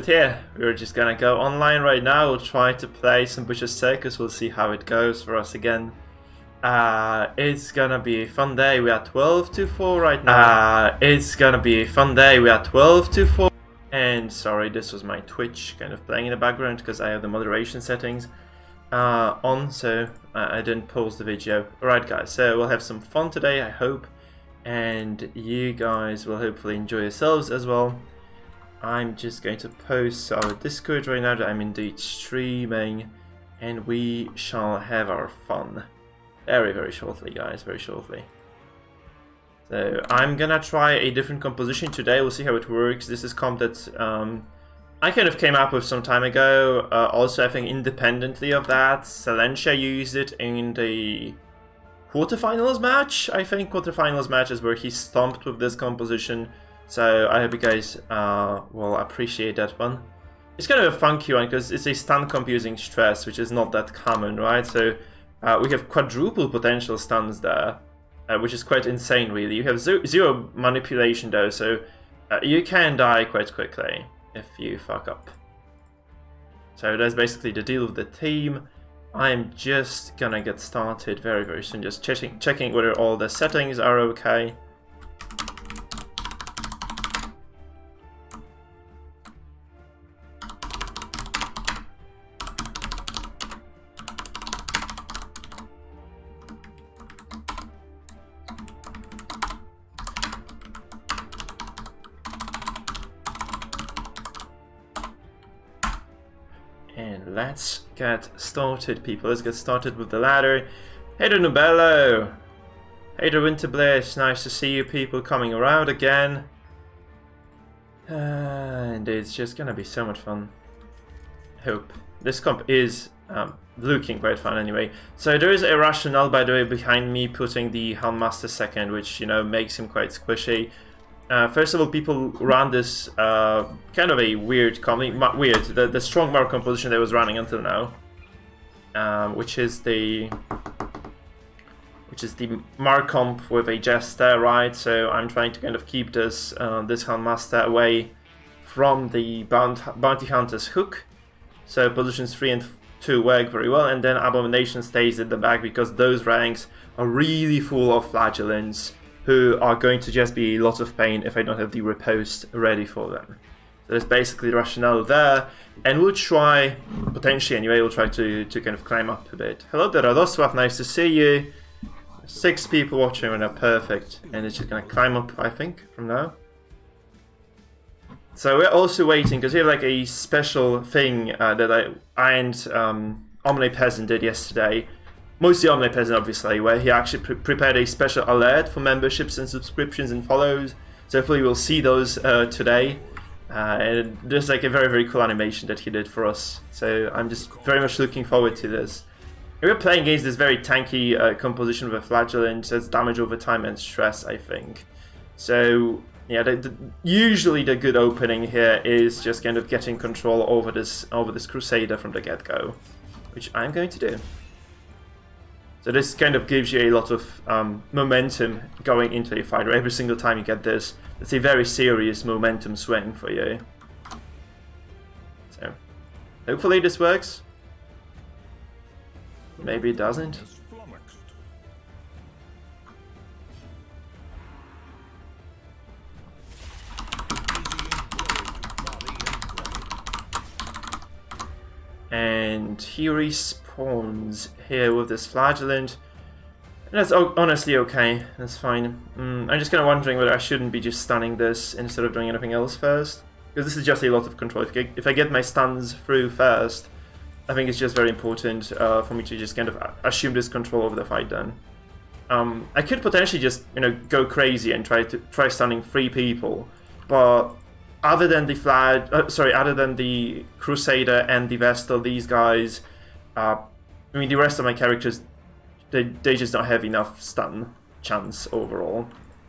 But yeah, we're just gonna go online right now. We'll try to play some Butcher Circus. We'll see how it goes for us again. It's gonna be a fun day. We are 12 to 4 right now. It's gonna be a fun day. We are 12 to 4. And sorry, this was my Twitch kind of playing in the background because I have the moderation settings on, so I didn't pause the video. Alright guys, so we'll have some fun today, I hope. And you guys will hopefully enjoy yourselves as well. I'm just going to post our Discord right now that I'm indeed streaming, and we shall have our fun very shortly, guys, very shortly. So I'm gonna try a different composition today. We'll see how it works. This is comp that I kind of came up with some time ago. Also, I think independently of that, Silentia used it in the quarterfinals match. I think quarterfinals match is where he stomped with this composition. So I hope you guys will appreciate that one. It's kind of a funky one because it's a stun comp using stress, which is not that common, right? So we have quadruple potential stuns there, which is quite insane, really. You have zero manipulation though, so you can die quite quickly if you fuck up. So that's basically the deal with the team. I'm just gonna get started very soon, just checking whether all the settings are okay. And let's get started, people. Let's get started with the ladder. Hey there, Nubello! Hey there, Winterbliss. Nice to see you people coming around again. And it's just gonna be so much fun. Hope. This comp is looking quite fun anyway. So there is a rationale, by the way, behind me putting the Helmmaster second, which, you know, makes him quite squishy. First of all, people run this kind of a weird comp, the strong mark composition that was running until now, which is the mark comp with a Jester, right? So I'm trying to kind of keep this this Helmmaster away from the Bounty Hunter's hook. So positions 3 and 2 work very well, and then Abomination stays at the back because those ranks are really full of flagellants who are going to just be a lot of pain if I don't have the riposte ready for them. So that's basically the rationale there, and we'll try, potentially anyway, we'll try to kind of climb up a bit. Hello there, Radosław, nice to see you. 6 people watching right now, perfect. And it's just gonna climb up, I think, from now. So we're also waiting, because we have like a special thing that I and Omnipeasant did yesterday. Mostly Omnipeasant, obviously, where he actually prepared a special alert for memberships and subscriptions and follows. So hopefully we'll see those today. And there's like a very cool animation that he did for us. So I'm just very much looking forward to this. And we're playing against this very tanky composition with a Flagellant. That's damage over time and stress, I think. So yeah, usually the good opening here is just kind of getting control over this Crusader from the get-go, which I'm going to do. So this kind of gives you a lot of momentum going into a fight. Every single time you get this, it's a very serious momentum swing for you. So hopefully this works. Maybe it doesn't. And he respawns here with this Flagellant. And that's honestly okay, that's fine. I'm just kind of wondering whether I shouldn't be just stunning this instead of doing anything else first. Because this is just a lot of control. If I get my stuns through first, I think it's just very important for me to just kind of assume this control over the fight then. I could potentially just, you know, go crazy and try stunning 3 people, but other than the other than the Crusader and the Vestal, these guys, I mean, the rest of my characters, they just don't have enough stun chance overall.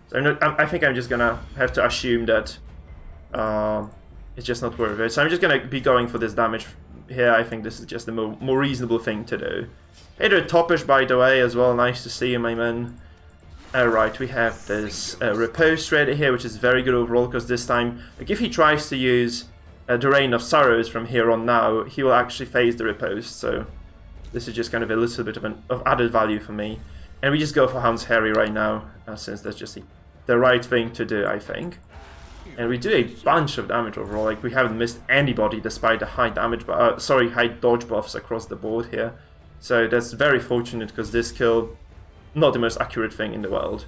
So I think I'm just gonna have to assume that it's just not worth it. So I'm just gonna be going for this damage here. I think this is just the more reasonable thing to do. Hey there, Topish, by the way, as well. Nice to see you, my man. Alright, we have this riposte ready here, which is very good overall, because this time, like, if he tries to use the Reign of Sorrows from here on now, he will actually face the riposte. So this is just kind of a little bit of added value for me. And we just go for Hound's Harry right now, since that's just the right thing to do, I think. And we do a bunch of damage overall. Like, we haven't missed anybody despite the high damage, high dodge buffs across the board here. So that's very fortunate, because this kill, not the most accurate thing in the world,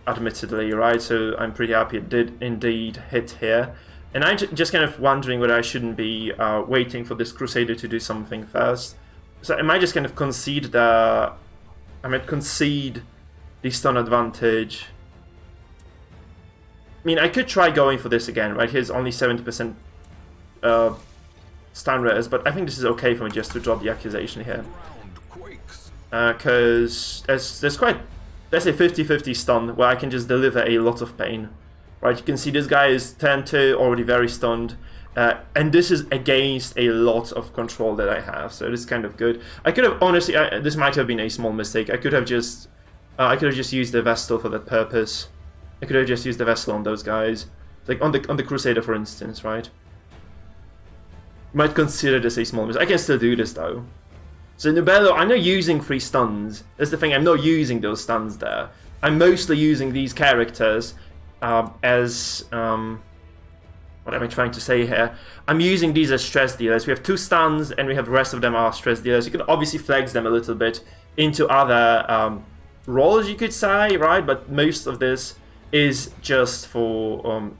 admittedly, right? So I'm pretty happy it did indeed hit here. And I'm just kind of wondering whether I shouldn't be waiting for this Crusader to do something first. So I might just kind of concede the stun advantage. I mean, I could try going for this again, right? Here's only 70% stun res, but I think this is okay for me just to drop the accusation here. Because there's a 50-50 stun where I can just deliver a lot of pain. Right, you can see this guy is turn 2, already very stunned. And this is against a lot of control that I have, so this is kind of good. I could have, honestly, this might have been a small mistake. I could have just used the Vestal for that purpose. I could have just used the Vestal on those guys, like on the Crusader, for instance, right? Might consider this a small mistake. I can still do this though. So Nubello, I'm not using 3 stuns. That's the thing. I'm not using those stuns there. I'm mostly using these characters as what am I trying to say here? I'm using these as stress dealers. We have 2 stuns, and we have the rest of them are stress dealers. You can obviously flex them a little bit into other roles, you could say, right? But most of this is just for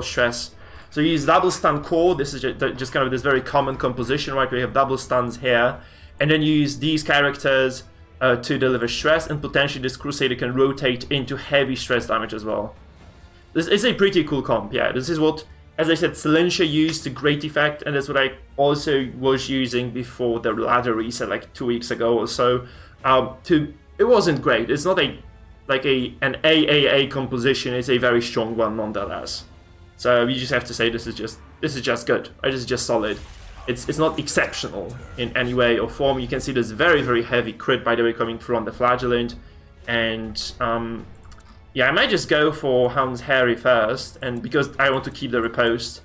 stress. So you use double stun core. This is just kind of this very common composition, right? We have double stuns here, and then you use these characters to deliver stress, and potentially this Crusader can rotate into heavy stress damage as well. This is a pretty cool comp, yeah. This is what, as I said, Silentia used to great effect, and that's what I also was using before the ladder reset, like 2 weeks ago or so. It wasn't great. It's not an AAA composition. It's a very strong one nonetheless. So you just have to say this is just good. Right? This is just solid. It's not exceptional in any way or form. You can see this very, very heavy crit, by the way, coming through on the Flagellant. And yeah, I might just go for Hound's Harry first, and because I want to keep the riposte.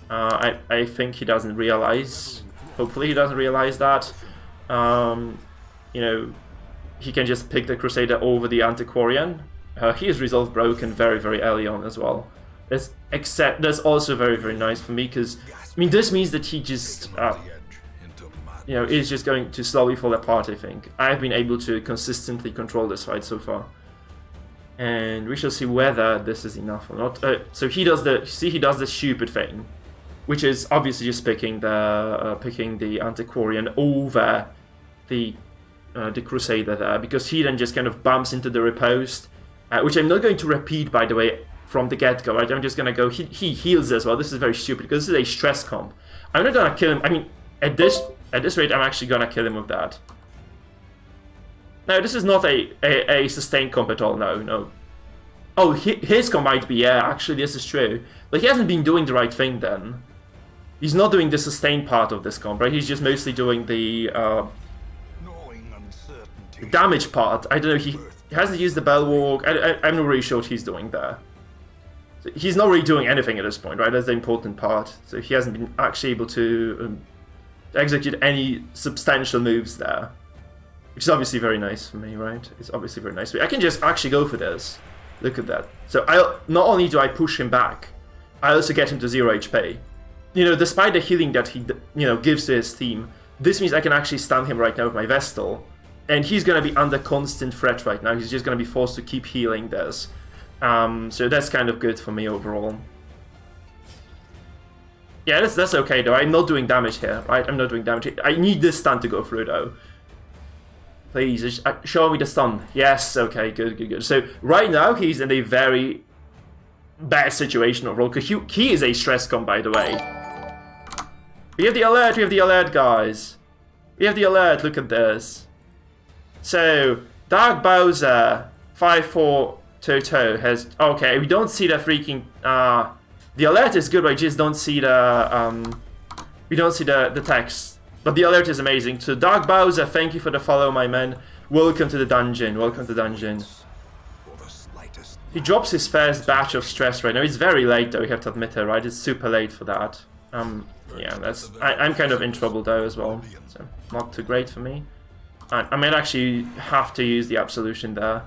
I think he doesn't realize. Hopefully he doesn't realize that. You know, he can just pick the Crusader over the Antiquarian. He is Resolve broken very, very early on as well. That's also very, very nice for me, because I mean, this means that he just you know, is just going to slowly fall apart. I think I've been able to consistently control this fight so far, and we shall see whether this is enough or not. So he does the stupid thing, which is obviously just picking the Antiquarian over the Crusader there, because he then just kind of bumps into the riposte, which I'm not going to repeat, by the way, from the get-go, right? I'm just gonna go, he heals as well. This is very stupid, because this is a stress comp. I'm not gonna kill him. I mean, at this rate, I'm actually gonna kill him with that. No, this is not a sustained comp at all, no. Oh, his comp might be, yeah, actually this is true. But he hasn't been doing the right thing then. He's not doing the sustained part of this comp, right? He's just mostly doing the damage part. I don't know, he hasn't used the Bell Walk. I'm not really sure what he's doing there. So he's not really doing anything at this point, right? That's the important part. So he hasn't been actually able to execute any substantial moves there. Which is obviously very nice for me, right? It's obviously very nice for me. I can just actually go for this. Look at that. So not only do I push him back, I also get him to 0 HP. You know, despite the healing that he, you know, gives to his team, this means I can actually stun him right now with my Vestal. And he's going to be under constant threat right now. He's just going to be forced to keep healing this. So that's kind of good for me overall. Yeah, that's okay though. I'm not doing damage here, right? I'm not doing damage. I need this stun to go through though. Please, just show me the stun. Yes, okay, good. So right now he's in a very bad situation overall, because he is a stress comp, by the way. We have the alert, guys. We have the alert, look at this. So, Dark Bowser, 5-4 Toto has... Okay, we don't see the freaking... the alert is good, but I just don't see the... we don't see the text. But the alert is amazing. So, Dark Bowser, thank you for the follow, my man. Welcome to the dungeon. He drops his first batch of stress right now. It's very late though, you have to admit it, right? It's super late for that. Yeah, that's... I'm kind of in trouble though as well. So, not too great for me. I might actually have to use the Absolution there.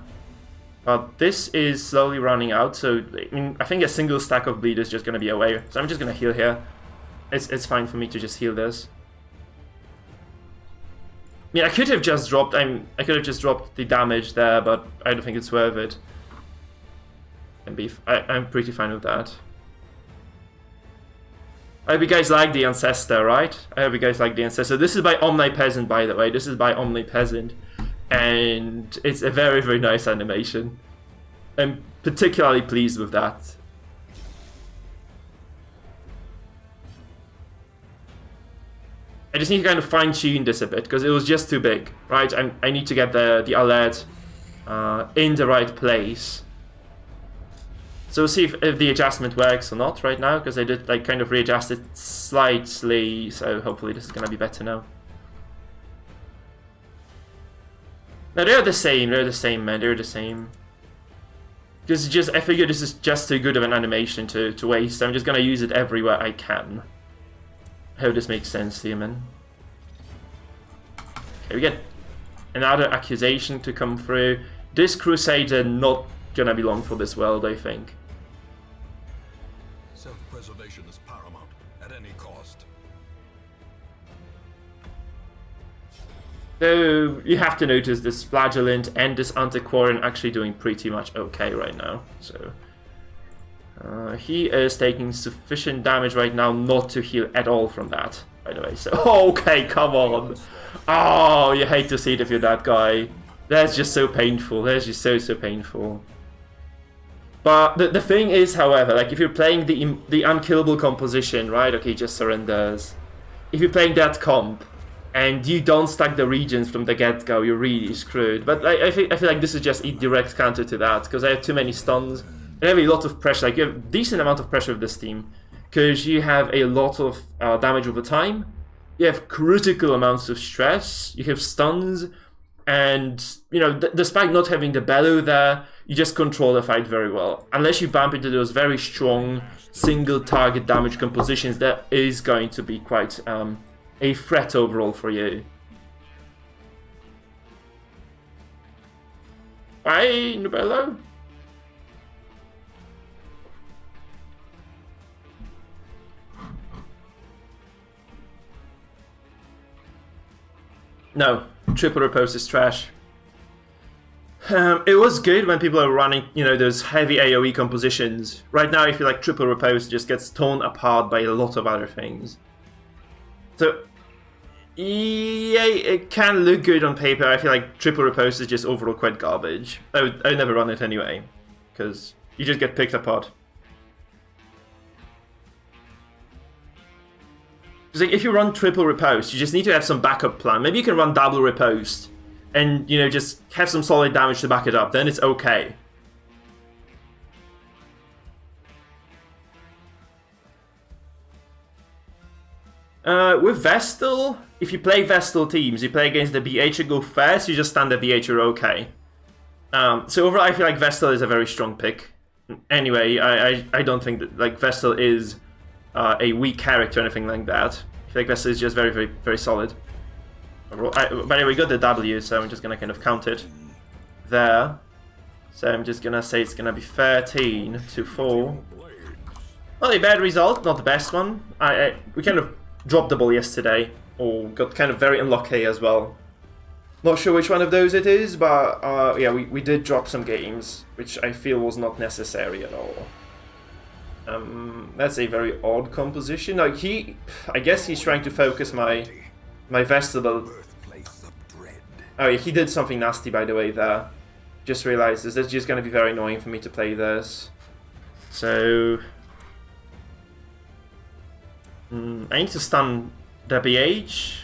But this is slowly running out, so I mean, I think a single stack of bleed is just going to be away. So I'm just going to heal here. It's fine for me to just heal this. I mean, I could have just dropped the damage there, but I don't think it's worth it. I'm pretty fine with that. I hope you guys like the Ancestor, right? I hope you guys like the Ancestor. This is by Omnipeasant, by the way. This is by Omnipeasant. And it's a very, very nice animation. I'm particularly pleased with that. I just need to kind of fine-tune this a bit, because it was just too big, right? I need to get the alert in the right place. So we'll see if the adjustment works or not right now, because I did like kind of readjust it slightly, so hopefully this is going to be better now. No, they're the same, man, they're the same. Because I figure this is just too good of an animation to waste. I'm just gonna use it everywhere I can. I hope this makes sense to you, man. Okay, we get another accusation to come through. This Crusader not gonna be long for this world, I think. Self-preservation is paramount at any cost. So you have to notice this Flagellant and this Antiquarian actually doing pretty much okay right now. So he is taking sufficient damage right now not to heal at all from that, by the way. So okay, come on. Oh, you hate to see it if you're that guy. That's just so painful. That's just so painful. But the thing is, however, like if you're playing the unkillable composition, right? Okay, just surrenders. If you're playing that comp, and you don't stack the regions from the get-go, you're really screwed. But I feel like this is just a direct counter to that, because I have too many stuns. I have a lot of pressure, like you have a decent amount of pressure with this team, because you have a lot of damage over time, you have critical amounts of stress, you have stuns, and, you know, despite not having the bellow there, you just control the fight very well. Unless you bump into those very strong single target damage compositions, that is going to be quite a threat overall for you. Bye, Nubello. No, triple repose is trash. It was good when people are running, you know, those heavy AoE compositions. Right now I feel like triple repose just gets torn apart by a lot of other things. So, yeah, it can look good on paper. I feel like triple repose is just overall quite garbage. I would never run it anyway, because you just get picked apart. Like if you run triple repose, you just need to have some backup plan. Maybe you can run double repose, and you know just have some solid damage to back it up. Then it's okay. With Vestal, if you play Vestal teams, you play against the BH and go first, you just stand at BH, you're okay. So overall, I feel like Vestal is a very strong pick. Anyway, I don't think that like Vestal is a weak character or anything like that. I feel like Vestal is just very, very, very solid. By the way, we got the W, so I'm just gonna kind of count it there. So I'm just gonna say it's gonna be 13 to 4. Not a bad result, not the best one. We kind of dropped the ball yesterday, or got kind of very unlucky as well. Not sure which one of those it is, but yeah, we did drop some games, which I feel was not necessary at all. That's a very odd composition. Like I guess he's trying to focus my Vestal. Oh yeah, he did something nasty by the way there. Just realized this. That's just going to be very annoying for me to play this. So I need to stun the BH.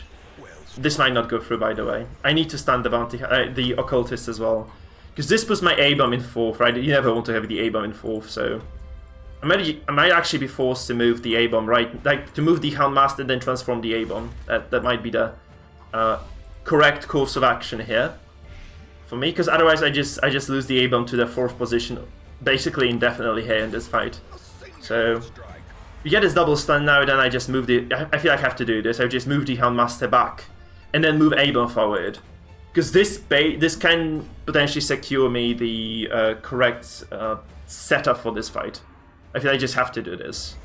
This might not go through, by the way. I need to stun the Occultist as well, because this puts my A-bomb in 4th, right? You never want to have the A-bomb in 4th, so I might actually be forced to move the A-bomb, right? Like to move the Houndmaster and then transform the A-bomb. That might be the correct course of action here for me, because otherwise I just lose the A-bomb to the 4th position basically indefinitely here in this fight. So we get his double stun now, then I just move the... I feel like I have to do this. I just move the Houndmaster back and then move Abon forward. Because this can potentially secure me the correct setup for this fight. I feel I just have to do this.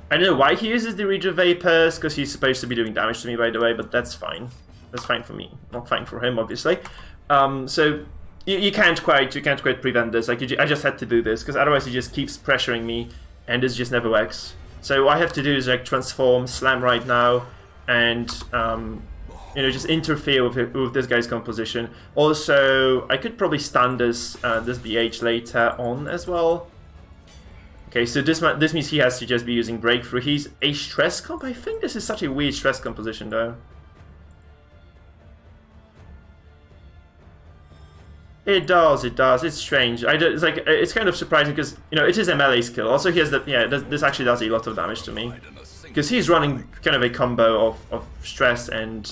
I don't know why he uses the Regen Vapors, because he's supposed to be doing damage to me, by the way, but that's fine. That's fine for me, not fine for him, obviously. So you can't quite prevent this. Like I just had to do this, because otherwise he just keeps pressuring me, and this just never works. So what I have to do is like transform, slam right now, and you know, just interfere with this guy's composition. Also, I could probably stun this BH later on as well. Okay, so this means he has to just be using Breakthrough. He's a stress comp. I think this is such a weird stress composition, though. It does. It's strange. It's like it's kind of surprising because you know it is a melee skill. Also, he has that. Yeah, this actually does a lot of damage to me because he's running kind of a combo of stress and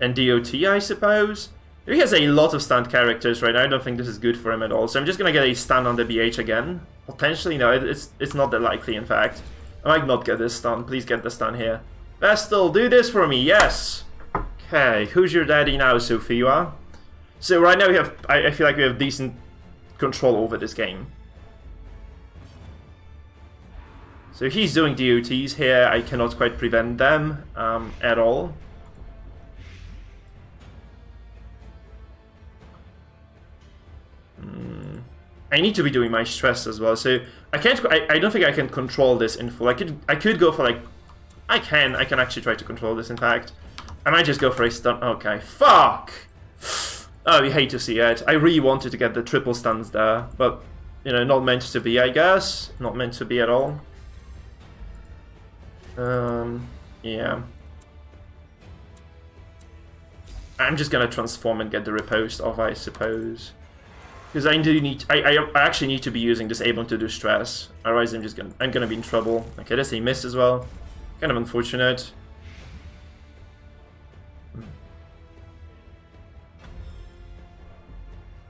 DOT, I suppose. He has a lot of stunned characters right now. I don't think this is good for him at all. So I'm just gonna get a stun on the BH again. Potentially, no, it's not that likely. In fact, I might not get this stun. Please get the stun here. Vestal, do this for me. Yes. Okay, who's your daddy now, Sophia? So right now we have. I feel like we have decent control over this game. So he's doing DOTs here. I cannot quite prevent them at all. I need to be doing my stress as well, so I can't. I don't think I can control this in full. I could go for like, I can actually try to control this. In fact, I might just go for a stun. Okay, fuck. Oh, you hate to see it. I really wanted to get the triple stuns there, but you know, not meant to be. I guess not meant to be at all. Yeah. I'm just gonna transform and get the riposte off, I suppose. Because I do need, I actually need to be using this Abon to do stress. Otherwise, I'm gonna be in trouble. Okay, that's a miss as well. Kind of unfortunate.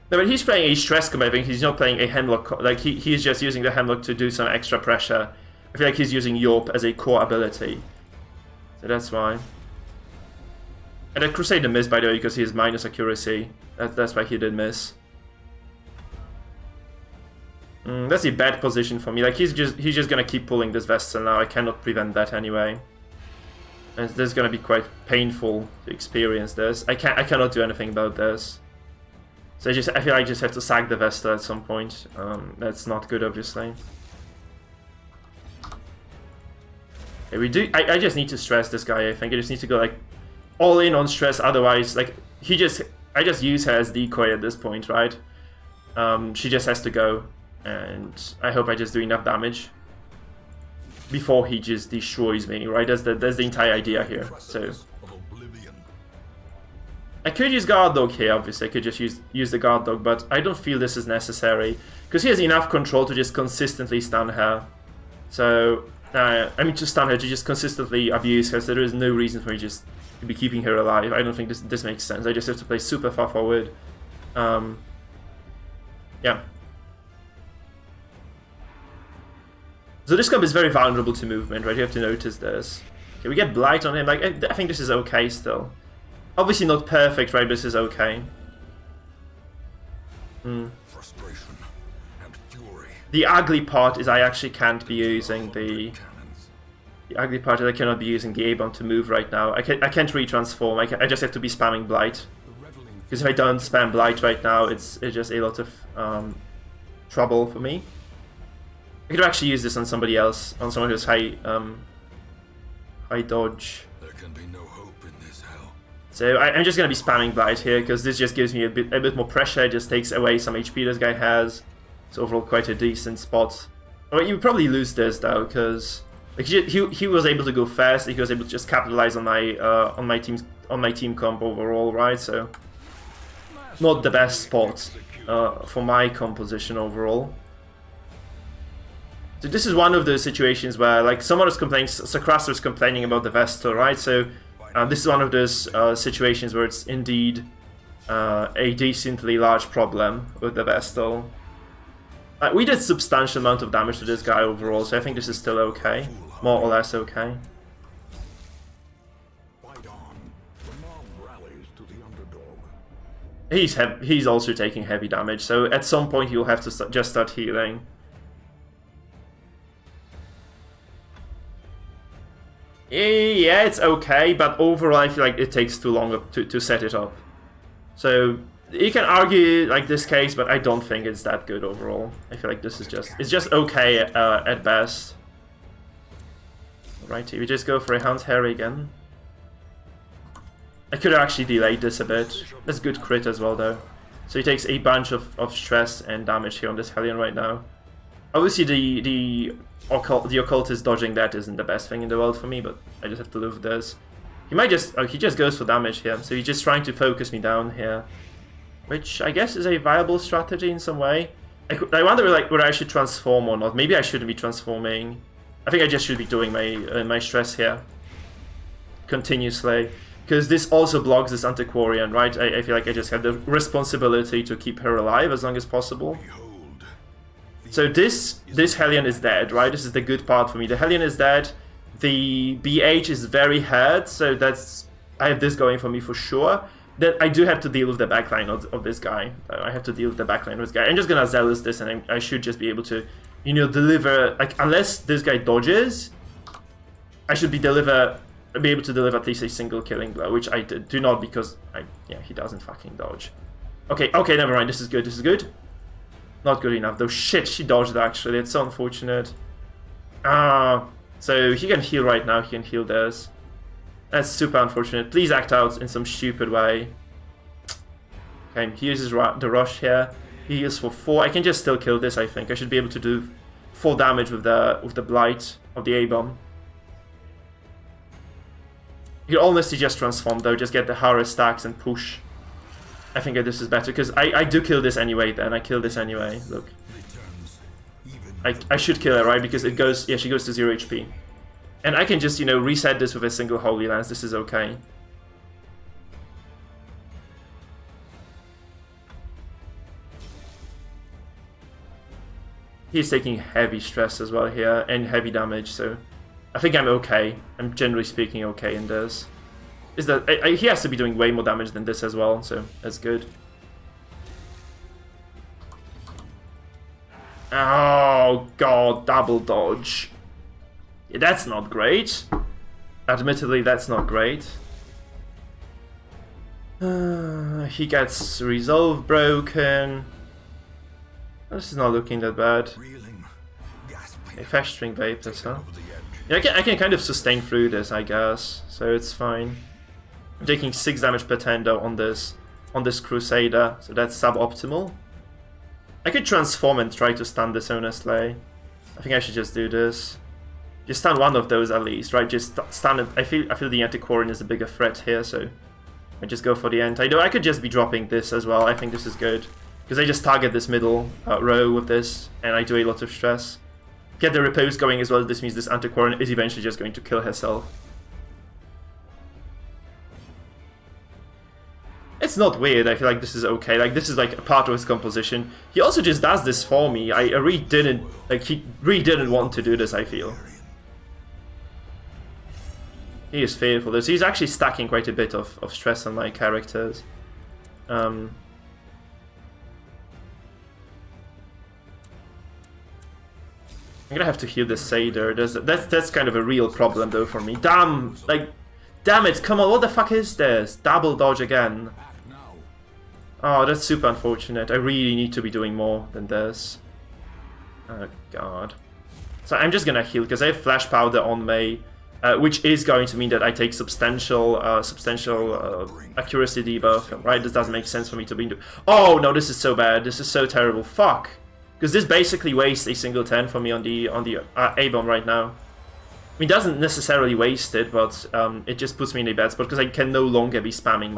No, but he's playing a stress combo. I think he's not playing a Hemlock. Like he's just using the Hemlock to do some extra pressure. I feel like he's using Yorp as a core ability. So that's why. And the Crusader missed, by the way, because he has minus accuracy. That's why he did miss. That's a bad position for me. Like he's just gonna keep pulling this Vestal now. I cannot prevent that anyway. And this is gonna be quite painful to experience this. I cannot do anything about this. So I feel I just have to sack the Vestal at some point. That's not good, obviously. Okay, I just need to stress this guy. I think I just need to go like all in on stress. Otherwise, like I just use her as decoy at this point, right? She just has to go. And I hope I just do enough damage before he just destroys me, right? That's the entire idea here. So I could use Guard Dog here, obviously. I could just use the Guard Dog, but I don't feel this is necessary because he has enough control to just consistently stun her. So I mean to stun her, to just consistently abuse her. So there is no reason for me just to be keeping her alive. I don't think this makes sense. I just have to play super far forward. Yeah. So this comp is very vulnerable to movement, right? You have to notice this. Okay, we get Blight on him. Like I think this is okay still. Obviously not perfect, right? But this is okay. Frustration and fury. The ugly part is I actually can't be using the ugly part is I cannot be using the Abon to move right now. I can't retransform. I just have to be spamming Blight. Because if I don't spam Blight right now, it's just a lot of trouble for me. I could actually use this on somebody else, on someone who's high dodge. There can be no hope in this hell. So I'm just gonna be spamming Blight here because this just gives me a bit more pressure. It just takes away some HP this guy has. It's overall quite a decent spot. Oh, you probably lose this though because like he was able to go fast. He was able to just capitalize on my team comp overall, right? So not the best spot for my composition overall. So this is one of those situations where, like, someone was complaining, Sakrasa was complaining about the Vestal, right? So this is one of those situations where it's indeed a decently large problem with the Vestal. We did substantial amount of damage to this guy overall, so I think this is still okay. More or less okay. Fight on. The mob rallies to the underdog. He's also taking heavy damage, so at some point he'll have to just start healing. Yeah, it's okay, but overall I feel like it takes too long to set it up. So you can argue like this case, but I don't think it's that good overall. I feel like this is just okay at best. Alrighty, we just go for a Hound's Hair again. I could have actually delayed this a bit. That's good crit as well though. So he takes a bunch of stress and damage here on this Hellion right now. Obviously the occultist dodging that isn't the best thing in the world for me, but I just have to live with this. He might just... oh, he just goes for damage here, so he's just trying to focus me down here. Which I guess is a viable strategy in some way. I wonder like whether I should transform or not. Maybe I shouldn't be transforming. I think I just should be doing my stress here continuously. Because this also blocks this Antiquarian, right? I feel like I just have the responsibility to keep her alive as long as possible. So this Hellion is dead, right? This is the good part for me. The Hellion is dead. The BH is very hurt, so that's... I have this going for me for sure. Then I do have to deal with the backline of this guy. I have to deal with the backline of this guy. I'm just gonna Zealous this, and I should just be able to, you know, deliver... like, unless this guy dodges, I should be able to deliver at least a single killing blow, which I do not because... yeah, he doesn't fucking dodge. Okay, never mind. This is good, this is good. Not good enough, though. Shit, she dodged actually. It's so unfortunate. So he can heal right now. He can heal this. That's super unfortunate. Please act out in some stupid way. Okay, he uses the rush here. He heals for 4. I can just still kill this, I think. I should be able to do 4 damage with the Blight of the A-Bomb. You honestly just transform, though. Just get the Hara stacks and push. I think this is better, because I do kill this anyway then. I kill this anyway. Look. I should kill her, right? Because it goes... yeah, she goes to 0 HP. And I can just, you know, reset this with a single Holy Lance. This is okay. He's taking heavy stress as well here, and heavy damage, so... I think I'm okay. I'm generally speaking okay in this. Is that he has to be doing way more damage than this as well, so that's good. Oh god, double dodge. Yeah, that's not great. Admittedly, that's not great. He gets resolve broken. This is not looking that bad. A fast string vapors, huh? Yeah, I can kind of sustain through this, I guess, so it's fine. I'm taking 6 damage per turn though on this Crusader, so that's suboptimal. I could transform and try to stun this honestly. I think I should just do this. Just stun one of those at least, right? Just stun it. I feel the Antiquarian is a bigger threat here, so I just go for the anti. I could just be dropping this as well. I think this is good because I just target this middle row with this, and I do a lot of stress. Get the repose going as well. This means this Antiquarian is eventually just going to kill herself. It's not weird, I feel like this is okay, like this is like a part of his composition. He also just does this for me. I really didn't, like he really didn't want to do this, I feel. He is fearful, so he's actually stacking quite a bit of stress on my characters. I'm gonna have to heal this Seder. That's kind of a real problem though for me. Damn it, come on, what the fuck is this? Double dodge again. Oh, that's super unfortunate. I really need to be doing more than this. Oh god. So I'm just gonna heal because I have Flash Powder on me, which is going to mean that I take substantial accuracy debuff, right? This doesn't make sense for me to be... Oh no, this is so bad. This is so terrible. Fuck. Because this basically wastes a single 10 for me on the A-Bomb right now. I mean, it doesn't necessarily waste it, but it just puts me in a bad spot because I can no longer be spamming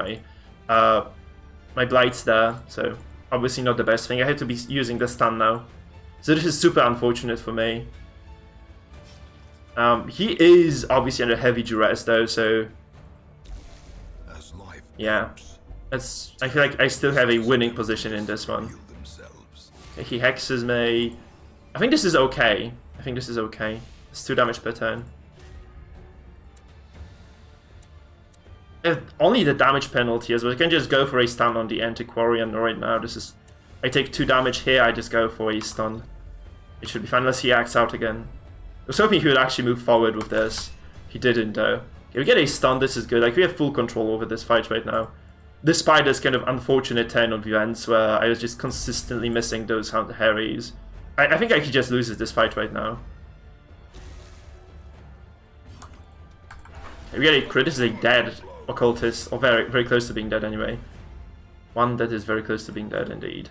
my Blights there, so obviously not the best thing. I have to be using the stun now. So this is super unfortunate for me. He is obviously under heavy duress though, so... yeah. I feel like I still have a winning position in this one. Heal themselves. Okay, he hexes me. I think this is okay. I think this is okay. It's 2 damage per turn. If only the damage penalty as well. I can just go for a stun on the Antiquarian right now. This is... I take 2 damage here, I just go for a stun. It should be fine unless he acts out again. I was hoping he would actually move forward with this. He didn't though. Okay, we get a stun, this is good. Like, we have full control over this fight right now. Despite this kind of unfortunate turn of events where I was just consistently missing those Harrys. I think I could just lose this fight right now. Okay, we get a crit. This is a dead occultist, or very, very close to being dead anyway. One that is very close to being dead indeed.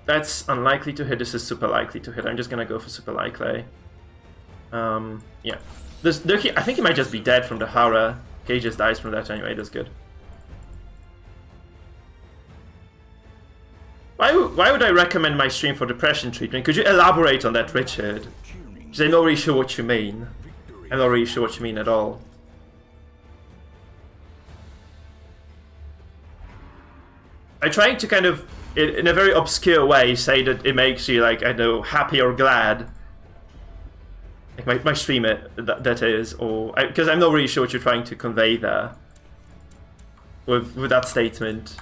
That's unlikely to hit. This is super likely to hit. I'm just gonna go for super likely. Yeah. I think he might just be dead from the horror. Okay, he just dies from that anyway. That's good. Why would I recommend my stream for depression treatment? Could you elaborate on that, Richard? Because I'm not really sure what you mean. I'm not really sure what you mean at all. I'm trying to kind of, in a very obscure way, say that it makes you, like, I don't know, happy or glad. Like my stream, that is, or... Because I'm not really sure what you're trying to convey there. With that statement.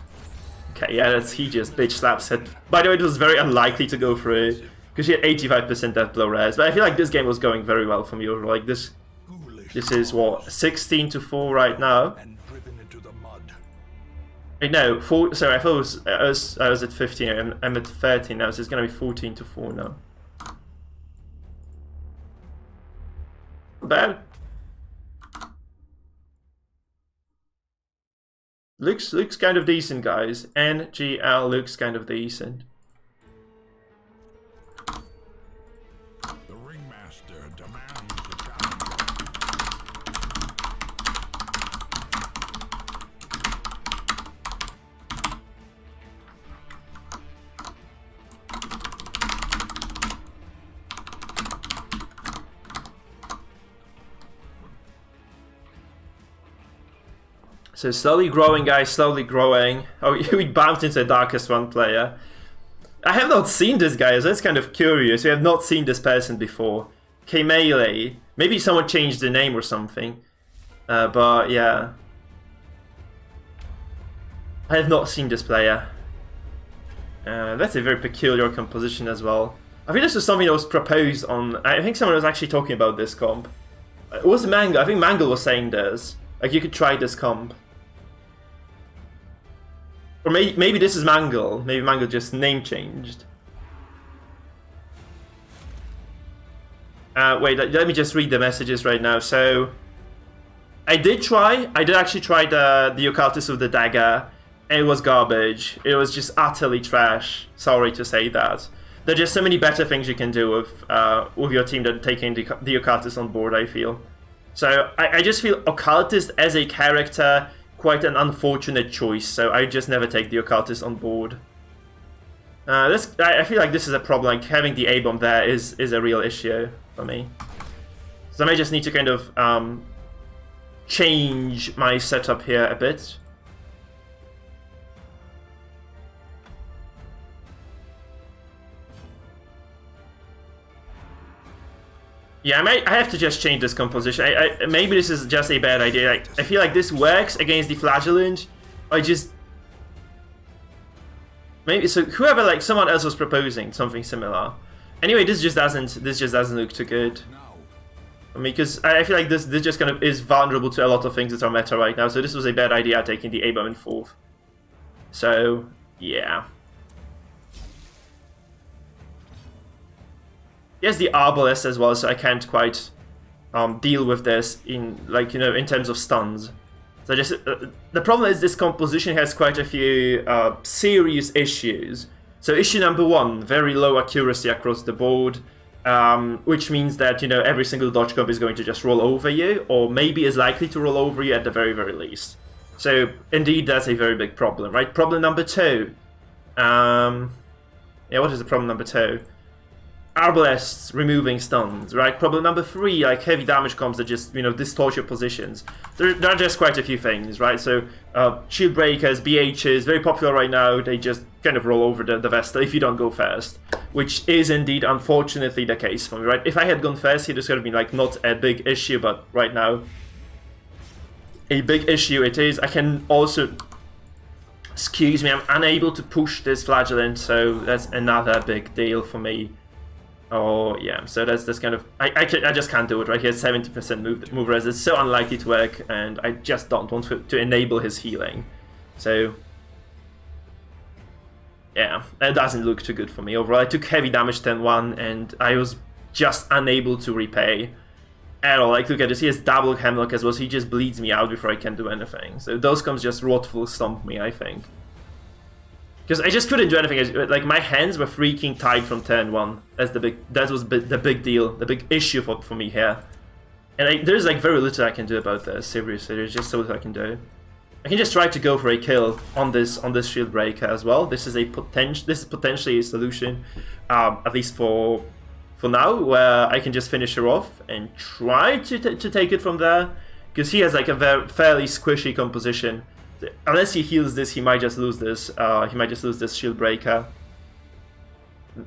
Okay, yeah, that's, he just bitch slaps it. By the way, it was very unlikely to go through, because she had 85% death blow res. But I feel like this game was going very well for me. Like this is what, 16 to 4 right now. Wait, no, 4. Sorry, I thought I was at 15. I'm at 13 now, so it's gonna be 14 to 4 now. Bad. Looks kind of decent, guys. NGL looks kind of decent. The ringmaster demands the challenge. So slowly growing, guys, slowly growing. Oh, we bumped into the Darkest One player. I have not seen this guy, so that's kind of curious. We have not seen this person before. K-Melee. Maybe someone changed the name or something. But yeah. I have not seen this player. That's a very peculiar composition as well. I think this was something that was proposed on... I think someone was actually talking about this comp. It was Mangle. I think Mangle was saying this. Like, you could try this comp. Or maybe this is Mangle. Maybe Mangle just name changed. Wait, let me just read the messages right now. So, I did actually try the Occultist with the dagger, and it was garbage. It was just utterly trash. Sorry to say that. There are just so many better things you can do with your team than taking the Occultist on board, I feel. So, I just feel Occultist as a character, quite an unfortunate choice, so I just never take the Occultist on board. I feel like this is a problem, like having the A-bomb there is a real issue for me. So I may just need to kind of change my setup here a bit. Yeah, I have to just change this composition. Maybe this is just a bad idea. I feel like this works against the Flagellant. Maybe so. Whoever, like someone else was proposing something similar. Anyway, this just doesn't look too good. I mean, because I feel like this just kind of is vulnerable to a lot of things that are meta right now. So this was a bad idea, taking the A-bomb in 4th. So yeah. He has the Arbalest as well, so I can't quite deal with this in terms of stuns. So just the problem is this composition has quite a few serious issues. So issue number 1, very low accuracy across the board, which means that every single dodge comp is going to just roll over you, or maybe is likely to roll over you at the very least. So indeed, that's a very big problem, right? Problem number 2. Yeah, what is the problem number 2? Arbalests removing stuns, right? Problem number 3, like heavy damage combos that just, you know, distort your positions. There are just quite a few things, right? So, shield breakers, BHs, very popular right now. They just kind of roll over the Vestal if you don't go first, which is indeed, unfortunately, the case for me, right? If I had gone first, it would have been, like, not a big issue, but right now, a big issue it is. I can also... Excuse me, I'm unable to push this Flagellant, so that's another big deal for me. Oh, yeah, so that's kind of... I just can't do it, right? He has 70% move res. It's so unlikely to work, and I just don't want to enable his healing. So... yeah, that doesn't look too good for me. Overall, I took heavy damage 10-1, and I was just unable to repay at all. Like, look at this, he has double Hemlock as well, so he just bleeds me out before I can do anything. So those comes just Wrathful stomp me, I think. Because I just couldn't do anything. Like, my hands were freaking tied from turn 1. That was the big deal, the big issue for me here. And there's like very little I can do about this, seriously, there's just so little I can do. I can just try to go for a kill on this shield breaker as well. This is potentially a solution, at least for now, where I can just finish her off and try to take it from there, because he has like a fairly squishy composition. Unless he heals this, he might just lose this. He might just lose this shield breaker.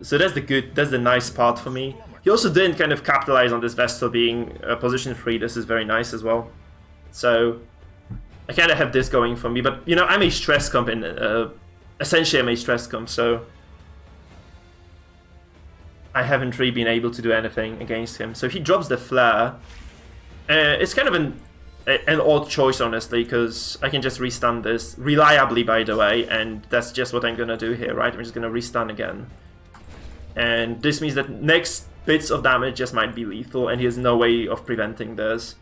So that's the nice part for me. He also didn't kind of capitalize on this Vestal being position 3. This is very nice as well. So I kind of have this going for me, but you know, I'm a stress comp, and essentially I'm a stress comp, so I haven't really been able to do anything against him. So he drops the flare. It's kind of an odd choice, honestly, because I can just restun this reliably, by the way, and that's just what I'm gonna do here, right? I'm just gonna restun again, and this means that next bits of damage just might be lethal, and he has no way of preventing this.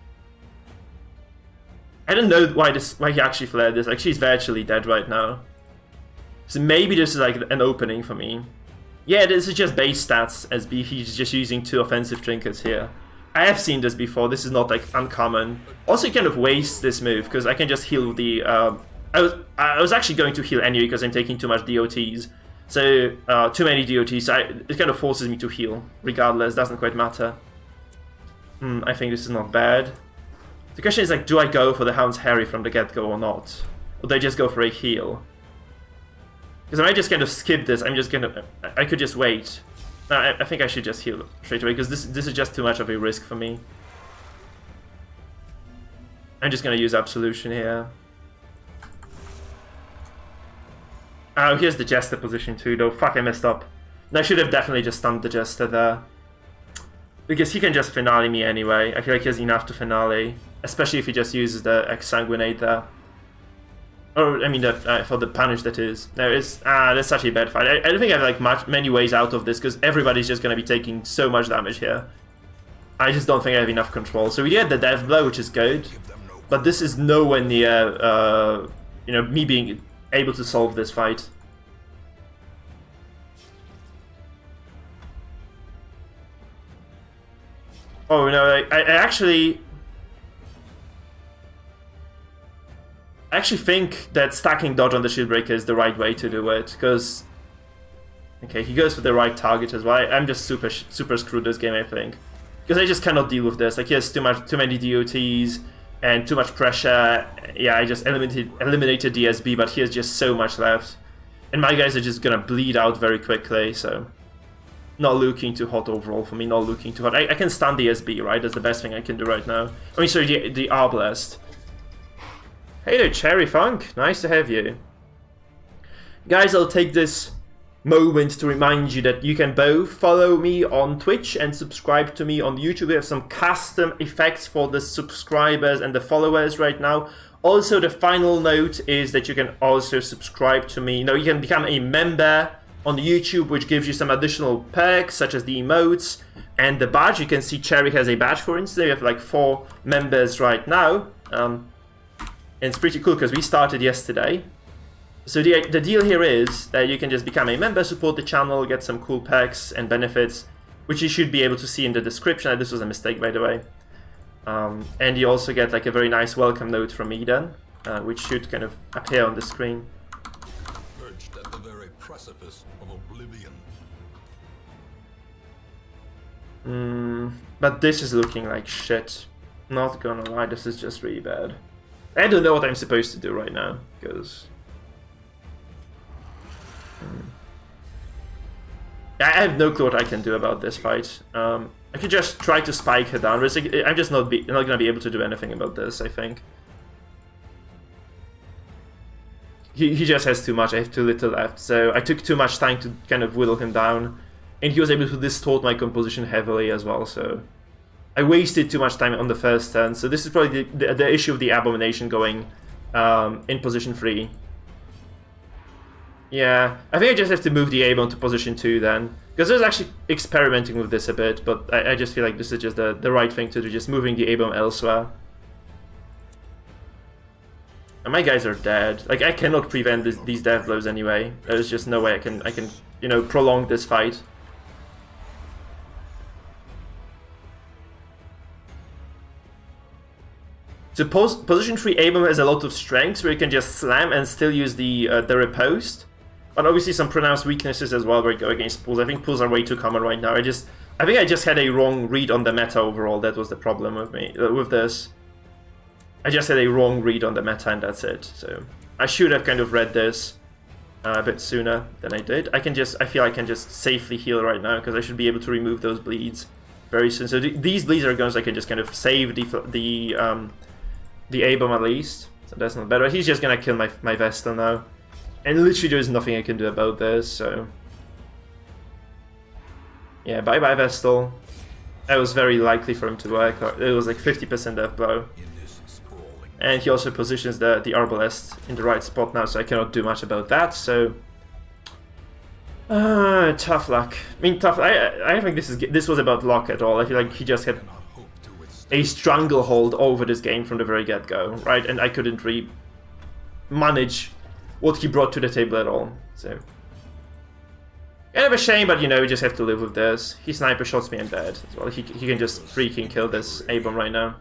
I don't know why he actually flared this. Like, she's virtually dead right now, so maybe this is like an opening for me. Yeah, this is just base stats as B. He's just using 2 offensive trinkets here. I have seen this before, this is not like uncommon. Also, you kind of waste this move, because I can just heal the... I was actually going to heal anyway, because I'm taking too much DOTs. So, too many DOTs, it kind of forces me to heal. Regardless, doesn't quite matter. I think this is not bad. The question is like, do I go for the Hound's Harry from the get-go or not? Or do I just go for a heal? Because I might just kind of skip this, I could just wait. No, I think I should just heal straight away, because this is just too much of a risk for me. I'm just gonna use Absolution here. Oh, here's the Jester position too, though. Fuck, I messed up. I should have definitely just stunned the Jester there, because he can just Finale me anyway. I feel like he has enough to Finale, especially if he just uses the Exsanguinate there. Or, I mean, for the punish, that is. No, that's such a bad fight. I don't think I have like many ways out of this, because everybody's just going to be taking so much damage here. I just don't think I have enough control. So we get the Death Blow, which is good, but this is nowhere near, you know, me being able to solve this fight. Oh, no, I actually think that stacking dodge on the shield breaker is the right way to do it, because okay, he goes for the right target as well. I'm just super screwed this game, I think, because I just cannot deal with this. Like, he has too many DOTs and too much pressure. Yeah, I just eliminated DSB, but he has just so much left, and my guys are just gonna bleed out very quickly. So not looking too hot overall for me. Not looking too hot. I can stun DSB, right? That's the best thing I can do right now. I mean, sorry, the Arbalest. Hey there, Cherry Funk, nice to have you. Guys, I'll take this moment to remind you that you can both follow me on Twitch and subscribe to me on YouTube. We have some custom effects for the subscribers and the followers right now. Also, the final note is that you can also subscribe to me. You can become a member on YouTube, which gives you some additional perks, such as the emotes and the badge. You can see Cherry has a badge, for instance. We have like 4 members right now. And it's pretty cool because we started yesterday. So the deal here is that you can just become a member, support the channel, get some cool perks and benefits, which you should be able to see in the description. This was a mistake, by the way. And you also get like a very nice welcome note from me then, which should kind of appear on the screen. Perched at the very precipice of oblivion. But this is looking like shit. Not gonna lie, this is just really bad. I don't know what I'm supposed to do right now, because... I have no clue what I can do about this fight. I could just try to spike her down, but I'm just not gonna be able to do anything about this, I think. He just has too much, I have too little left, so I took too much time to kind of whittle him down. And he was able to distort my composition heavily as well, so... I wasted too much time on the first turn, so this is probably the issue of the Abomination going in position 3. Yeah, I think I just have to move the A-bomb to position 2 then. Because I was actually experimenting with this a bit, but I just feel like this is just the right thing to do, just moving the A-bomb elsewhere. And my guys are dead. Like, I cannot prevent these death blows anyway. There's just no way I can, you know, prolong this fight. So position 3 A-bomb has a lot of strengths where you can just slam and still use the riposte. But obviously some pronounced weaknesses as well where you go against pulls. I think pulls are way too common right now. I think I just had a wrong read on the meta overall. That was the problem with me with this. I just had a wrong read on the meta and that's it. So I should have kind of read this a bit sooner than I did. I feel I can just safely heal right now because I should be able to remove those bleeds very soon. So these bleeds are guns I can just kind of save the A-bomb at least. So that's not better. He's just gonna kill my Vestal now. And literally there's nothing I can do about this, so... Yeah, bye-bye Vestal. That was very likely for him to work. It was like 50% death blow. And he also positions the Arbalest in the right spot now, so I cannot do much about that, so... tough luck. I mean, tough... I think this was about luck at all. I feel like he just had a stranglehold over this game from the very get-go, right? And I couldn't really manage what he brought to the table at all, so... Kind of a shame, but you know, we just have to live with this. He sniper shots me and dead as well. He can just freaking kill this A-bomb right now.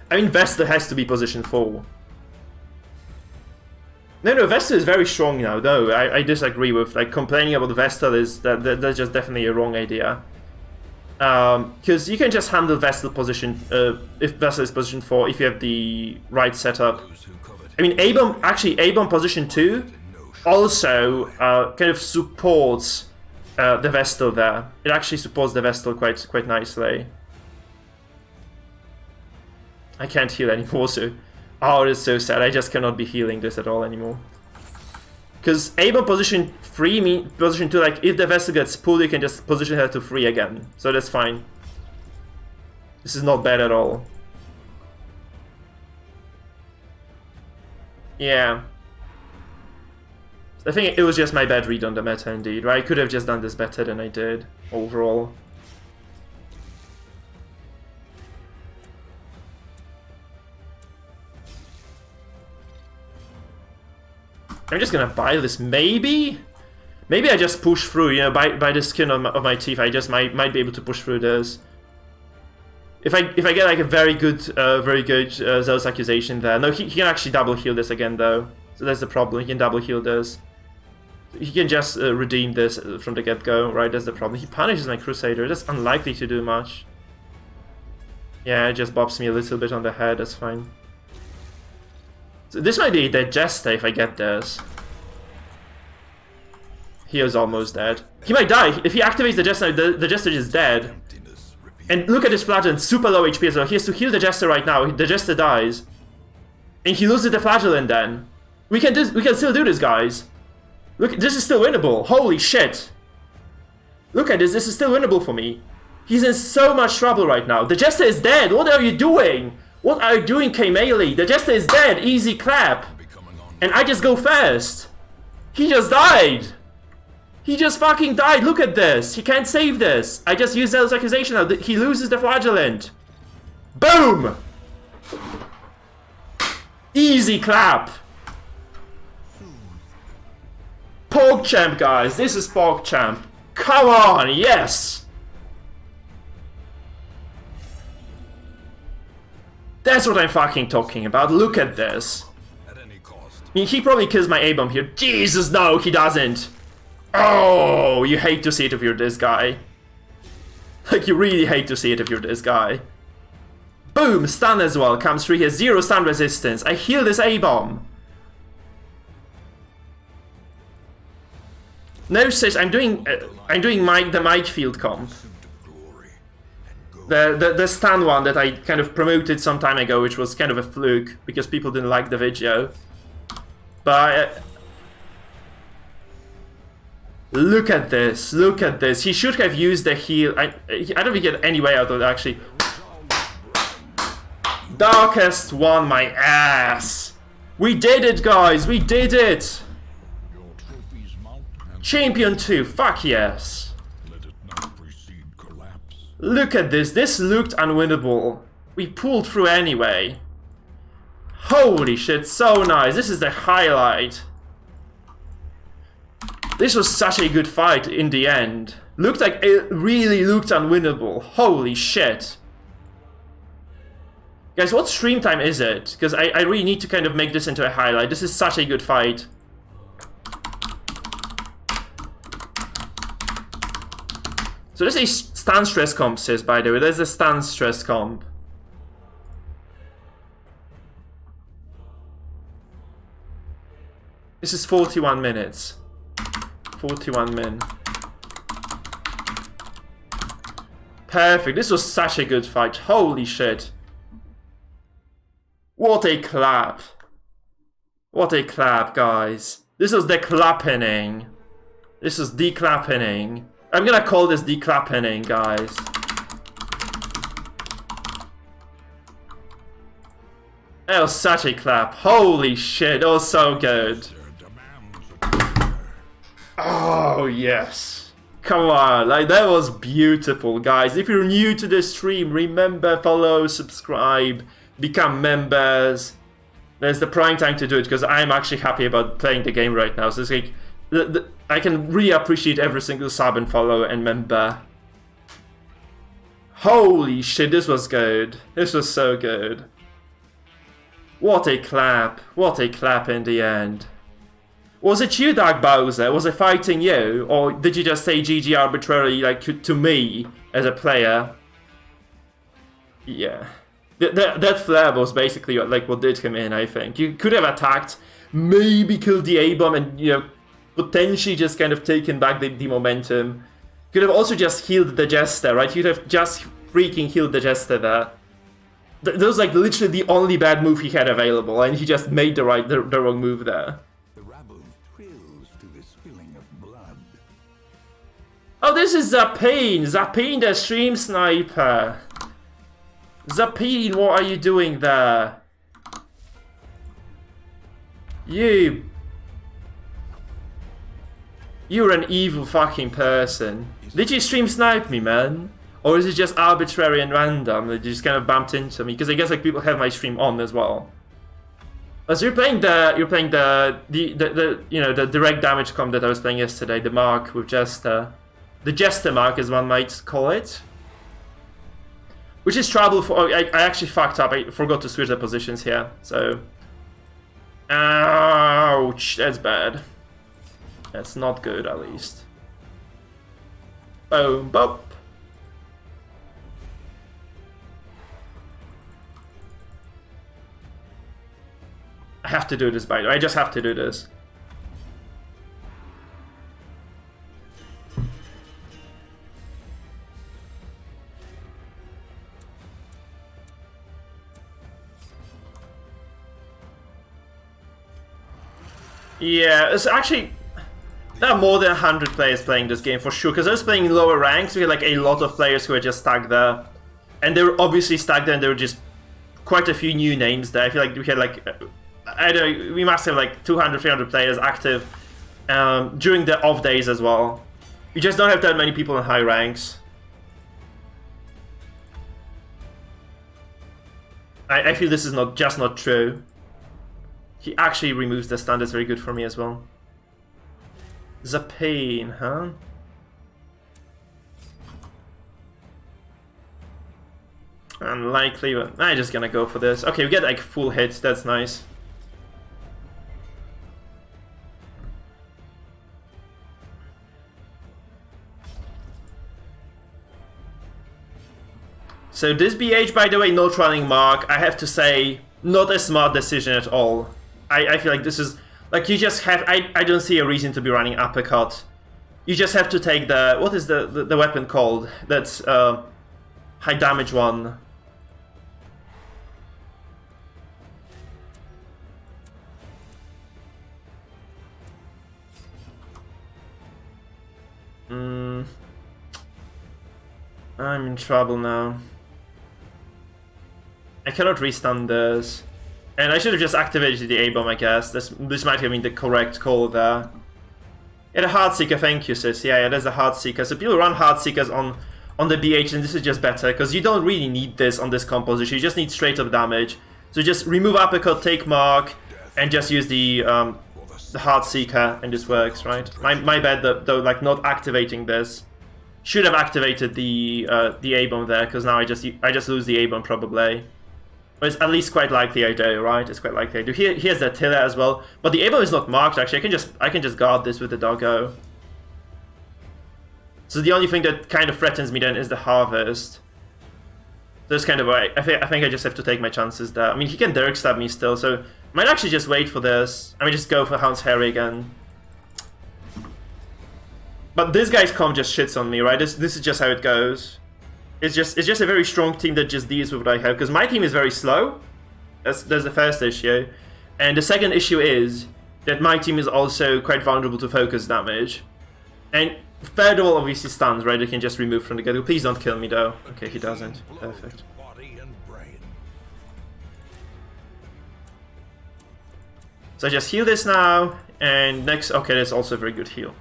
I mean, Vesta has to be position 4. No, Vesta is very strong now, though. I disagree with, like, complaining about Vesta is that's just definitely a wrong idea. Because you can just handle Vestal position, if Vestal is position 4, if you have the right setup. I mean, A-bomb position 2 also kind of supports the Vestal there. It actually supports the Vestal quite nicely. I can't heal anymore, so... Oh, it's so sad. I just cannot be healing this at all anymore. Because A-bomb position 3 position 2, like, if the Vestal gets pulled, you can just position her to 3 again. So that's fine. This is not bad at all. Yeah. I think it was just my bad read on the meta indeed, right? I could have just done this better than I did, overall. I'm just gonna buy this, maybe? Maybe I just push through, you know, by the skin of my teeth, I just might be able to push through this. If I get like a very good Zealous Accusation there. No, he can actually double heal this again though. So that's the problem, he can double heal this. He can just redeem this from the get-go, right? That's the problem. He punishes my Crusader, that's unlikely to do much. Yeah, it just bops me a little bit on the head, that's fine. So this might be the Jester if I get this. He is almost dead. He might die. If he activates the Jester, the Jester is dead. And look at this Flagellant, super low HP as well. He has to heal the Jester right now. The Jester dies. And he loses the Flagellant then. We can still do this, guys. Look, this is still winnable. Holy shit. Look at this, this is still winnable for me. He's in so much trouble right now. The Jester is dead. What are you doing? What are you doing, K-Melee? The Jester is dead. Easy clap. And I just go first. He just died. He just fucking died. Look at this. He can't save this. I just used Zealous Accusation now. He loses the Flagellant. Boom. Easy clap. PogChamp, guys. This is PogChamp. Come on. Yes. That's what I'm fucking talking about. Look at this. At any cost. I mean, he probably kills my A-bomb here. Jesus, no, he doesn't. Oh, you hate to see it if you're this guy. Like, you really hate to see it if you're this guy. Boom! Stun as well. Comes through here. 0 stun resistance. I heal this A-bomb. No, sis, I'm doing the Mikefield comp. The stun one that I kind of promoted some time ago, which was kind of a fluke because people didn't like the video. But look at this, look at this. He should have used the heal. I don't think he had any way out of it, actually. Darkest won my ass. We did it, guys, we did it. Champion 2, fuck yes. Let it not precede collapse. Look at this, this looked unwinnable. We pulled through anyway. Holy shit, so nice, this is the highlight. This was such a good fight in the end. Looked like it really looked unwinnable. Holy shit. Guys, what stream time is it? Because I really need to kind of make this into a highlight. This is such a good fight. So this is a stun stress comp, sis, by the way. There's a stun stress comp. This is 41 minutes. 41 min. Perfect. This was such a good fight. Holy shit. What a clap. What a clap, guys. This was the clapping. This was the clapping. I'm gonna call this the clapping, guys. That was such a clap. Holy shit, that was so good. Oh, yes. Come on, like, that was beautiful, guys. If you're new to the stream, remember, follow, subscribe, become members. There's the prime time to do it, because I'm actually happy about playing the game right now. So it's like, I can really appreciate every single sub and follow and member. Holy shit, this was good. This was so good. What a clap. What a clap in the end. Was it you, Dark Bowser? Was I fighting you? Or did you just say GG arbitrarily, like, to me as a player? Yeah. That flare was basically like what did him in, I think. You could have attacked, maybe killed the A-bomb and, you know, potentially just kind of taken back the momentum. Could have also just healed the Jester, right? You'd have just freaking healed the Jester there. That was like literally the only bad move he had available, and he just made the wrong move there. The rabble thrills to the spilling of blood. Oh, this is Zapine! Zapine, the stream sniper! Zapine, what are you doing there? You're an evil fucking person. Did you stream snipe me, man? Or is it just arbitrary and random that you just kind of bumped into me? Because I guess like people have my stream on as well. So you're playing the you know, the direct damage comp that I was playing yesterday, the mark with Jester. The Jester mark, as one might call it. Which is trouble for... Oh, I actually fucked up. I forgot to switch the positions here. So... Ouch. That's bad. That's not good, at least. Boom, bop. I have to do this, by the way. I just have to do this. Yeah, it's actually... There are more than 100 players playing this game for sure, because I was playing in lower ranks. We had like a lot of players who were just stuck there. And they were obviously stuck there, and there were just quite a few new names there. I feel like we had like... I don't know, we must have like 200, 300 players active during the off days as well. We just don't have that many people in high ranks. I feel this is not true. He actually removes the stun, that's very good for me as well. Zapine, huh? Unlikely, but I'm just gonna go for this. Okay, we get like full hit, that's nice. So this BH, by the way, not running Mark, I have to say, not a smart decision at all. I feel like this is, like, you just have, I don't see a reason to be running Uppercut. You just have to take the, what is the weapon called? That's high damage one. I'm in trouble now. I cannot restun this. And I should have just activated the A-bomb, I guess. This might have been the correct call there. Yeah, the Heartseeker, thank you, sis. Yeah, there's a Heartseeker. So people run Heartseekers on the BH, and this is just better, because you don't really need this on this composition. You just need straight-up damage. So just remove Uppercut, take Mark, and just use the Heartseeker, and this works, right? My bad, though, like, not activating this. Should have activated the A-bomb there, because now I just lose the A-bomb probably. But it's at least quite likely I do, right? It's quite likely I do. Here's the Tiller as well. But the A-bomb is not marked, actually. I can just guard this with the Doggo. So the only thing that kind of threatens me then is the Harvest. So it's kind of right. I think I just have to take my chances there. I mean, he can Dirk Stab me still, so I might actually just wait for this. I mean, just go for Hound's Harry again. But this guy's comp just shits on me, right? This is just how it goes. It's just a very strong team that just deals with what I have, because my team is very slow. That's the first issue. And the second issue is that my team is also quite vulnerable to focus damage. And third of all, obviously stuns, right? They can just remove from the get-go. Please don't kill me though. Okay, he doesn't. Perfect. So I just heal this now, and next, okay, that's also a very good heal.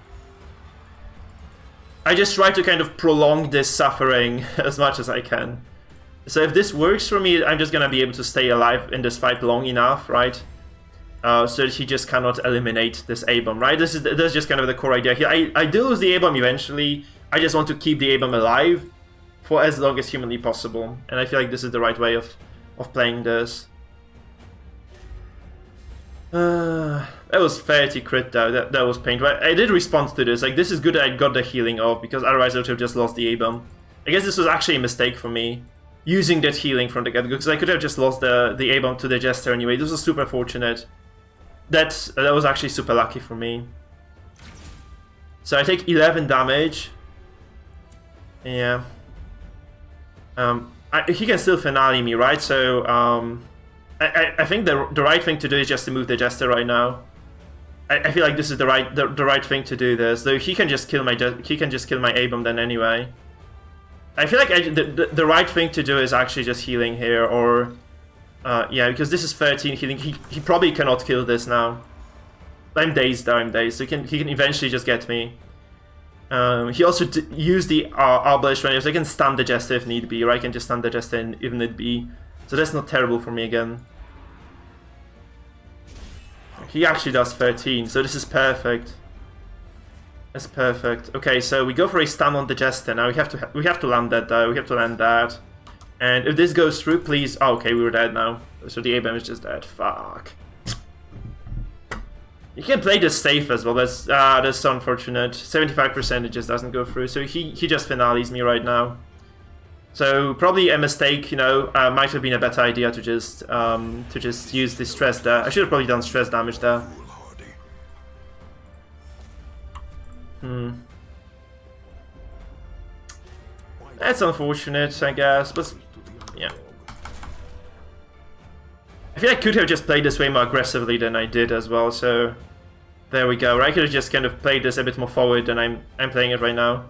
I just try to kind of prolong this suffering as much as I can. So if this works for me, I'm just gonna be able to stay alive in this fight long enough, right? So that he just cannot eliminate this A-bomb, right? That's just kind of the core idea here. I do lose the A-bomb eventually. I just want to keep the A-bomb alive for as long as humanly possible. And I feel like this is the right way of playing this. That was 30 crit though, that was painful. I did respond to this, like this is good that I got the healing off, because otherwise I would have just lost the A-bomb. I guess this was actually a mistake for me, using that healing from the get-go, because I could have just lost the A-bomb to the Jester anyway. This was super fortunate. That was actually super lucky for me. So I take 11 damage. Yeah. He can still finale me, right? So, I think the right thing to do is just to move the Jester right now. I feel like this is the right thing to do this. Though he can just kill my A-bomb then anyway. I feel like the right thing to do is actually just healing here, or yeah, because this is 13 healing. He probably cannot kill this now. I'm dazed though. I'm dazed. So he can eventually just get me. He also used the Arbalest Runner, so I can stun the Jester if need be, or I can just stun the Jester if need be. So that's not terrible for me again. He actually does 13, so this is perfect. That's perfect. Okay, so we go for a stun on the Jester. Now we have to land that though. We have to land that. And if this goes through, please. Oh, okay, we were dead now. So the A-bomb is just dead. Fuck. You can play this safe as well. That's so unfortunate. 75% it just doesn't go through. So he just finales me right now. So probably a mistake, you know. Might have been a better idea to just use the stress there. I should have probably done stress damage there. That's unfortunate, I guess, but yeah. I feel I could have just played this way more aggressively than I did as well, so there we go. I could have just kind of played this a bit more forward than I'm playing it right now.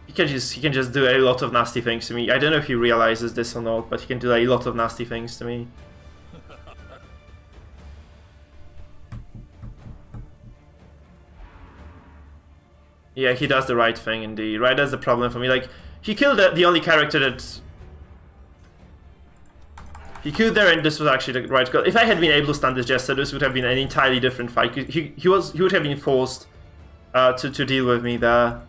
He can just do a lot of nasty things to me. I don't know if he realizes this or not, but he can do a lot of nasty things to me. Yeah, he does the right thing indeed, right? That's the problem for me. Like, he killed the only character that... He killed there, and this was actually the right call. If I had been able to stand this Jester, this would have been an entirely different fight. He would have been forced to deal with me there.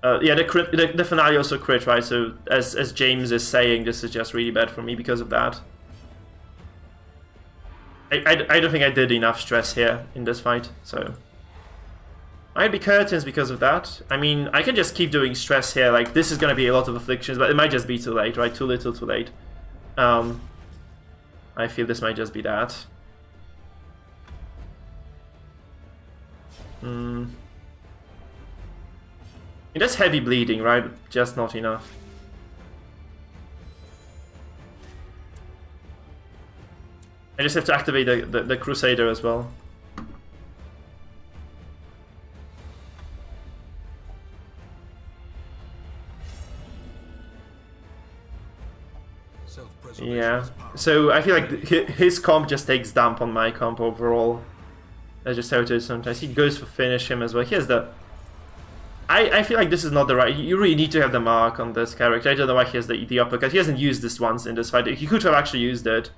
Yeah, the finale also crit, right? So as James is saying, this is just really bad for me because of that. I don't think I did enough stress here in this fight, so... Might be curtains because of that. I mean, I can just keep doing stress here. Like, this is going to be a lot of afflictions, but it might just be too late, right? Too little, too late. I feel this might just be that. That's heavy bleeding, right? Just not enough. I just have to activate the Crusader as well. Yeah, so I feel like his comp just takes dump on my comp overall. That's just how it is sometimes. He goes for finish him as well. He has the... I feel like this is not the right... You really need to have the mark on this character. I don't know why he has the uppercut. He hasn't used this once in this fight. He could have actually used it.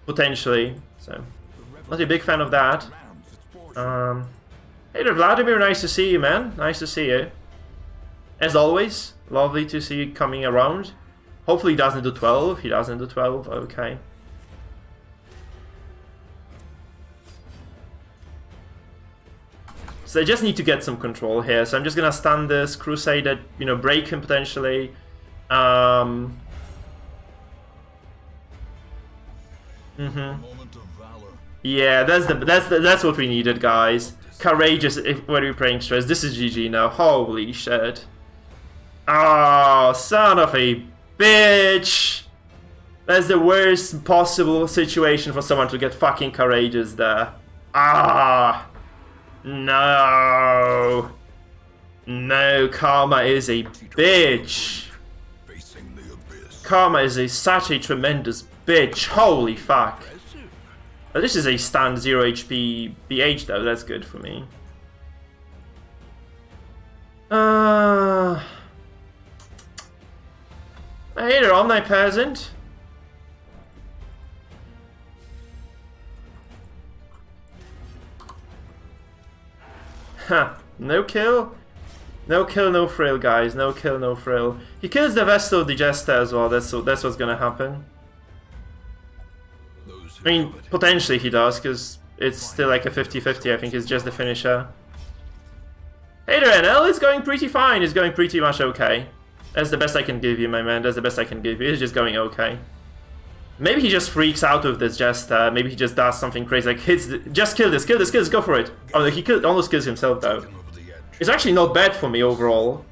Potentially. So, not a big fan of that. Hey there, Vladimir. Nice to see you, man. Nice to see you. As always, lovely to see you coming around. Hopefully he doesn't do 12. He doesn't do 12. Okay. So I just need to get some control here. So I'm just gonna stun this Crusader, you know, break him potentially. Yeah, that's what we needed, guys. Courageous when we're playing stress. This is GG now. Holy shit. Oh, son of a bitch. That's the worst possible situation for someone to get fucking courageous there. Ah. No. No, Karma is a bitch. Karma is such a tremendous bitch. Holy fuck. Oh, this is a stand 0 HP BH though. That's good for me. Hey there, Omnipersant. Ha, no kill. No kill, no frill, guys. No kill, no frill. He kills the Vestal Digester as well. That's what's gonna happen. I mean, potentially he does, because it's still like a 50-50. I think it's just the finisher. Hey there, NL. It's going pretty fine. It's going pretty much okay. That's the best I can give you, my man. That's the best I can give you. It's just going okay. Maybe he just freaks out with this Jester. Maybe he just does something crazy, like hits... Just kill this, go for it. Oh, he almost kills himself, though. It's actually not bad for me overall.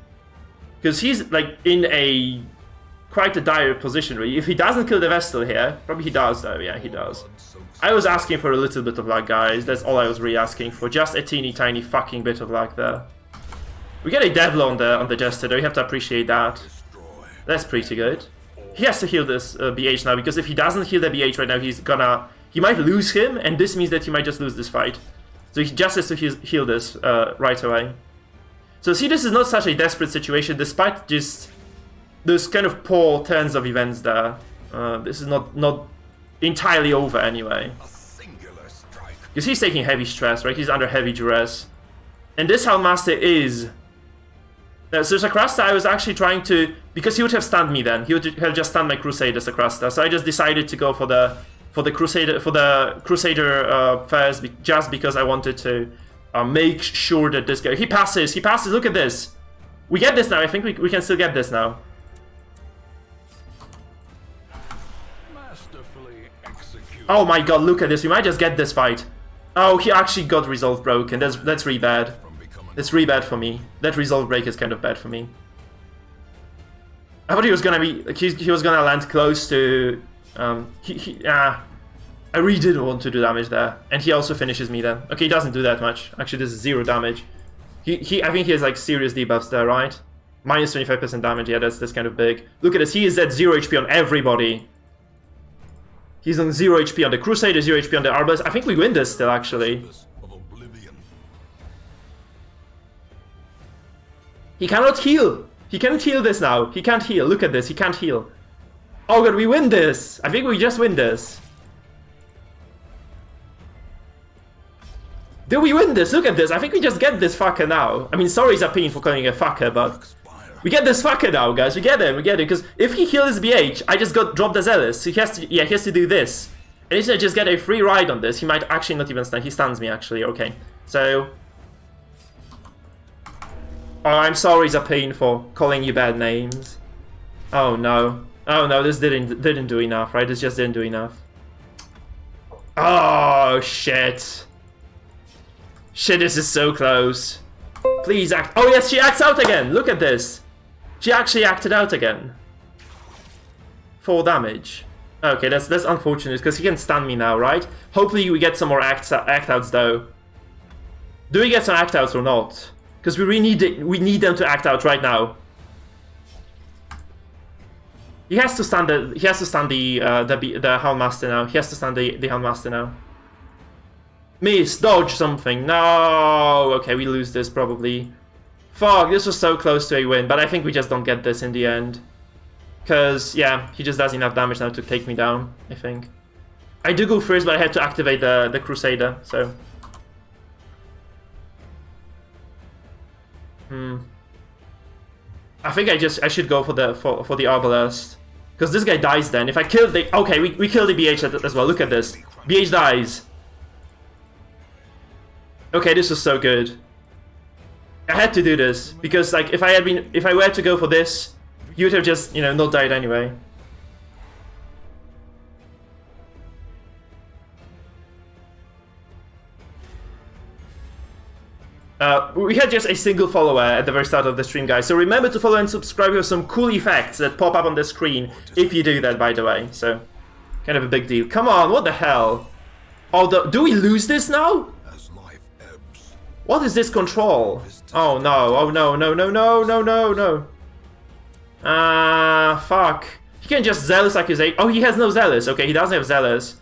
Because he's, like, in a... quite a dire position, really. If he doesn't kill the Vestal here... Probably he does, though. Yeah, he does. I was asking for a little bit of luck, guys. That's all I was really asking for. Just a teeny tiny fucking bit of luck there. We get a deathblow on the Jester, though. You have to appreciate that. That's pretty good. He has to heal this BH now, because if he doesn't heal the BH right now, he might lose him, and this means that he might just lose this fight. So he just has to heal this right away. So see, this is not such a desperate situation, despite just those kind of poor turns of events there. This is not entirely over anyway. Because he's taking heavy stress, right? He's under heavy duress. And this Hellmaster is... So Sakrasta, I was actually trying to... Because he would have stunned me then. He would have just stunned my Crusader, Sakrasta. So I just decided to go for the Crusader first, just because I wanted to make sure that this guy... He passes, look at this! We get this now, I think we can still get this now. Oh my god, look at this, we might just get this fight. Oh, he actually got resolve broken, that's really bad. That's really bad for me. That resolve break is kind of bad for me. I thought he was gonna be... He was gonna land close to... I really didn't want to do damage there. And he also finishes me then. Okay, he doesn't do that much. Actually, this is 0 damage. I think he has like serious debuffs there, right? Minus 25% damage, yeah, that's kind of big. Look at this, he is at 0 HP on everybody. He's on 0 HP on the Crusader, 0 HP on the Arbalest. I think we win this still, actually. He cannot heal! He can't heal this now. He can't heal. Look at this, he can't heal. Oh god, we win this! I think we just win this. Do we win this? Look at this. I think we just get this fucker now. I mean, sorry Zapine for calling a fucker, but... We get this fucker now, guys. We get him, because if he heals BH, I just dropped the Zealous. So he has to do this. And if I just get a free ride on this, he might actually not even stun. He stuns me, actually. Okay. So, Oh, I'm sorry, Zapine, for calling you bad names. Oh no. Oh no, this didn't do enough, right? This just didn't do enough. Oh shit. Shit, this is so close. Please act. Oh yes, she acts out again. Look at this. She actually acted out again. 4 damage. Okay, that's unfortunate because he can stun me now, right? Hopefully we get some more act outs though. Do we get some act outs or not? Because we really need them to act out right now. He has to stun the Houndmaster now. He has to stun the Houndmaster now. Miss, dodge something. No. Okay, we lose this probably. Fuck, this was so close to a win, but I think we just don't get this in the end. Because, yeah, he just does enough damage now to take me down, I think. I do go first, but I had to activate the Crusader, so... I think I should go for the Arbalest. Because this guy dies then. If I kill the... Okay, we kill the BH as well. Look at this. BH dies. Okay, this was so good. I had to do this. Because, like, if I were to go for this, you would have just, you know, not died anyway. We had just a single follower at the very start of the stream, guys. So remember to follow and subscribe. We have some cool effects that pop up on the screen if you do that, by the way. So, kind of a big deal. Come on, what the hell? Oh, do we lose this now? What is this control? Oh no, oh no, no, no, no, no, no, no. Fuck. He can just Zealous Accusation. Oh, he has no Zealous. Okay, he doesn't have Zealous.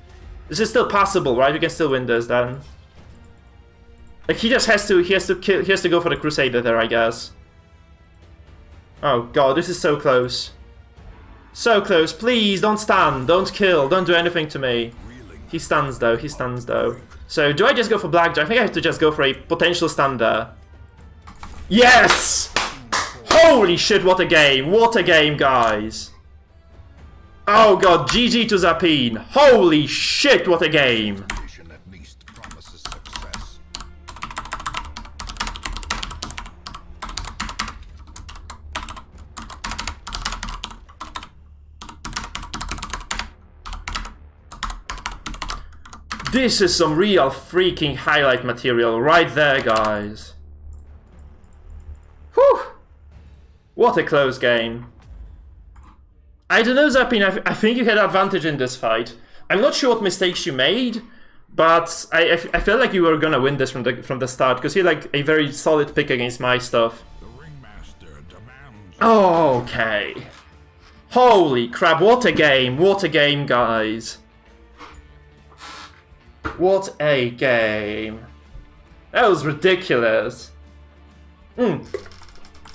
This is still possible, right? We can still win this then. Like he just has to go for the Crusader there, I guess. Oh god, this is so close. So close. Please don't stun, don't kill, don't do anything to me. He stuns though, he stuns though. So do I just go for Blackjack? I think I have to just go for a potential stun there. Yes! Holy shit, what a game! What a game, guys! Oh god, GG to Zapine. Holy shit, what a game! This is some real freaking highlight material right there, guys. Whew! What a close game. I don't know, Zapine, I think you had advantage in this fight. I'm not sure what mistakes you made, but I felt like you were gonna win this from the start, because you're like a very solid pick against my stuff. Oh, okay. Holy crap, what a game, guys. What a game. That was ridiculous. Oh,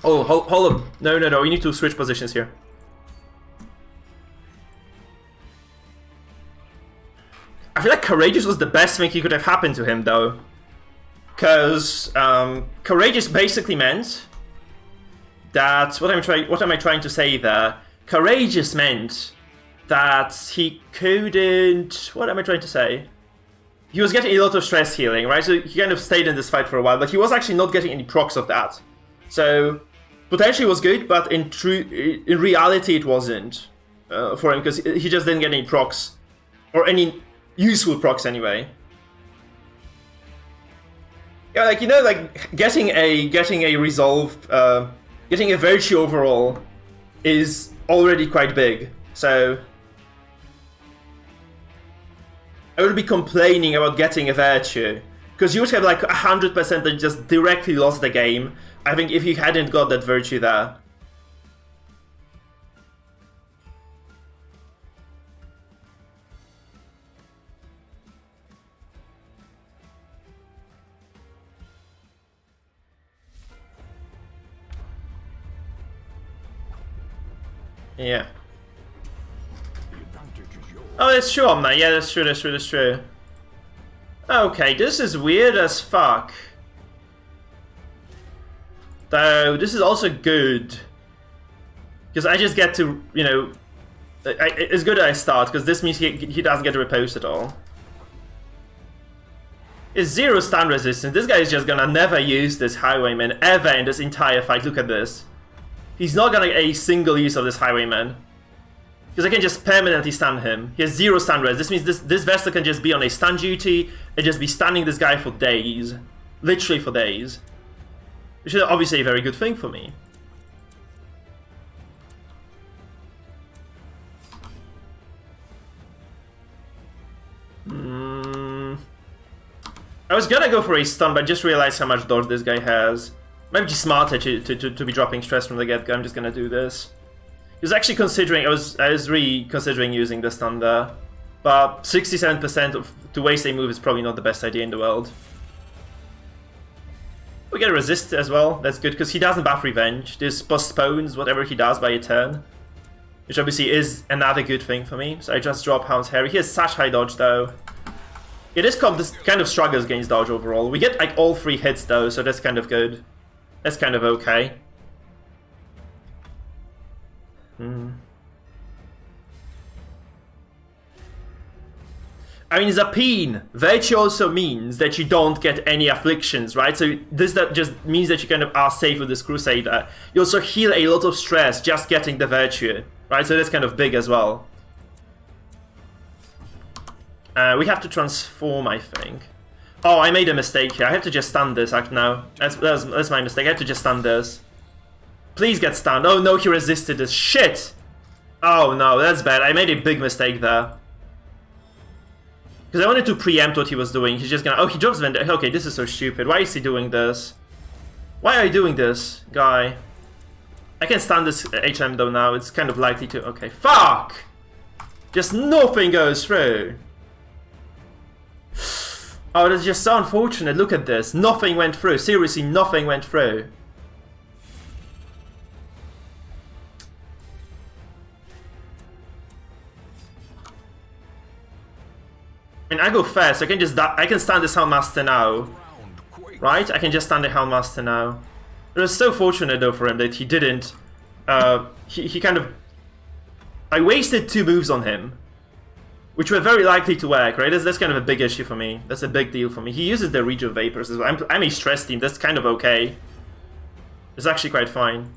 hold on. No, we need to switch positions here. I feel like Courageous was the best thing he could have happened to him, though. Because Courageous basically meant that... What am I trying to say there? Courageous meant that he couldn't... What am I trying to say? He was getting a lot of stress healing, right? So he kind of stayed in this fight for a while, but he was actually not getting any procs of that. So, potentially it was good, but in reality it wasn't for him, because he just didn't get any procs. Or any useful procs anyway. Yeah, like, you know, like, getting a resolve, getting a virtue overall is already quite big, so... I would be complaining about getting a virtue, because you would have like 100% that just directly lost the game, I think, if you hadn't got that virtue there. Yeah. Oh, that's true, Omna. Yeah, that's true. Okay, this is weird as fuck. Though, this is also good. Because I just get to, you know... it's good that I start, because this means he doesn't get to repose at all. Is 0 stun resistance. This guy is just gonna never use this Highwayman ever in this entire fight. Look at this. He's not gonna get a single use of this Highwayman. Because I can just permanently stun him. He has 0 stun res. This means this Vestal can just be on a stun duty and just be stunning this guy for days. Literally for days. Which is obviously a very good thing for me. I was gonna go for a stun, but I just realized how much dodge this guy has. Might be smarter to be dropping stress from the get-go. I'm just gonna do this. He was actually considering, I was really considering using the stun there. But 67% to waste a move is probably not the best idea in the world. We get a resist as well, that's good, because he doesn't buff revenge. This postpones whatever he does by a turn. Which obviously is another good thing for me. So I just drop Hound's Harry. He has such high dodge though. Yeah, this kind of struggles against dodge overall. We get like all 3 hits though, so that's kind of good. That's kind of okay. I mean, Zapine, Virtue also means that you don't get any afflictions, right? So that just means that you kind of are safe with this Crusader. You also heal a lot of stress just getting the Virtue, right? So that's kind of big as well. We have to transform, I think. Oh, I made a mistake here. I have to just stun this act now. That's my mistake. I have to just stun this. Please get stunned. Oh no, he resisted this. Shit! Oh no, that's bad. I made a big mistake there. Because I wanted to preempt what he was doing. He's just gonna... Oh, he drops Vendetta. Okay, this is so stupid. Why is he doing this? Why are you doing this, guy? I can stun this HM though now. It's kind of likely to... Okay, fuck! Just nothing goes through. Oh, that's just so unfortunate. Look at this. Nothing went through. Seriously, nothing went through. I mean, I go fast. I can stand this Houndmaster now. Right? I can just stand the Houndmaster now. It was so fortunate though for him that he didn't... He kind of... I wasted 2 moves on him. Which were very likely to work, right? That's kind of a big issue for me. That's a big deal for me. He uses the Regio Vapors as well. I'm a stress team. That's kind of okay. It's actually quite fine.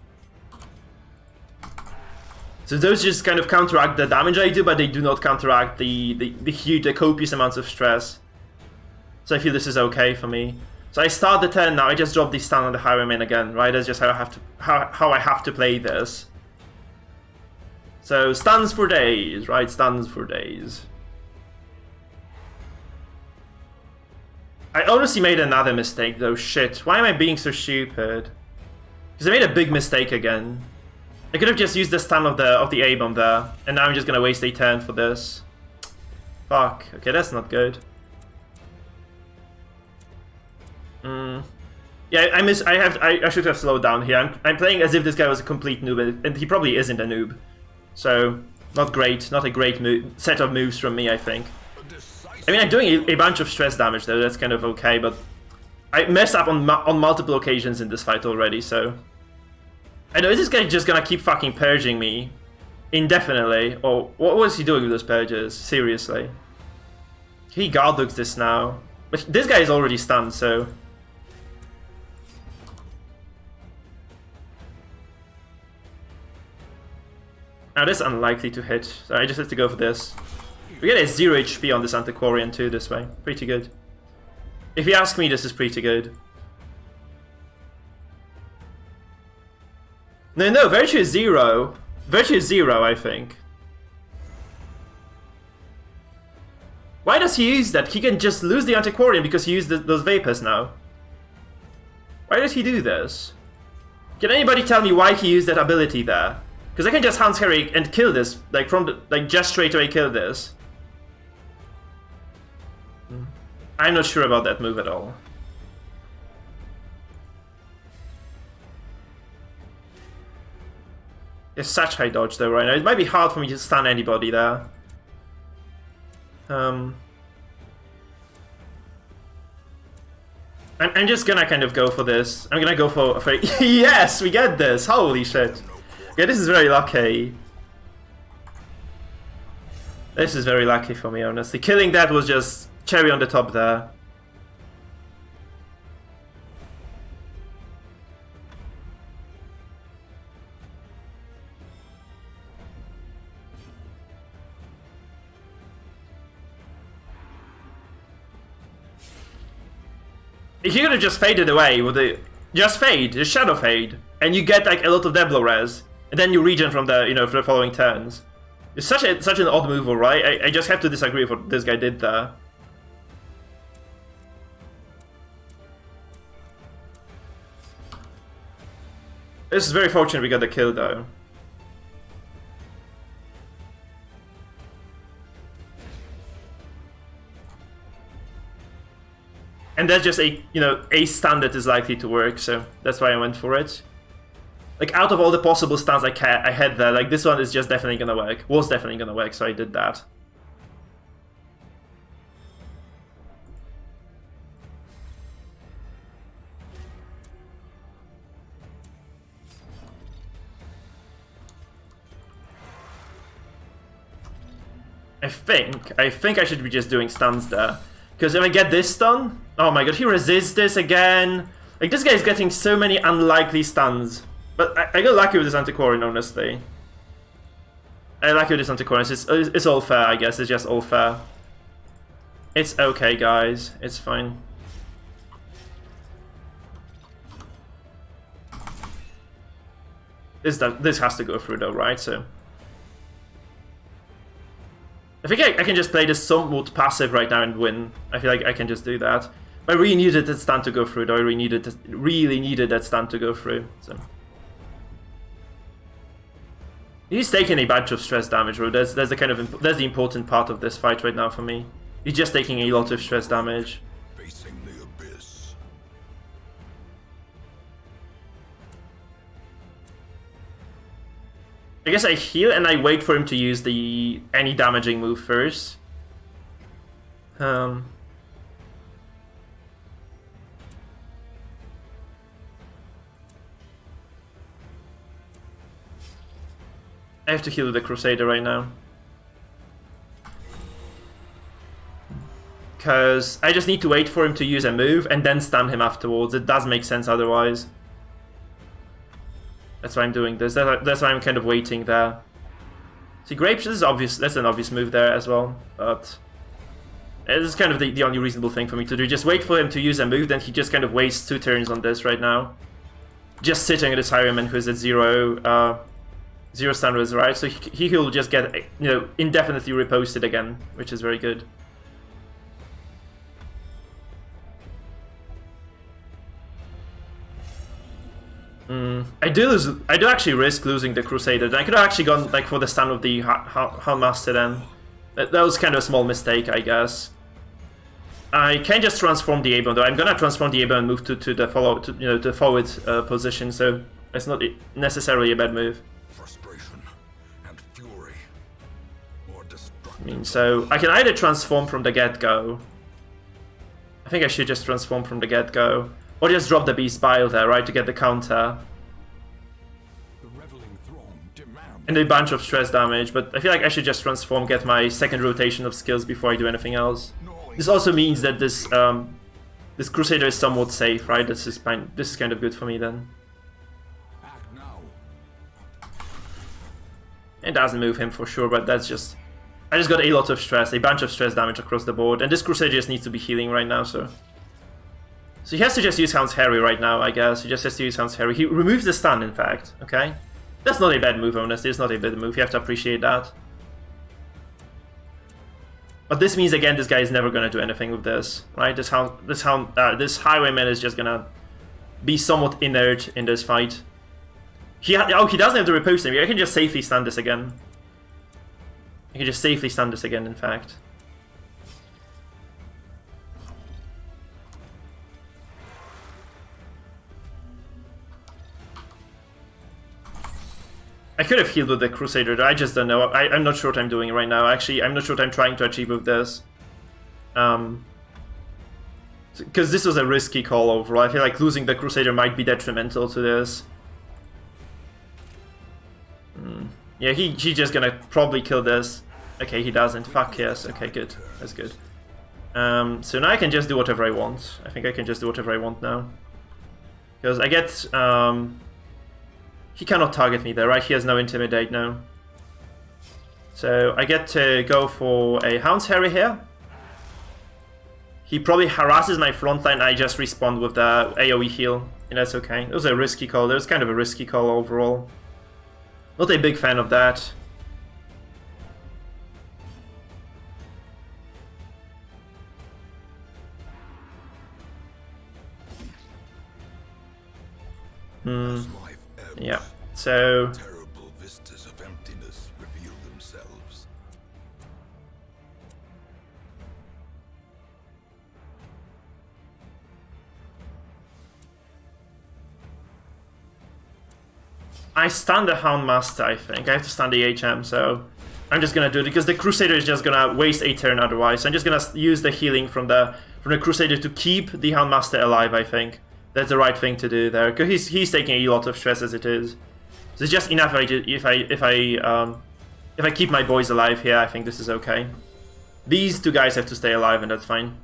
So those just kind of counteract the damage I do, but they do not counteract the copious amounts of stress. So I feel this is okay for me. So I start the turn now. I just drop the stun on the Highwayman again, right? That's just how I have to play this. So stuns for days, right? Stuns for days. I honestly made another mistake though. Shit. Why am I being so stupid? Because I made a big mistake again. I could have just used the stun of the A-bomb there, and now I'm just gonna waste a turn for this. Fuck. Okay, that's not good. Yeah, I should have slowed down here. I'm playing as if this guy was a complete noob, and he probably isn't a noob. So, not great. Not a great set of moves from me, I think. I mean, I'm doing a bunch of stress damage though. That's kind of okay, but I messed up on multiple occasions in this fight already, so... I know, is this guy just gonna keep fucking purging me indefinitely? Or what was he doing with those purges? Seriously. He Garduks this now. But this guy is already stunned, so... Now this is unlikely to hit, so I just have to go for this. We get a 0 HP on this Antiquarian too this way. Pretty good. If you ask me, this is pretty good. No, Virtue is 0. Virtue is 0, I think. Why does he use that? He can just lose the Antiquarian because he used those Vapors now. Why did he do this? Can anybody tell me why he used that ability there? Because I can just Hound's Harry and kill this, just straight away kill this. I'm not sure about that move at all. It's such high dodge though right now. It might be hard for me to stun anybody there. I'm just gonna kind of go for this. I'm gonna go for yes, we get this! Holy shit. Yeah, this is very lucky. This is very lucky for me, honestly. Killing that was just cherry on the top there. He could have just faded away with the just fade, the shadow fade, and you get like a lot of Deblo res, and then you regen from the for the following turns. It's such an odd move, right? I just have to disagree with what this guy did there. This is very fortunate we got the kill though. And that's just a stun that is likely to work, so that's why I went for it. Like, out of all the possible stuns I had there, like, this one is just definitely gonna work. Was definitely gonna work, so I did that. I think I should be just doing stuns there. Because if I get this stun, oh my god, he resists this again. Like, this guy's getting so many unlikely stuns. But I got lucky with this Antiquarian, honestly. I like with this Antiquarian. It's all fair, I guess. It's just all fair. It's okay, guys. It's fine. This has to go through, though, right? So I think I can just play this somewhat passive right now and win. I feel like I can just do that. I really needed that stun to go through, though. I really needed that stun to go through. So he's taking a bunch of stress damage, bro. That's the important part of this fight right now for me. He's just taking a lot of stress damage. Facing the abyss. I guess I heal and I wait for him to use any damaging move first. I have to heal the Crusader right now. Because I just need to wait for him to use a move and then stun him afterwards. It does make sense otherwise. That's why I'm doing this. That's why I'm kind of waiting there. See, Grapes is obvious. That's an obvious move there as well. But this is kind of the only reasonable thing for me to do. Just wait for him to use a move, then he just kind of wastes 2 turns on this right now. Just sitting at this Highwayman who's at 0 stun res, right? So he will just get indefinitely reposted again, which is very good. I do actually risk losing the Crusader. I could have actually gone like for the stun of the Houndmaster then. That was kind of a small mistake, I guess. I can just transform the Aegon though. I'm gonna transform the Aegon and move to the forward position, so it's not necessarily a bad move. Frustration and fury. More destructive. I mean, so I can either transform from the get-go. I think I should just transform from the get-go. Or just drop the Beast Bile there, right, to get the counter. The reveling throng demand. And a bunch of stress damage, but I feel like I should just transform, get my second rotation of skills before I do anything else. This also means that this Crusader is somewhat safe, right? This is kind of good for me then. Act now. It doesn't move him for sure, but that's just... I just got a lot of stress, a bunch of stress damage across the board, and this Crusader just needs to be healing right now, so... So he has to just use Hound's Harry right now, I guess. He just has to use Hound's Harry. He removes the stun, in fact, okay? That's not a bad move, honestly. It's not a bad move. You have to appreciate that. But this means, again, this guy is never going to do anything with this, right? This Highwayman is just going to be somewhat inert in this fight. He doesn't have to repose him. I can just safely stun this again. I can just safely stun this again, in fact. I could have healed with the Crusader, I just don't know. I'm not sure what I'm doing right now. Actually, I'm not sure what I'm trying to achieve with this. Because this was a risky call overall. I feel like losing the Crusader might be detrimental to this. Yeah, he's just gonna probably kill this. Okay, he doesn't. Fuck yes. Okay, good. That's good. So now I can just do whatever I want. I think I can just do whatever I want now. Because I get... he cannot target me there, right? He has no Intimidate now. So I get to go for a Hound's Harry here. He probably harasses my front line, I just respond with the AoE heal. And that's okay. It was a risky call. It was kind of a risky call overall. Not a big fan of that. Yeah, so Terrible vistas of emptiness reveal themselves. I stun the Houndmaster, I think. I have to stun the HM, so I'm just gonna do it because the Crusader is just gonna waste a turn otherwise. I'm just gonna use the healing from the Crusader to keep the Houndmaster alive, I think. That's the right thing to do there, because he's taking a lot of stress as it is. So it's just enough if I keep my boys alive here. I think this is okay. These two guys have to stay alive, and that's fine.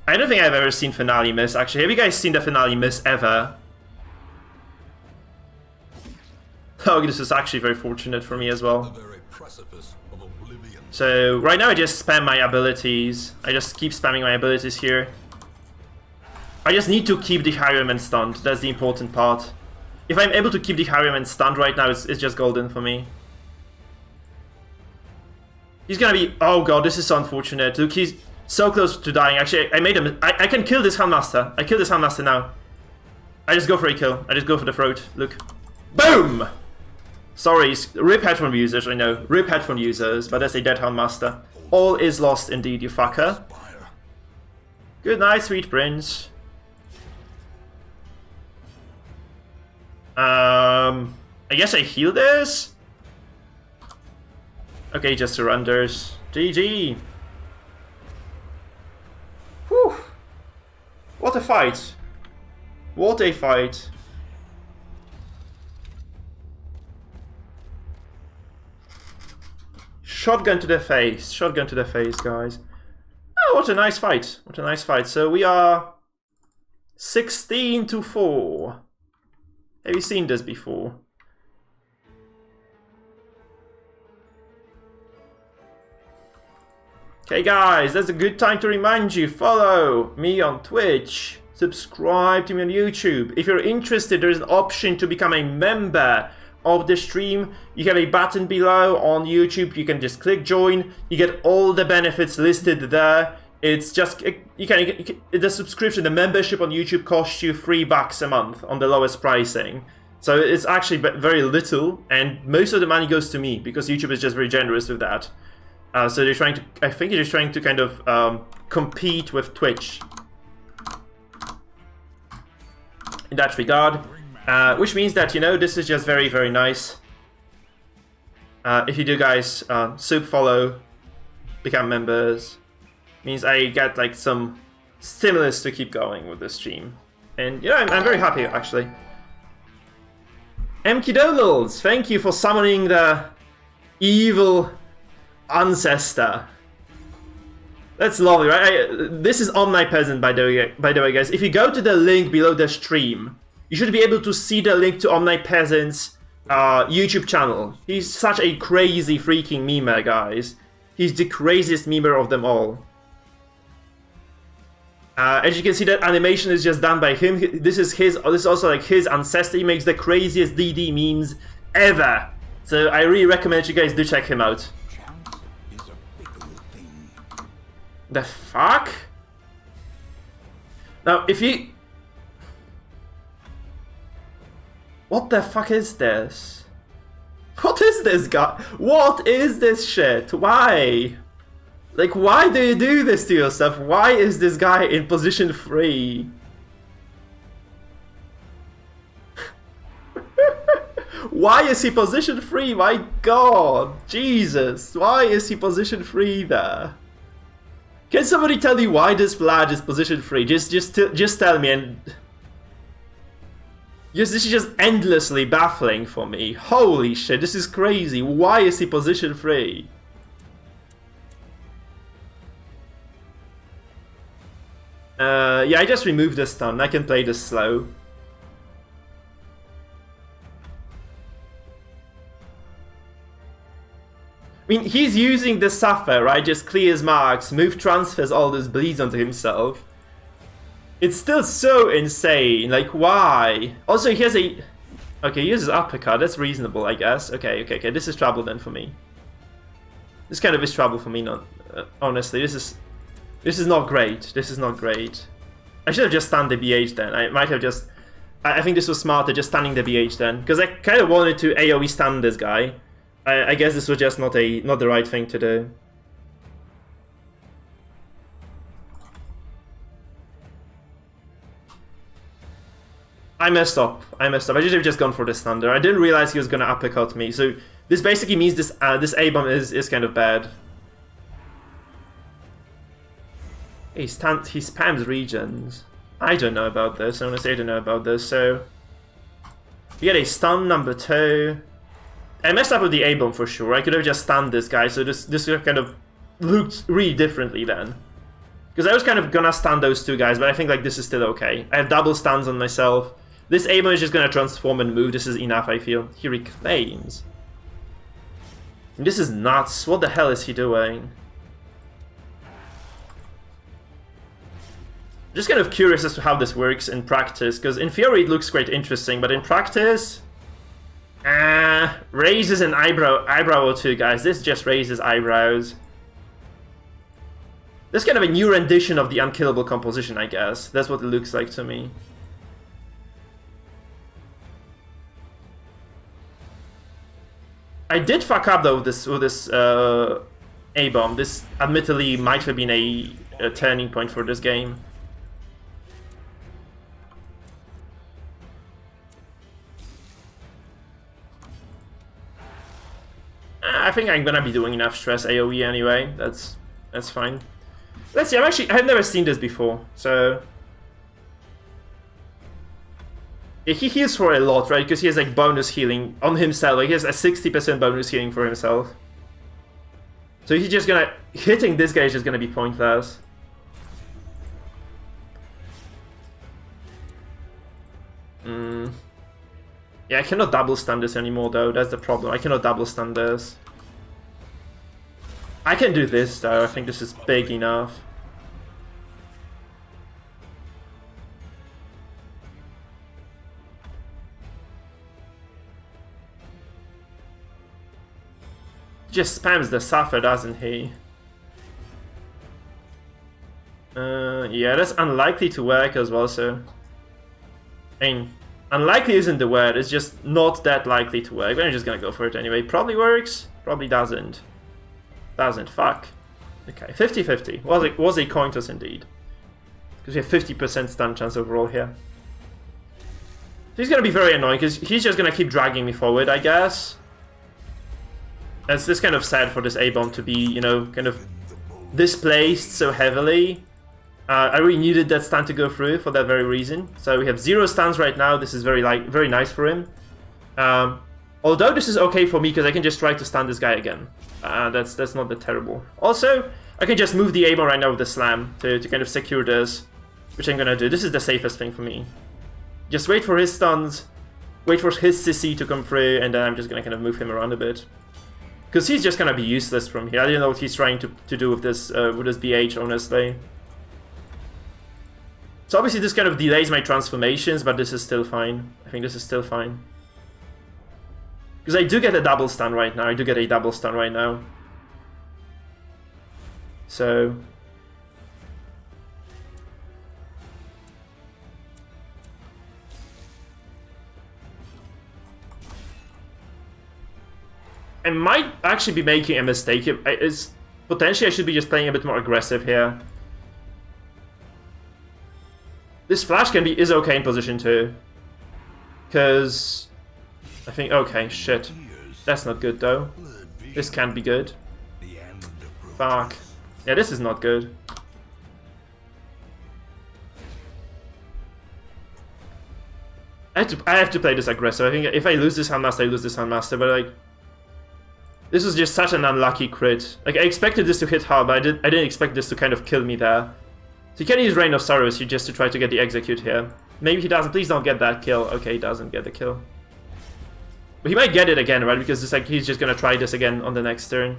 I don't think I've ever seen Finale miss, actually. Have you guys seen the Finale miss ever? Oh, this is actually very fortunate for me as well. The very precipice of oblivion. So, right now I just spam my abilities. I just keep spamming my abilities here. I just need to keep the Highwayman stunned. That's the important part. If I'm able to keep the Highwayman stunned right now, it's just golden for me. He's gonna be... Oh god, this is so unfortunate. Look, he's so close to dying. Actually, I made him... I can kill this Houndmaster. I kill this Houndmaster now. I just go for a kill. I just go for the throat. Look. Boom! Sorry, rip headphone users, I know. Rip headphone users, but that's a dead Houndmaster. All is lost indeed, you fucker. Good night, sweet prince. I guess I heal this? Okay, just surrenders. GG. Whew. What a fight. What a fight. Shotgun to the face. Shotgun to the face, guys. Oh, what a nice fight. What a nice fight. So we are 16-4. Have you seen this before? Okay guys, that's a good time to remind you, follow me on Twitch, subscribe to me on YouTube. If you're interested, there's an option to become a member of the stream. You have a button below on YouTube, you can just click join, you get all the benefits listed there. It's just, the subscription, the membership on YouTube costs you $3 a month on the lowest pricing. So it's actually very little, and most of the money goes to me, because YouTube is just very generous with that. So they're trying to, I think they're trying to kind of compete with Twitch in that regard. Which means that, you know, this is just very, very nice. If you do, guys, sub follow, become members, means I get like some stimulus to keep going with this stream. And yeah, I'm very happy actually. MKDonalds, thank you for summoning the evil ancestor. That's lovely, right? This is Omnipresent, by the way, guys. If you go to the link below the stream, you should be able to see the link to Omnipresent's YouTube channel. He's such a crazy freaking memer, guys. He's the craziest memer of them all. As you can see, that animation is just done by him. This is also like his ancestor. He makes the craziest DD memes ever. So I really recommend you guys do check him out. The fuck? Now, if you... What the fuck is this? What is this guy? What is this shit? Why? Like, why do you do this to yourself? Why is this guy in position 3? Why is he position 3? My god! Jesus! Why is he position 3 there? Can somebody tell me why this Vlad is position 3? Just tell me, and... Yes, this is just endlessly baffling for me. Holy shit, this is crazy. Why is he position 3? Yeah, I just removed the stun. I can play this slow. I mean, he's using the Suffer, right? Just clears marks, move transfers all those bleeds onto himself. It's still so insane. Like, why? Also, he has a... Okay, he uses uppercut. That's reasonable, I guess. Okay. This is trouble then for me. This kind of is trouble for me, not... honestly, this is not great. This is not great. I should have just stunned the BH then. I might have just... I think this was smarter, just stunning the BH then. Because I kind of wanted to AoE stun this guy. I guess this was just not the right thing to do. I messed up. I should have just gone for the stun there. I didn't realize he was gonna uppercut me. So this basically means this A-bomb is kind of bad. He spams regions. I don't know about this. Honestly, I don't know about this. So we get a stun number 2. I messed up with the A-bomb for sure. I could have just stunned this guy, so this kind of looked really differently then. Because I was kind of gonna stun those 2 guys, but I think like this is still okay. I have double stuns on myself. This A-bomb is just gonna transform and move. This is enough, I feel. He reclaims. This is nuts. What the hell is he doing? Just kind of curious as to how this works in practice, because in theory it looks quite interesting, but in practice... raises an eyebrow or 2, guys. This just raises eyebrows. This is kind of a new rendition of the unkillable composition, I guess. That's what it looks like to me. I did fuck up though with this A-bomb. This admittedly might have been a turning point for this game. I think I'm gonna be doing enough stress AoE anyway. That's fine. Let's see. I've never seen this before, so yeah, he heals for a lot, right? Because he has like bonus healing on himself. Like he has a 60% bonus healing for himself. So he's just gonna hitting this guy is just gonna be pointless. Yeah, I cannot double stun this anymore though. That's the problem. I cannot double stun this. I can do this though. I think this is big enough. Just spams the Suffer, doesn't he? Yeah, that's unlikely to work as well, so... I mean, unlikely isn't the word, it's just not that likely to work. But I'm just gonna go for it anyway. Probably works, probably doesn't. Doesn't, fuck. Okay, 50-50. Was a coin toss indeed. Because we have 50% stun chance overall here. So he's gonna be very annoying, because he's just gonna keep dragging me forward, I guess. It's this kind of sad for this A-bomb to be, you know, kind of displaced so heavily. I really needed that stun to go through for that very reason. So we have 0 stuns right now. This is very nice for him. Although this is okay for me because I can just try to stun this guy again. That's not that terrible. Also, I can just move the A-bomb right now with the slam to kind of secure this, which I'm gonna do. This is the safest thing for me. Just wait for his stuns, wait for his CC to come through, and then I'm just gonna kind of move him around a bit. Because he's just gonna be useless from here. I don't know what he's trying to do with this BH, honestly. So obviously this kind of delays my transformations, but this is still fine. I think this is still fine. Because I do get a double stun right now. So... I might actually be making a mistake. Potentially I should be just playing a bit more aggressive here. This flash is okay in position too. Because I think, okay, shit. That's not good though. This can't be good. Fuck. Yeah, this is not good. I have to play this aggressive. I think if I lose this Handmaster, I lose this Handmaster, but like... This was just such an unlucky crit. Like, I expected this to hit hard, but I didn't expect this to kind of kill me there. So you can use Reign of Sorrows here just to try to get the execute here. Maybe he doesn't. Please don't get that kill. Okay, he doesn't get the kill. But he might get it again, right? Because it's like he's just gonna try this again on the next turn.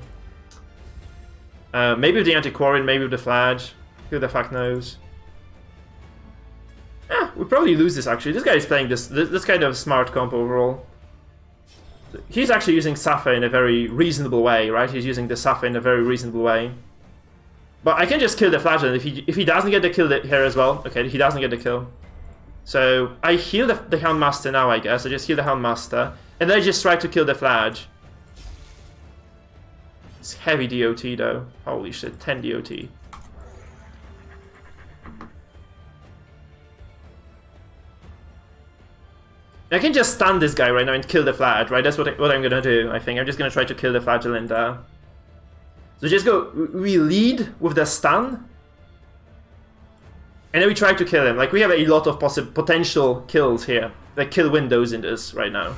Maybe with the Antiquarian, maybe with the Flash. Who the fuck knows? We'll probably lose this actually. This guy is playing this kind of smart comp overall. He's actually using Safa in a very reasonable way, right? He's using the Safa in a very reasonable way. But I can just kill the Flagellant if he doesn't get the kill here as well. Okay, he doesn't get the kill. So I heal the Houndmaster now, I guess. I just heal the Houndmaster. And then I just try to kill the Flag. It's heavy DOT though. Holy shit, 10 DOT. I can just stun this guy right now and kill the Flag, right? That's what I'm gonna do, I think. I'm just gonna try to kill the Flagellant there. So just go, we lead with the stun. And then we try to kill him. Like, we have a lot of potential kills here. Like, kill windows in this right now.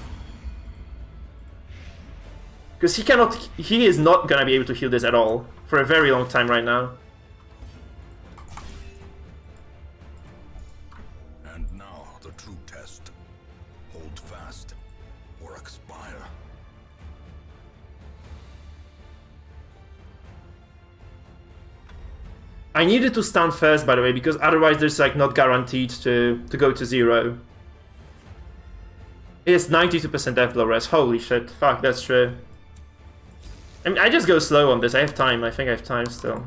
Because he is not gonna be able to heal this at all. For a very long time right now. And now the true test. Hold fast or expire. I needed to stun first, by the way, because otherwise there's like not guaranteed to go to 0. It's 92% death blow res. Holy shit. Fuck, that's true. I mean, I just go slow on this. I have time. I think I have time still.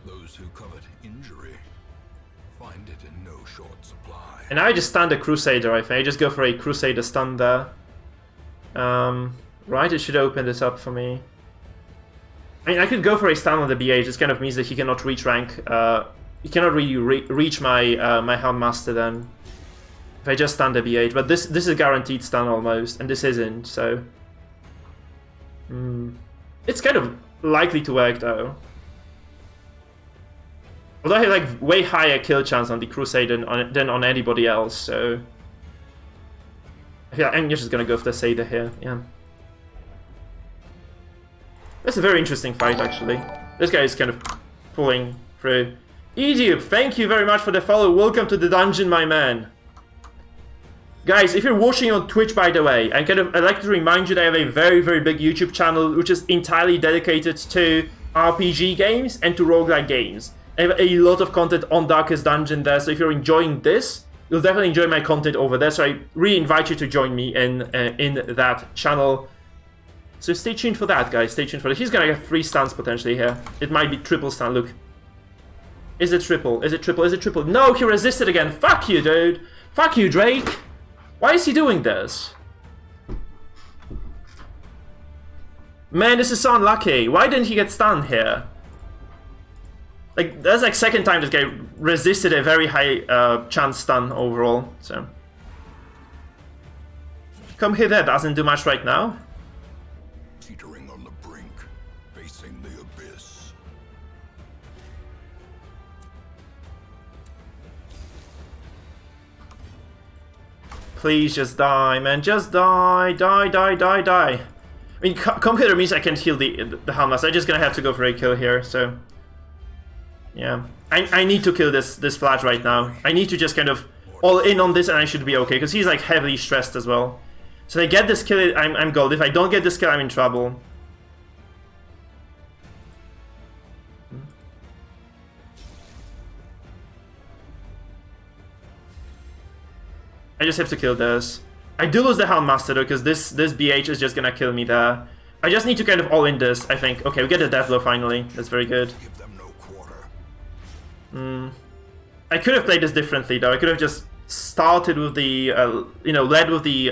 Those who covet injury find it in no short supply. And I just stun the Crusader, I think. I just go for a Crusader stun there. Right, it should open this up for me. I mean, I could go for a stun on the BH. This kind of means that he cannot reach rank. He cannot really reach my my Houndmaster then. If I just stun the BH. But this is a guaranteed stun almost, and this isn't, so... It's kind of likely to work though. Although I have like way higher kill chance on the Crusader than on anybody else, so... Yeah, I'm just gonna go for the Seder here, yeah. That's a very interesting fight, actually. This guy is kind of pulling through. Egypt, thank you very much for the follow. Welcome to the dungeon, my man. Guys, if you're watching on Twitch, by the way, I'd like to remind you that I have a very, very big YouTube channel which is entirely dedicated to RPG games and to roguelike games. I have a lot of content on Darkest Dungeon there, so if you're enjoying this, you'll definitely enjoy my content over there, so I really invite you to join me in that channel. So stay tuned for that, guys. Stay tuned for that. He's gonna get 3 stuns potentially here. It might be triple stun. Look. Is it triple? Is it triple? Is it triple? No, he resisted again. Fuck you, dude. Fuck you, Drake. Why is he doing this? Man, this is so unlucky. Why didn't he get stunned here? Like, that's like second time this guy resisted a very high chance stun overall. So. Come here, that doesn't do much right now. Teetering on the brink, facing the abyss. Please just die, man. Just die. Die, die, die, die. I mean, come here means I can heal the Hamas. I'm just gonna have to go for a kill here, so... Yeah. I need to kill this Flash right now. I need to just kind of all in on this and I should be okay, because he's like heavily stressed as well. So if I get this kill, I'm gold. If I don't get this kill, I'm in trouble. I just have to kill this. I do lose the Houndmaster though, because this BH is just gonna kill me there. I just need to kind of all in this, I think. Okay, we get the death blow finally. That's very good. Give them no quarter. I could have played this differently though. I could have just started with the, you know, led with the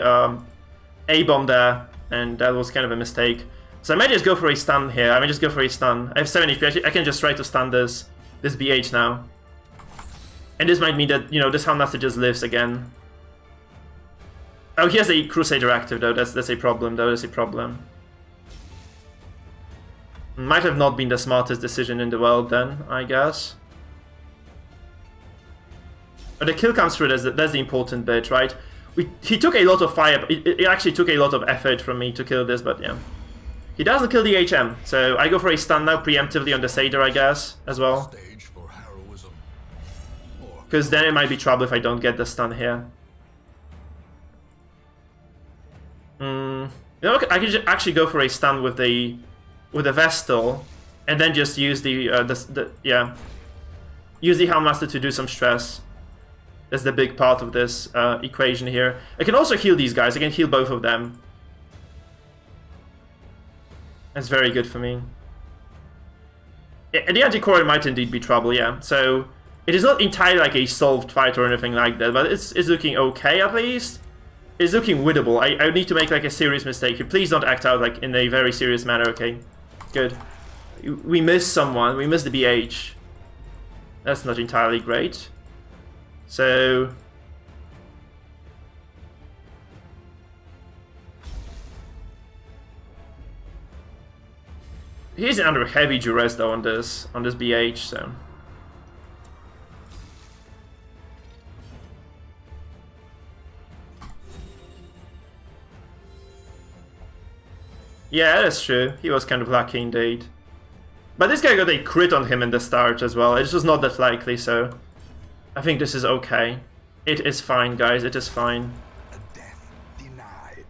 A-bomb there, and that was kind of a mistake. So I might just go for a stun here. I might just go for a stun. I have 7 HP. I can just try to stun this BH now. And this might mean that, you know, this Houndmaster just lives again. Oh, he has a Crusader active though. That's a problem though. That's a problem. Might have not been the smartest decision in the world then, I guess. But the kill comes through. That's the important bit, right? He took a lot of fire. It actually took a lot of effort from me to kill this, but yeah. He doesn't kill the HM, so I go for a stun now preemptively on the Satyr, I guess, as well. Stage for heroism. Or Because then it might be trouble if I don't get the stun here. You know, I could actually go for a stun with the Vestal, and then just use the use the Houndmaster to do some stress. That's the big part of this equation here. I can also heal these guys. I can heal both of them. That's very good for me. And the Antiquarian might indeed be trouble, yeah. So it is not entirely like a solved fight or anything like that, but it's looking okay at least. It's looking winnable. I need to make like a serious mistake here. Please don't act out like in a very serious manner, okay? Good. We missed someone. We missed the BH. That's not entirely great. So he's under heavy duress though on this BH, so yeah, that's true. He was kind of lucky indeed. But this guy got a crit on him in the start as well. It was not that likely, so I think this is okay. It is fine, guys. It is fine. a death denied.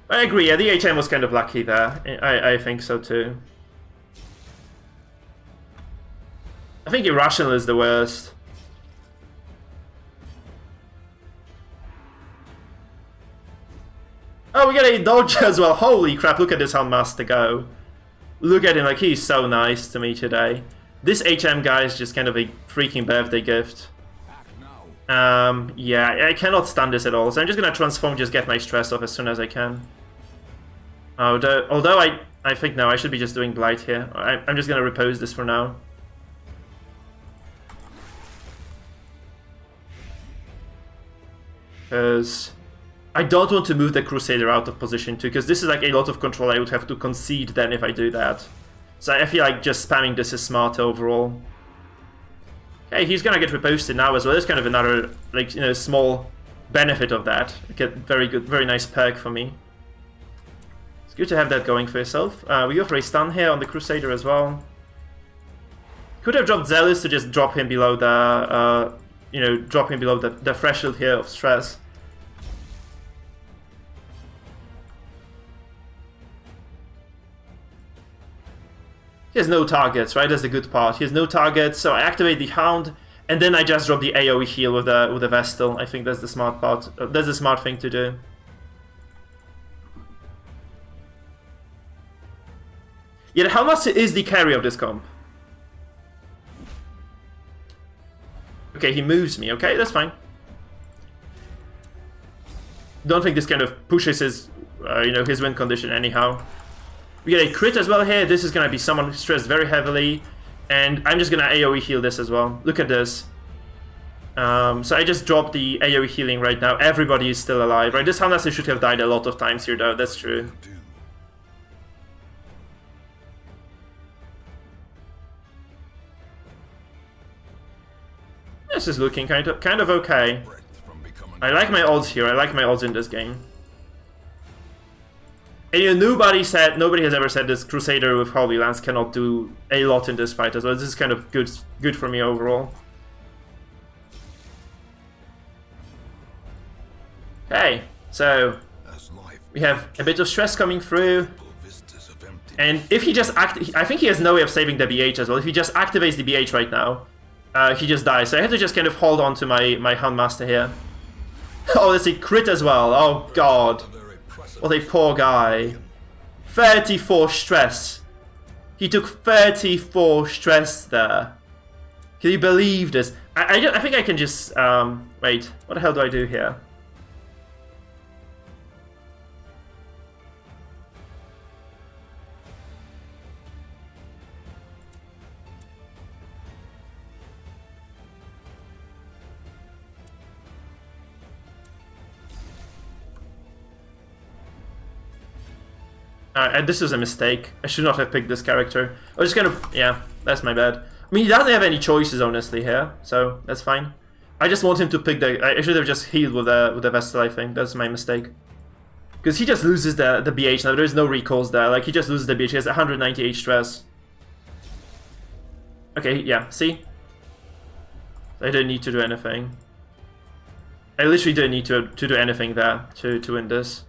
I agree, yeah, the HM was kind of lucky there. I think so too. I think Irrational is the worst. Oh, we got a dodge as well. Holy crap, look at this Houndmaster go. Look at him, like he's so nice to me today. This HM guy is just kind of a freaking birthday gift. Act now. Yeah, I cannot stand this at all, so I'm just gonna transform, just get my stress off as soon as I can. Although I think no, I should be just doing Blight here. I'm just gonna repose this for now. Because I don't want to move the Crusader out of position too, because this is like a lot of control I would have to concede then if I do that. So I feel like just spamming this is smart overall. Hey, he's gonna get reposted now as well. There's kind of another, like, you know, small benefit of that. Get very good, very nice perk for me. It's good to have that going for yourself. We go for a stun here on the Crusader as well. Could have dropped Zealous to just drop him below the, you know, drop him below the threshold here of stress. He has no targets, right? That's the good part. He has no targets, so I activate the Hound, and then I just drop the AoE heal with the Vestal. I think that's the smart part. That's the smart thing to do. Yeah, the Houndmaster is the carry of this comp. Okay, he moves me. Okay, that's fine. Don't think this kind of pushes his, you know, his win condition anyhow. We get a crit as well here. This is going to be someone stressed very heavily. And I'm just going to AoE heal this as well. Look at this. So I just dropped the AoE healing right now. Everybody is still alive, right? This Houndmaster should have died a lot of times here, though. That's true. This is looking kind of okay. I like my odds here. I like my odds in this game. And you know, nobody has ever said this Crusader with Holy Lance cannot do a lot in this fight as well. This is kind of good for me overall. Okay, so we have a bit of stress coming through. And if he just I think he has no way of saving the BH as well. If he just activates the BH right now, he just dies. So I have to just kind of hold on to my Houndmaster here. Oh, there's a crit as well. Oh god. What a poor guy. 34 stress. He took 34 stress there. Can you believe this? I think I can just... wait, what the hell do I do here? And this is a mistake. I should not have picked this character. I was just kind of... yeah, that's my bad. I mean, he doesn't have any choices, honestly, here. So, that's fine. I just want him to pick the... I should have just healed with the Vestal, I think. That's my mistake. Because he just loses the BH now. There's no recalls there. Like, he just loses the BH. He has 198 stress. Okay, yeah, see? I don't need to do anything. I literally don't need to do anything there to win this.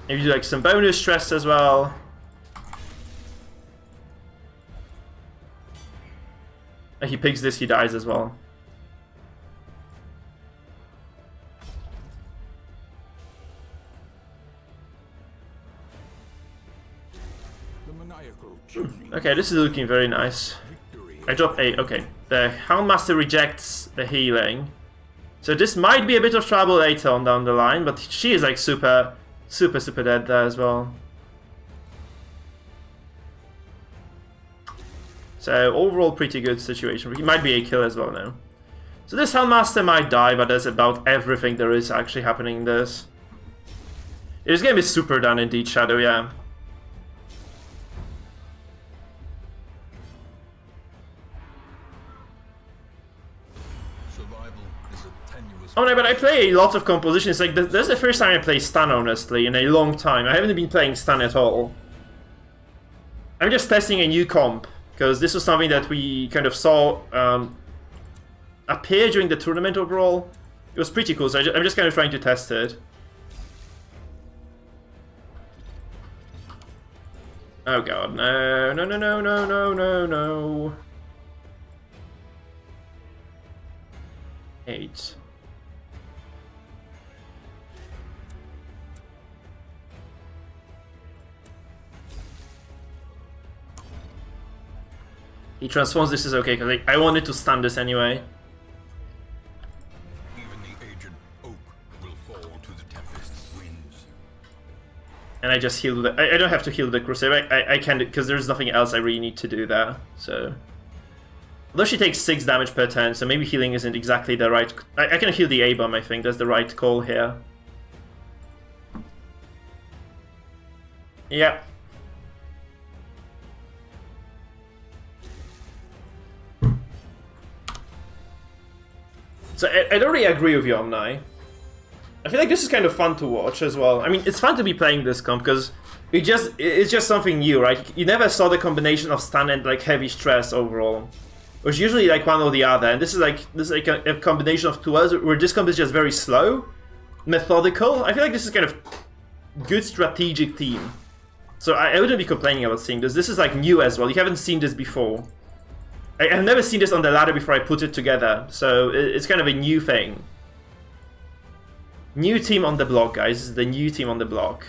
Maybe do like some bonus stress as well. If he picks this, he dies as well. Okay, this is looking very nice. I drop 8. Okay, the Houndmaster rejects the healing. So this might be a bit of trouble later on down the line, but she is like super dead there as well. So overall pretty good situation. He might be a kill as well now. So this Houndmaster might die, but that's about everything there is actually happening in this. This game is super done indeed, Shadow, yeah. Oh no, but I play a lot of compositions. Like, that's the first time I play stun, honestly, in a long time. I haven't been playing stun at all. I'm just testing a new comp, because this was something that we kind of saw appear during the tournament overall. It was pretty cool, so I'm just kind of trying to test it. Oh god, no, no, no, no, no, no, no, no. 8. He transforms, this is okay, because I wanted to stun this anyway. Even the aged oak will fall to the tempest's winds. And I just heal the... I don't have to heal the Crusader, I can, because there's nothing else I really need to do there, so... Although she takes 6 damage per turn, so maybe healing isn't exactly the right... I can heal the A-bomb, I think, that's the right call here. Yeah. So I don't really agree with you, Omni. I feel like this is kind of fun to watch as well. I mean, it's fun to be playing this comp because it's just something new, right? You never saw the combination of stun and like heavy stress overall. It was usually like one or the other, and this is like a combination of two others where this comp is just very slow, methodical. I feel like this is kind of good strategic team. So I wouldn't be complaining about seeing this. This is like new as well. You haven't seen this before. I've never seen this on the ladder before I put it together, so it's kind of a new thing. New team on the block, guys. This is the new team on the block.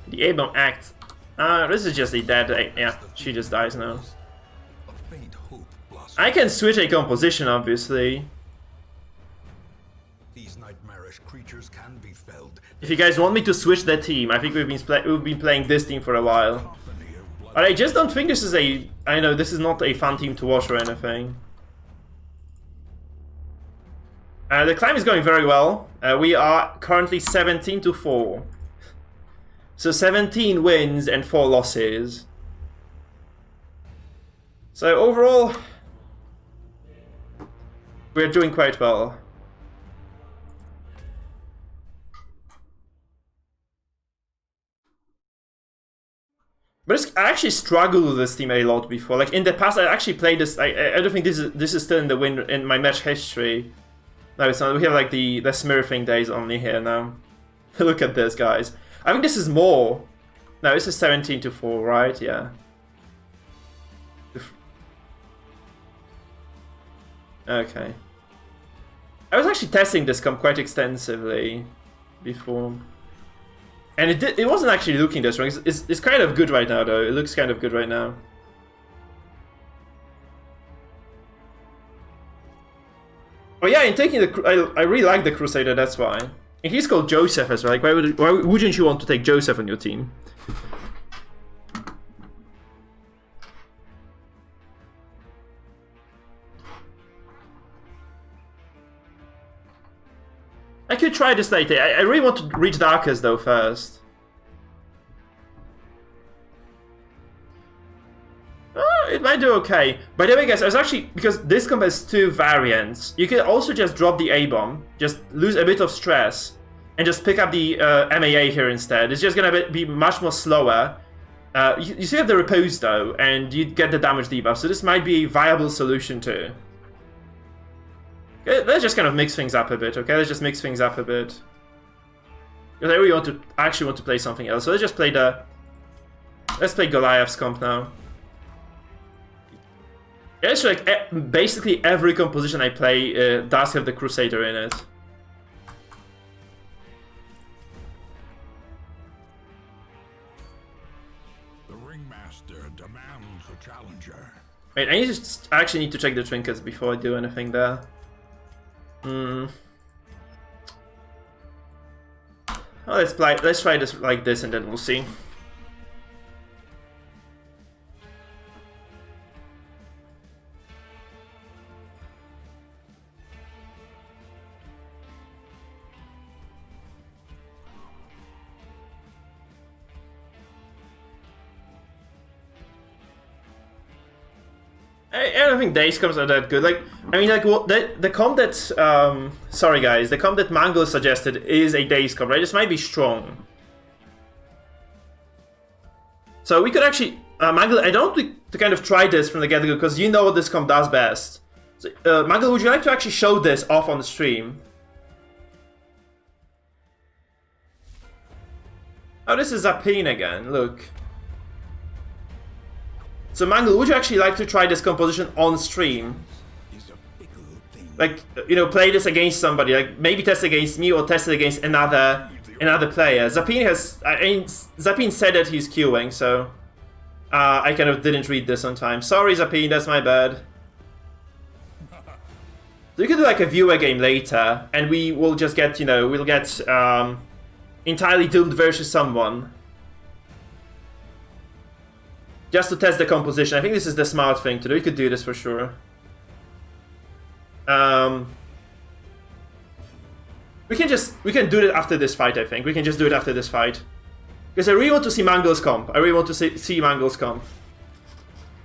The A-bomb act. This is just a dead... yeah, she just dies now. I can switch a composition, obviously. These nightmarish creatures can be felled. If you guys want me to switch the team, I think we've been playing this team for a while. But I just don't think this is a... I know, this is not a fun team to watch or anything. The climb is going very well. We are currently 17-4. So 17 wins and 4 losses. So overall... we're doing quite well. But I actually struggled with this team a lot before. Like in the past, I actually played this. I don't think this is still in the win in my match history. No, it's not. We have like the smurfing days only here now. Look at this, guys. I think this is more. No, this is 17-4, right? Yeah. Okay. I was actually testing this comp quite extensively before. And it wasn't actually looking this wrong. It's kind of good right now, though. It looks kind of good right now. Oh yeah, in taking the... I really like the Crusader, that's why. And he's called Joseph as well. Like, why wouldn't you want to take Joseph on your team? could try this later. I really want to reach Darkest though first. Oh, it might do okay. By the way, guys, I was actually, because this comp has 2 variants, you can also just drop the A-bomb, just lose a bit of stress, and just pick up the MAA here instead. It's just gonna be much more slower. You still have the repose though, and you get the damage debuff, so this might be a viable solution too. Okay, let's just kind of mix things up a bit, okay? Let's just mix things up a bit. Because I really actually want to play something else. So let's just play let's play Goliath's comp now. Yeah, it's like basically every composition I play does have the Crusader in it. The Ringmaster demands a challenger. Wait, I actually need to check the trinkets before I do anything there. Oh, let's try this like this, and then we'll see. I don't think Days comps are that good. Like, I mean, like, the comp that sorry guys, the comp that Mangle suggested is a Days comp, right? This might be strong. So we could actually Mangle, I don't want to kind of try this from the get-go because you know what this comp does best. So, Mangle, would you like to actually show this off on the stream? Oh, this is Zapine again. Look. So Mangle, would you actually like to try this composition on stream? Like, you know, play this against somebody, like maybe test against me or test it against another player. Zapine said that he's queuing, so I kind of didn't read this on time. Sorry, Zapine, that's my bad. So you could do like a viewer game later, and we will just get, you know, we'll get entirely doomed versus someone. Just to test the composition. I think this is the smart thing to do. We could do this for sure. We can do it after this fight, I think. We can just do it after this fight. Because I really want to see Mangle's comp. I really want to see Mangle's comp.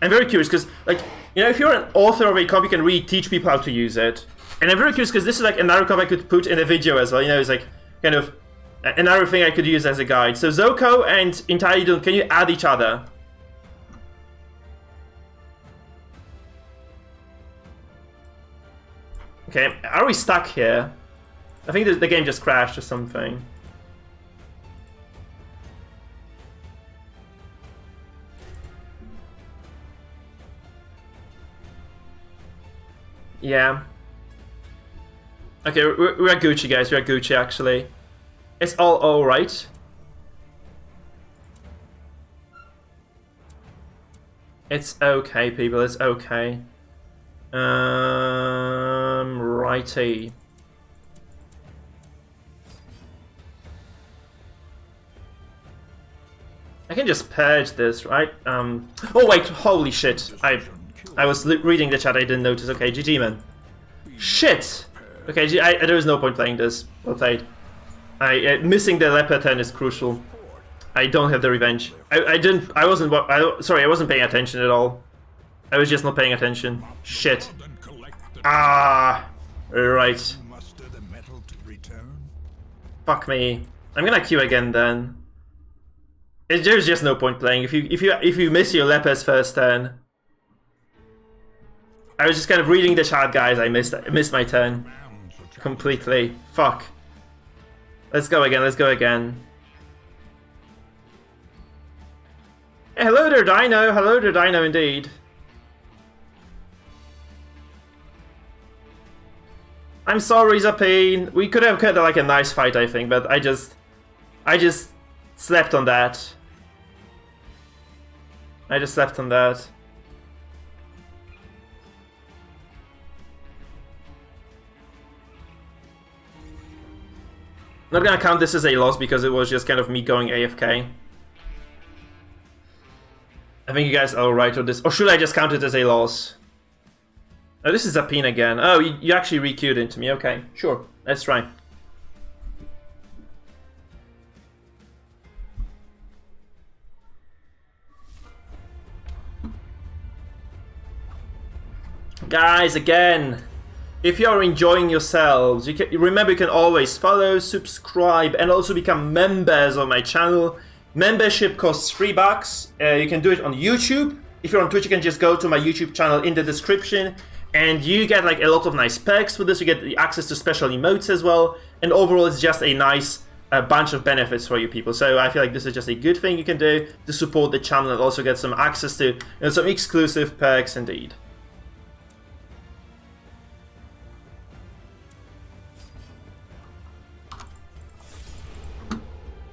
I'm very curious because, like, you know, if you're an author of a comp, you can really teach people how to use it. And I'm very curious because this is like another comp I could put in a video as well. You know, it's like kind of another thing I could use as a guide. So Zoko and Entirely Doomed, can you add each other? Okay, are we stuck here? I think the game just crashed or something. Yeah. Okay, we're Gucci, guys. We're Gucci, actually. It's all alright. It's okay, people. It's okay. Righty. I can just purge this, right? Oh wait, holy shit. I was reading the chat, I didn't notice. Okay, GG, man. Shit! Okay, there is no point playing this. Well played. Missing the leopard turn is crucial. I don't have the revenge. I wasn't paying attention at all. I was just not paying attention. Shit. Ah, right. Fuck me. I'm gonna queue again then. There's just no point playing if you miss your Lepers first turn. I was just kind of reading the chat, guys. I missed my turn completely. Fuck. Let's go again. Let's go again. Hey, hello there, Dino. Hello there, Dino, indeed. I'm sorry, Zapine. We could have had like a nice fight, I think, but I just slept on that. I just slept on that. Not gonna count this as a loss because it was just kind of me going AFK. I think you guys are right on this. Or should I just count it as a loss? Oh, this is Zapine again. Oh, you actually re-queued into me. Okay, sure. Let's try. Guys, again, if you are enjoying yourselves, remember you can always follow, subscribe, and also become members of my channel. Membership costs $3. You can do it on YouTube. If you're on Twitch, you can just go to my YouTube channel in the description, and you get like a lot of nice perks for this. You get access to special emotes as well, and overall it's just a nice bunch of benefits for you people. So I feel like this is just a good thing you can do to support the channel and also get some access to some exclusive perks indeed.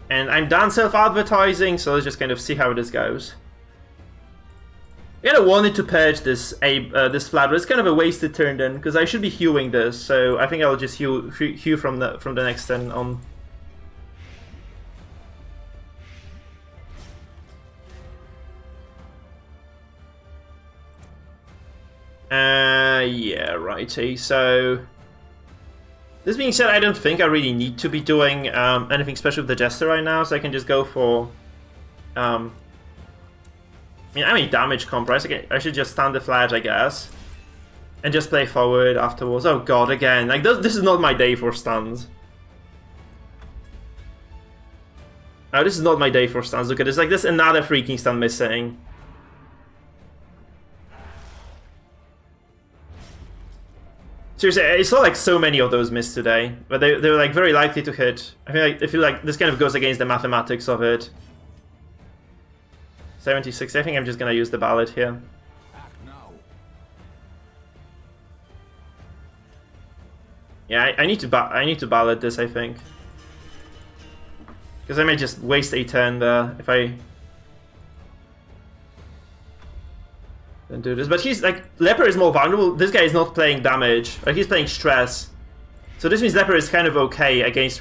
And I'm done self-advertising, so let's just kind of see how this goes. I kind of wanted to purge this this flat, but it's kind of a wasted turn then, because I should be hewing this, so I think I'll just hew from the next turn on. Yeah, righty, so... This being said, I don't think I really need to be doing anything special with the Jester right now, so I can just go for... I mean, I'm a damage comp, right? I should just stand the flash, I guess. And just play forward afterwards. Oh god, again. Like, this is not my day for stuns. Oh, this is not my day for stuns. Look at this. Like, there's another freaking stun missing. Seriously, I saw like so many of those missed today, but they were like very likely to hit. I feel like this kind of goes against the mathematics of it. 76. I think I'm just gonna use the ballad here. Yeah, I need to ballad this, I think, because I may just waste a turn there if I don't do this. But he's like, Leper is more vulnerable. This guy is not playing damage, like he's playing stress. So this means Leper is kind of okay against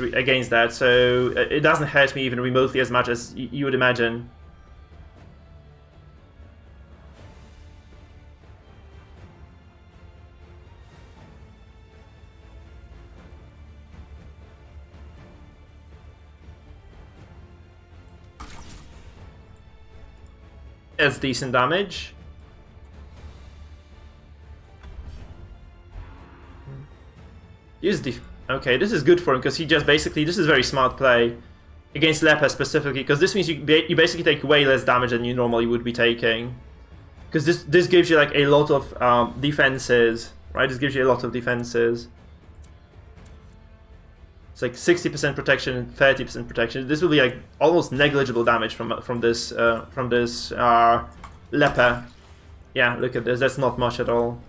that. So it doesn't hurt me even remotely as much as you would imagine. That's decent damage. Okay, this is good for him because he just basically, this is very smart play against Leper specifically, because this means you basically take way less damage than you normally would be taking. Because this gives you like a lot of defenses, right? This gives you a lot of defenses. It's like 60% protection and 30% protection. This will be like almost negligible damage from this Leper. Yeah, look at this. That's not much at all.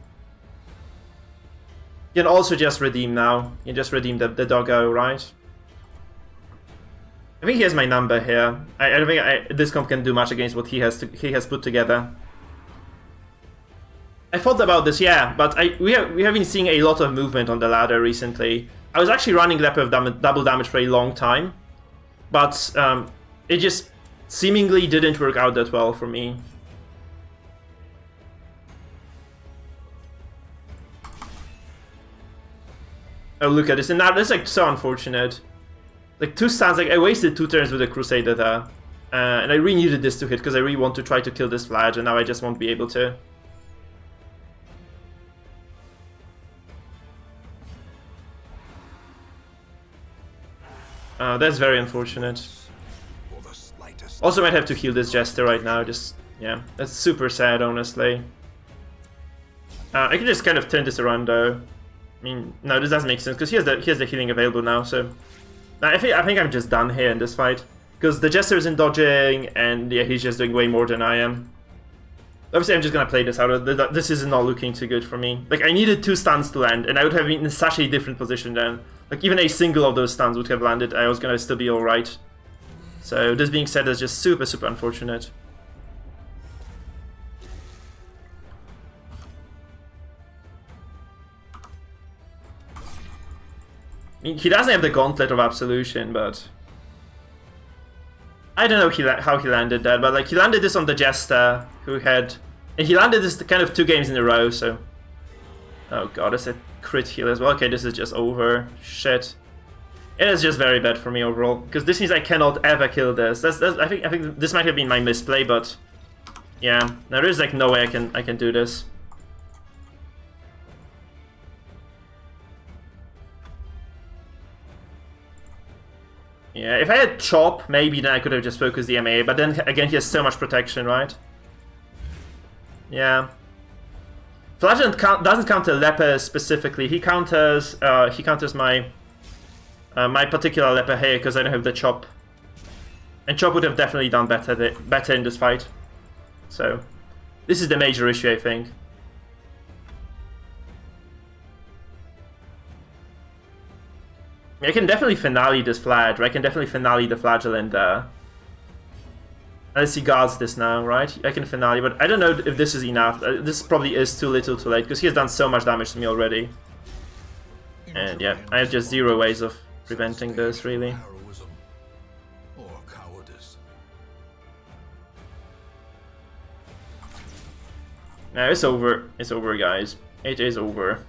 You can also just redeem now. You can just redeem the doggo, right? I think he has my number here. I don't think this comp can do much against what he has put together. I thought about this, yeah, but we have been seeing a lot of movement on the ladder recently. I was actually running Leper with double damage for a long time, but it just seemingly didn't work out that well for me. Oh, look at this, and now that's like so unfortunate. Like 2 stuns, like I wasted 2 turns with a Crusader there, and I really needed this to hit because I really want to try to kill this Flag, and now I just won't be able to. That's very unfortunate. Also might have to heal this Jester right now, just, yeah, that's super sad, honestly. I can just kind of turn this around though. I mean, no, this doesn't make sense, because he has the healing available now, so... I think I'm just done here in this fight. Because the Jester isn't dodging, and yeah, he's just doing way more than I am. Obviously, I'm just gonna play this out. This is not looking too good for me. Like, I needed 2 stuns to land, and I would have been in such a different position then. Like, even a single of those stuns would have landed, I was gonna still be alright. So, this being said, that's just super, super unfortunate. I mean, he doesn't have the Gauntlet of Absolution, but... I don't know how he landed that, but like, he landed this on the Jester, who had... And he landed this kind of 2 games in a row, so... Oh god, that's a crit heal as well. Okay, this is just over. Shit. It is just very bad for me overall, because this means I cannot ever kill this. I think this might have been my misplay, but... Yeah, there is like no way I can do this. Yeah, if I had Chop, maybe then I could have just focused the MA, but then again he has so much protection, right? Yeah. Flagellant doesn't counter Leper specifically. He counters my my particular Leper here because I don't have the Chop. And Chop would have definitely done better in this fight. So this is the major issue, I think. I can definitely finale this Flag, right? I can definitely finale the Flagellant there. Unless he guards this now, right? I can finale, but I don't know if this is enough. This probably is too little too late, because he has done so much damage to me already. And yeah, I have just 0 ways of preventing this, really. No, it's over. It's over, guys. It is over.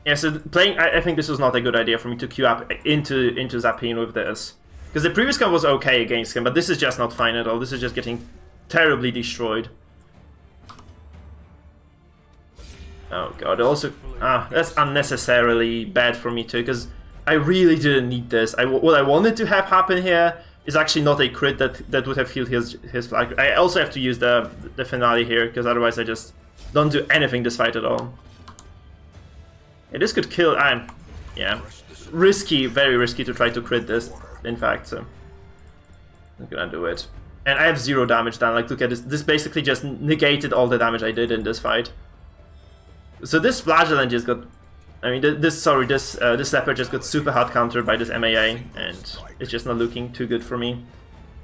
Yeah, so playing, I think this was not a good idea for me to queue up into Zapine with this. Because the previous comp was okay against him, but this is just not fine at all. This is just getting terribly destroyed. Oh god, also... that's unnecessarily bad for me too, because I really didn't need this. What I wanted to have happen here is actually not a crit that would have healed his Flag. I also have to use the finale here, because otherwise I just don't do anything this fight at all. Yeah, this could kill... yeah. Risky, very risky to try to crit this, in fact, so... I'm gonna do it. And I have 0 damage done, like, look at this. This basically just negated all the damage I did in this fight. So this Flagellant just got... I mean, this Leopard just got super hard countered by this MAA, and it's just not looking too good for me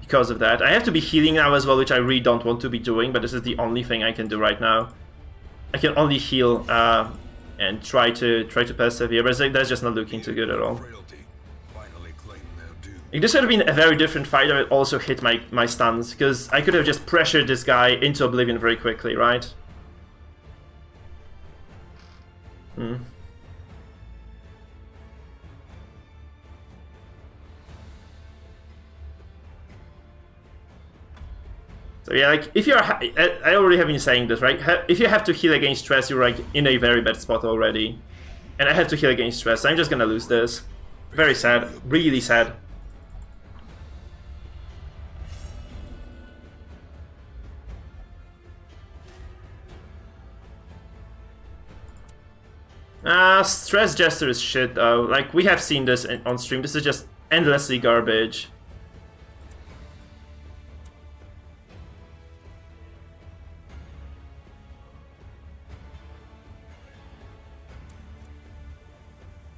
because of that. I have to be healing now as well, which I really don't want to be doing, but this is the only thing I can do right now. I can only heal, and try to persevere, but that's just not looking too good at all. If this would have been a very different fight, I would also hit my stuns, because I could have just pressured this guy into oblivion very quickly, right? So yeah, like, if you're... I already have been saying this, right? If you have to heal against stress, you're like in a very bad spot already. And I have to heal against stress, so I'm just gonna lose this. Very sad. Really sad. Stress Jester is shit though. Like, we have seen this on stream. This is just endlessly garbage.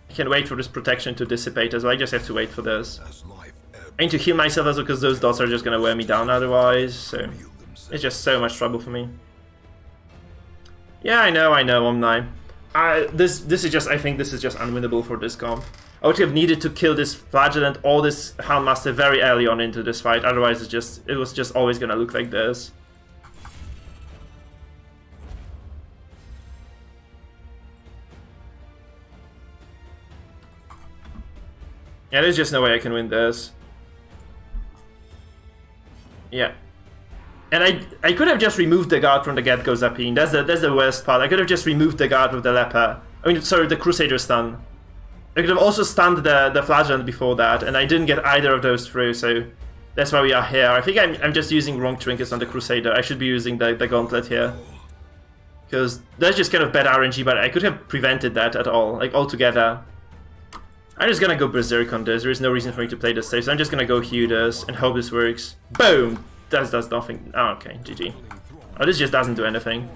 I can wait for this protection to dissipate as well. I just have to wait for this. I need to heal myself as well, because those dots are just gonna wear me down otherwise. So it's just so much trouble for me. Yeah, I know, Omni. This is just, I think this is just unwinnable for this comp. I would have needed to kill this Flagellant or this Houndmaster very early on into this fight. Otherwise, it was just always gonna look like this. Yeah, there's just no way I can win this. Yeah. And I could have just removed the guard from the get-go Zapine. That's the worst part. I could have just removed the guard with the Leper. I mean, sorry, the Crusader stun. I could have also stunned the Flagellant before that, and I didn't get either of those through, so that's why we are here. I think I'm just using wrong trinkets on the Crusader. I should be using the Gauntlet here. Because that's just kind of bad RNG, but I could have prevented that at all, like altogether. I'm just gonna go Berserk on this. There is no reason for me to play this safe, so I'm just gonna go heal this and hope this works. Boom! That does nothing. Oh, okay, GG. Oh, this just doesn't do anything.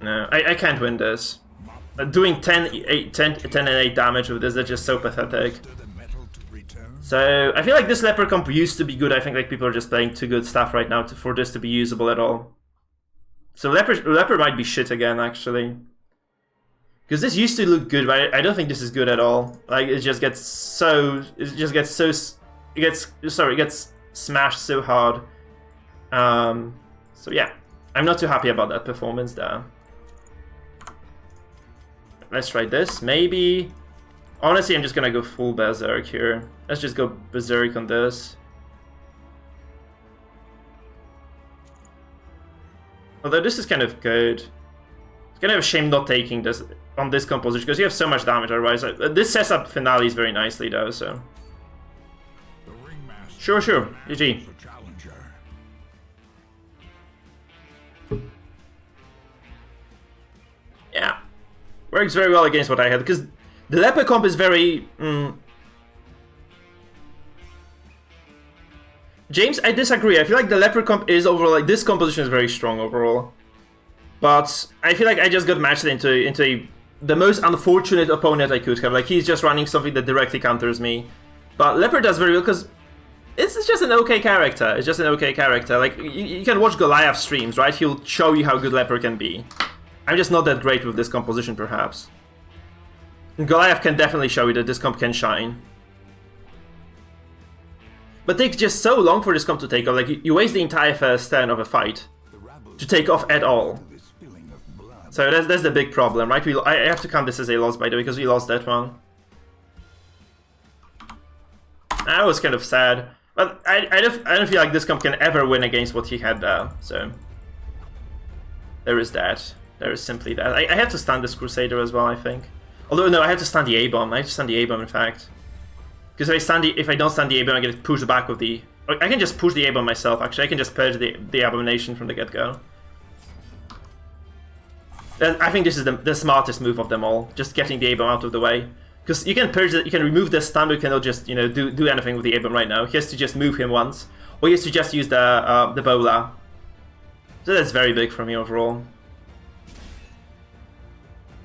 No, I can't win this. Doing 10 and 8 damage with this, that's just so pathetic. So, I feel like this Leper comp used to be good. I think like people are just playing too good stuff right now for this to be usable at all. So Leper might be shit again, actually. Because this used to look good, but I don't think this is good at all. Like, it gets smashed so hard. So yeah, I'm not too happy about that performance there. Let's try this, maybe. Honestly, I'm just gonna go full berserk here. Let's just go berserk on this. Although this is kind of good. It's kind of a shame not taking this on this composition, because you have so much damage otherwise. This sets up finales very nicely though, so... Sure, GG. Yeah. Works very well against what I had, because the leper comp is very... James, I disagree. I feel like the leper comp is overall, like, this composition is very strong overall. But I feel like I just got matched into the most unfortunate opponent I could have. Like, he's just running something that directly counters me. But leper does very well, because it's just an okay character. It's just an okay character. Like, you can watch Goliath streams, right? He'll show you how good leper can be. I'm just not that great with this composition, perhaps. Goliath can definitely show you that this comp can shine. But it takes just so long for this comp to take off. Like, you waste the entire first turn of a fight to take off at all. So that's the big problem, right? I have to count this as a loss, by the way, because we lost that one. That was kind of sad. But I don't feel like this comp can ever win against what he had there, so... There is that. There is simply that. I have to stun this Crusader as well, I think. Although, no, I have to stun the A-bomb. I have to stun the A-bomb, in fact. Because if I don't stun the A-bomb, I get pushed back with the... I can just push the A-bomb myself, actually. I can just purge the Abomination from the get-go. I think this is the smartest move of them all. Just getting the A-bomb out of the way. Because you can purge it, you can remove the stun, but you cannot just, you know, do anything with the A-bomb right now. He has to just move him once. Or he has to just use the Bola. So that's very big for me overall.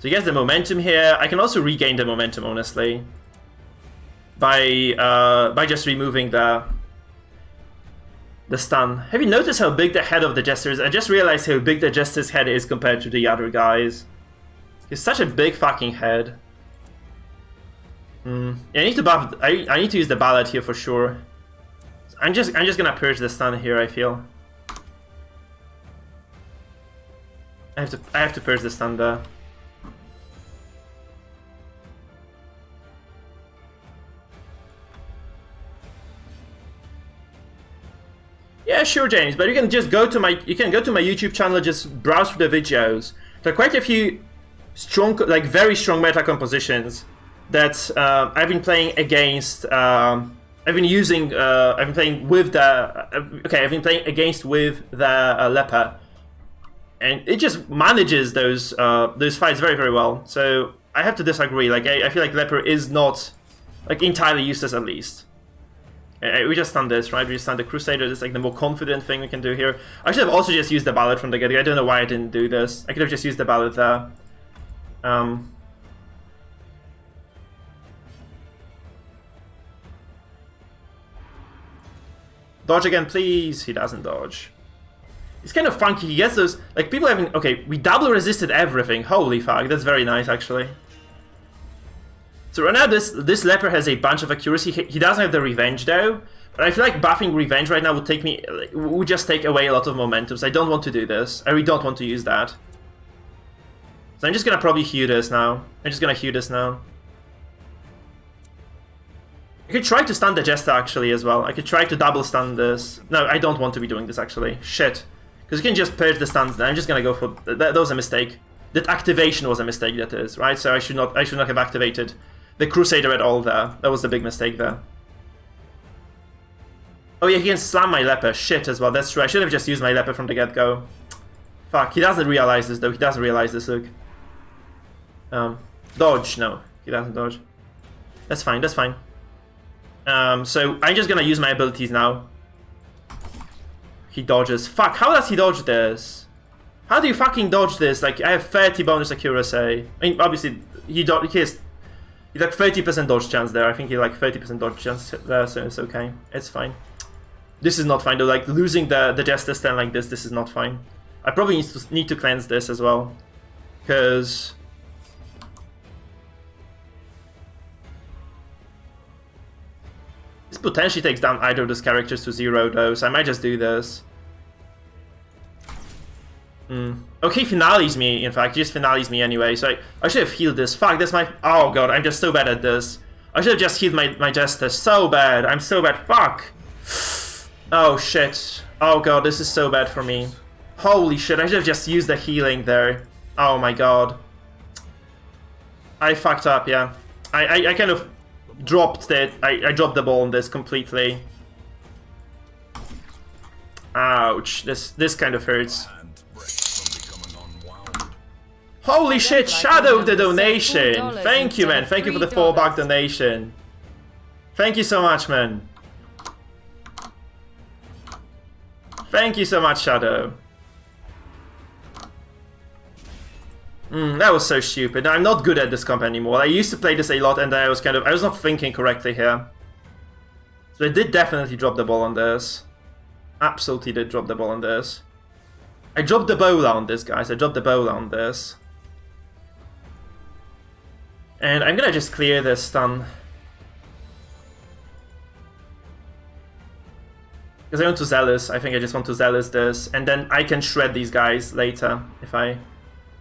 So he gets the momentum here. I can also regain the momentum, honestly, by just removing the stun. Have you noticed how big the head of the Jester is? I just realized how big the Jester's head is compared to the other guys. He's such a big fucking head. Yeah, I need to buff. I need to use the ballad here for sure. I'm just gonna purge the stun here, I feel. I have to purge the stun there. Yeah, sure, James, but you can just go to my YouTube channel, just browse through the videos. There are quite a few strong, like very strong meta compositions that I've been playing against. I've been playing with the leper, and it just manages those fights very, very well. So I have to disagree. Like I feel like leper is not like entirely useless, at least. We just stun this, right? We just stun the Crusader. This is like the more confident thing we can do here. I should have also just used the ballad from the get-go. I don't know why I didn't do this. I could have just used the ballad there. Dodge again, please. He doesn't dodge. It's kind of funky. He gets those, like, people having... Okay, we double resisted everything. Holy fuck, that's very nice, actually. So right now, this leper has a bunch of accuracy. He doesn't have the revenge though, but I feel like buffing revenge right now would just take away a lot of momentum. So I don't want to do this. I really don't want to use that. So I'm just gonna probably heal this now. I could try to stun the Jester actually as well. I could try to double stun this. No, I don't want to be doing this actually. Shit, because you can just purge the stuns. I'm just gonna go for that. Was a mistake. That activation was a mistake. That is right. So I should not have activated the Crusader at all there. That was the big mistake there. Oh yeah, he can slam my leper. Shit as well. That's true. I should have just used my leper from the get-go. Fuck, he doesn't realize this though. He doesn't realize this, look. Dodge. No, he doesn't dodge. That's fine, that's fine. So I'm just gonna use my abilities now. He dodges. Fuck, how does he dodge this? How do you fucking dodge this? Like, I have 30 bonus accuracy. I mean, obviously, he has like 30% dodge chance there. I think he like 30% dodge chance there, so it's okay. It's fine. This is not fine though. Like, losing the Jester stand like this is not fine. I probably need to cleanse this as well, because this potentially takes down either of those characters to 0 though, so I might just do this. Okay, he finales me, in fact. He just finales me anyway, so I should have healed this. Fuck, that's my... Oh god, I'm just so bad at this. I should have just healed my Jester. So bad. I'm so bad. Fuck. Oh shit. Oh god, this is so bad for me. Holy shit, I should have just used the healing there. Oh my god. I fucked up, yeah. I kind of dropped it. I dropped the ball on this completely. Ouch. This kind of hurts. Holy shit, Shadow of the donation! Thank you, man. Thank you for the $4 donation. Thank you so much, man. Thank you so much, Shadow. That was so stupid. I'm not good at this comp anymore. I used to play this a lot and I was not thinking correctly here. So I did definitely drop the ball on this. Absolutely did drop the ball on this. I dropped the bowler on this, guys. I dropped the bowler on this. And I'm gonna just clear this stun. Because I want to Zealous. I think I just want to Zealous this. And then I can shred these guys later if I...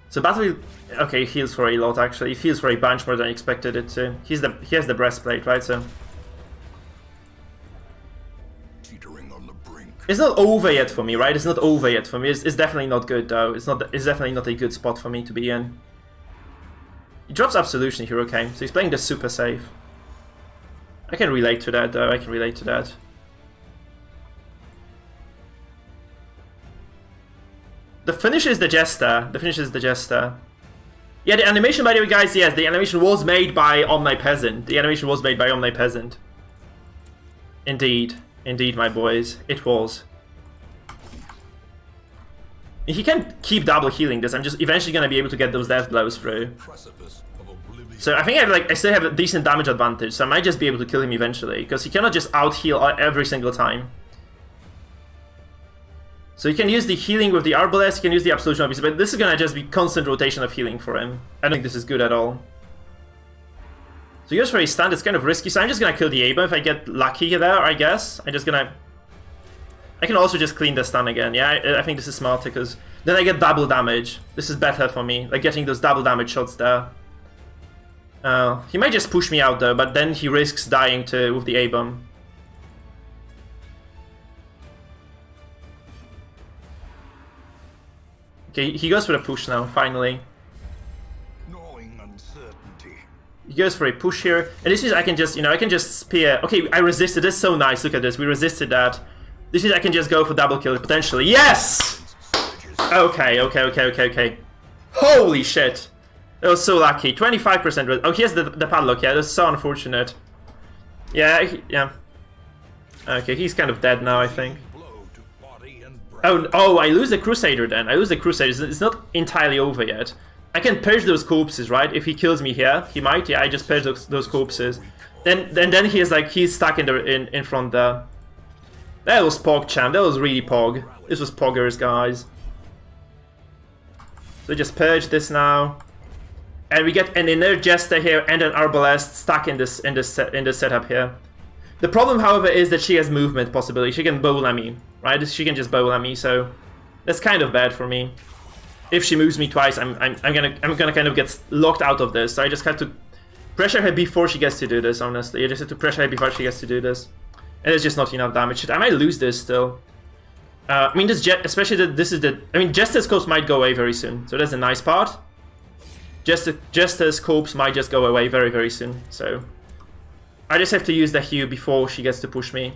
So Battle... Okay, he heals for a lot actually. He heals for a bunch more than I expected it to. He has the breastplate, right? So... Teetering on the brink. It's not over yet for me, right? It's not over yet for me. It's definitely not good though. It's definitely not a good spot for me to be in. He drops Absolution here, okay. So he's playing this super safe. I can relate to that though, I can relate to that. The finish is the Jester. The finish is the Jester. Yeah, the animation, by the way, guys, yes, the animation was made by Omnipeasant. The animation was made by Omnipeasant. Indeed. Indeed, my boys. It was. He can keep double healing this. I'm just eventually gonna be able to get those death blows through. So I think I still have a decent damage advantage, so I might just be able to kill him eventually, because he cannot just out-heal every single time. So you can use the healing with the Arbalest, you can use the Absolution obviously, but this is gonna just be constant rotation of healing for him. I don't think this is good at all. So he goes for a stun, it's kind of risky, so I'm just gonna kill the Aba if I get lucky there, I guess. I can also just clean the stun again, yeah, I think this is smarter, because then I get double damage. This is better for me, like getting those double damage shots there. He might just push me out though, but then he risks dying too with the A-bomb. Okay, he goes for a push now, finally. Gnawing uncertainty. He goes for a push here, and this means I can just, I can just spear. Okay, I resisted. This is so nice. Look at this. We resisted that. This means I can just go for double kill potentially. Yes! Okay. Holy shit! That was so lucky. 25%. Oh, he has the padlock. Yeah, that's so unfortunate. Yeah. Okay, he's kind of dead now, I think. Oh, I lose the Crusader then. I lose the Crusader. It's not entirely over yet. I can purge those corpses, right? If he kills me here, he might. Yeah, I just purge those corpses. Then he is like he's stuck in front there. That was Pog champ. That was really Pog. This was Poggers, guys. So just purge this now, and we get an inner Jester here and an Arbalest stuck in this setup here. The problem, however, is that she has movement possibility. She can bowl at me, right? She can just bowl at me, so that's kind of bad for me. If she moves me twice, I'm gonna kind of get locked out of this. So I just have to pressure her before she gets to do this. Honestly, I just have to pressure her before she gets to do this, and it's just not enough damage. I might lose this still. I mean, especially that this is the. I mean, Jester's corpse might go away very soon, so that's the nice part. Jester's corpse might just go away very, very soon. So I just have to use the Hue before she gets to push me,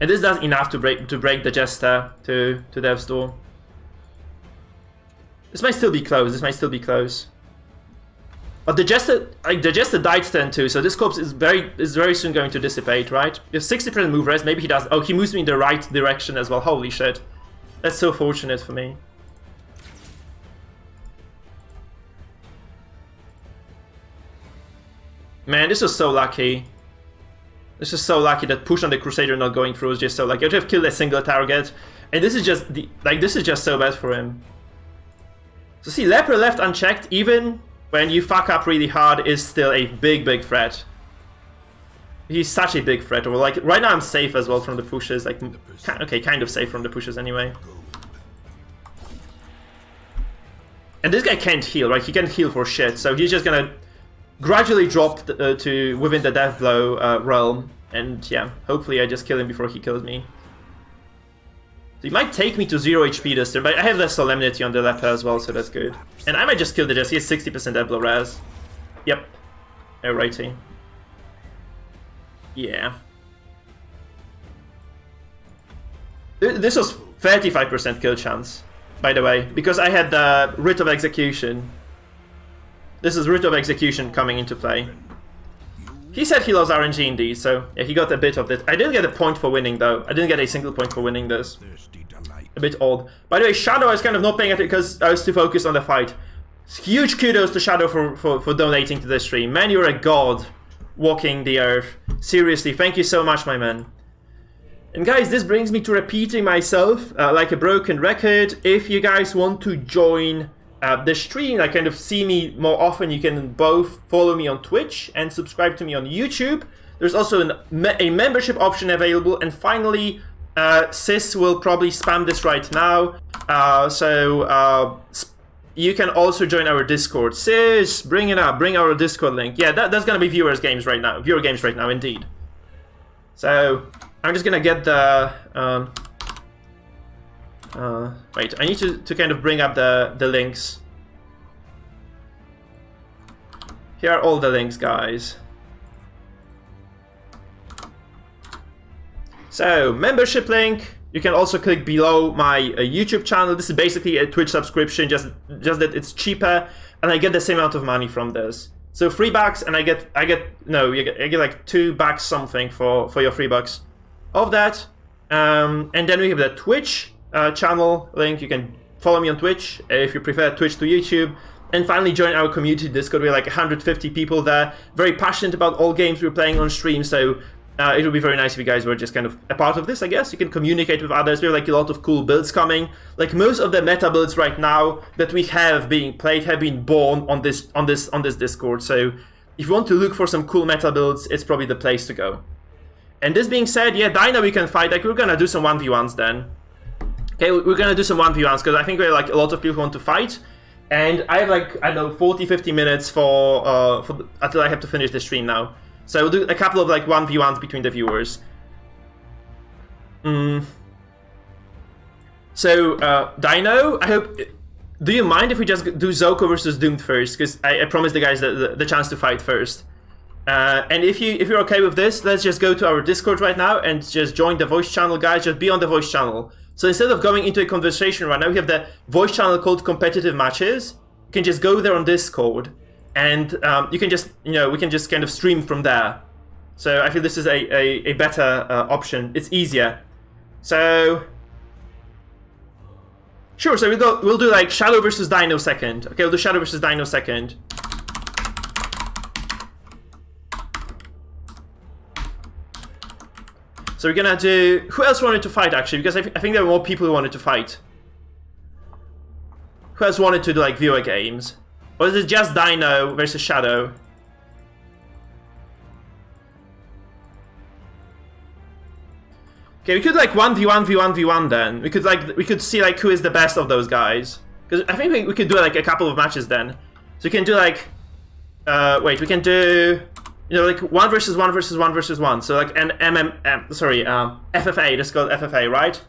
and this does enough to break the Jester to Death's Door. This might still be close. But the Jester died turn 2, so this corpse is very soon going to dissipate, right? You have 60% move rest, maybe he does. Oh, he moves me in the right direction as well. Holy shit. That's so fortunate for me. Man, this was so lucky. This is so lucky that push on the Crusader not going through is just so lucky. I would have killed a single target, and this is just this is just so bad for him. So see, Leper left unchecked, even when you fuck up really hard, is still a big threat. He's such a big threat. Well, like right now I'm safe as well from the pushes. Like, okay, kind of safe from the pushes anyway. And this guy can't heal, right? He can't heal for shit, so he's just gonna gradually drop to within the death blow realm. And yeah, hopefully I just kill him before he kills me. So he might take me to 0 HP this turn, but I have the Solemnity on the left as well, so that's good. And I might just kill the Jess. He has 60% death blow res. Yep. Alrighty. Yeah. This was 35% kill chance, by the way, because I had the Writ of Execution. This is Writ of Execution coming into play. He said he loves RNG indeed, so yeah, he got a bit of it. I didn't get a point for winning though. I didn't get a single point for winning this. A bit odd. By the way, Shadow, I was kind of not paying attention because I was too focused on the fight. Huge kudos to Shadow for donating to the stream. Man, you're a god walking the earth. Seriously, thank you so much, my man. And guys, this brings me to repeating myself like a broken record. If you guys want to join the stream, like kind of see me more often, you can both follow me on Twitch and subscribe to me on YouTube. There's also a membership option available. And finally, Sis will probably spam this right now. You can also join our Discord. Sis, bring it up, bring our Discord link. Yeah, that's gonna be viewer games right now, indeed. So I'm just gonna get the wait, I need to kind of bring up the links. Here are all the links, guys. So, membership link. You can also click below my YouTube channel. This is basically a Twitch subscription, just that it's cheaper, and I get the same amount of money from this. So $3, and I get like $2 something for your $3 of that. And then we have the Twitch channel link. You can follow me on Twitch if you prefer Twitch to YouTube. And finally, join our community Discord. We're like 150 people there, very passionate about all games we're playing on stream. So it would be very nice if you guys were just kind of a part of this, I guess. You can communicate with others. We have like a lot of cool builds coming. Like most of the meta builds right now that we have being played have been born on this Discord. So if you want to look for some cool meta builds, it's probably the place to go. And this being said, yeah, Dino we can fight. Like we're gonna do some 1v1s then. Okay, we're gonna do some 1v1s because I think we're like a lot of people who want to fight. And I have like, I don't know, 40-50 minutes until I have to finish the stream now. So we'll do a couple of like 1v1s between the viewers. So, Dino, I hope... Do you mind if we just do Zoko versus Doomed first? Because I promised the guys the chance to fight first. And if you're okay with this, let's just go to our Discord right now and just join the voice channel, guys. Just be on the voice channel. So instead of going into a conversation right now, we have the voice channel called Competitive Matches. You can just go there on Discord. And you can just, we can just kind of stream from there. So I feel this is a better option. It's easier. So sure. So we'll do like Shadow versus Dino second. Okay, we'll do Shadow versus Dino second. So we're gonna do. Who else wanted to fight actually? Because I think there were more people who wanted to fight. Who else wanted to do like viewer games? Or is it just Dino versus Shadow? Okay, we could like 1v1 then. We could see like who is the best of those guys. Because I think we could do like a couple of matches then. So we can do like wait, we can do like 1 versus 1 versus 1 versus 1. So like an FFA, that's called FFA, right?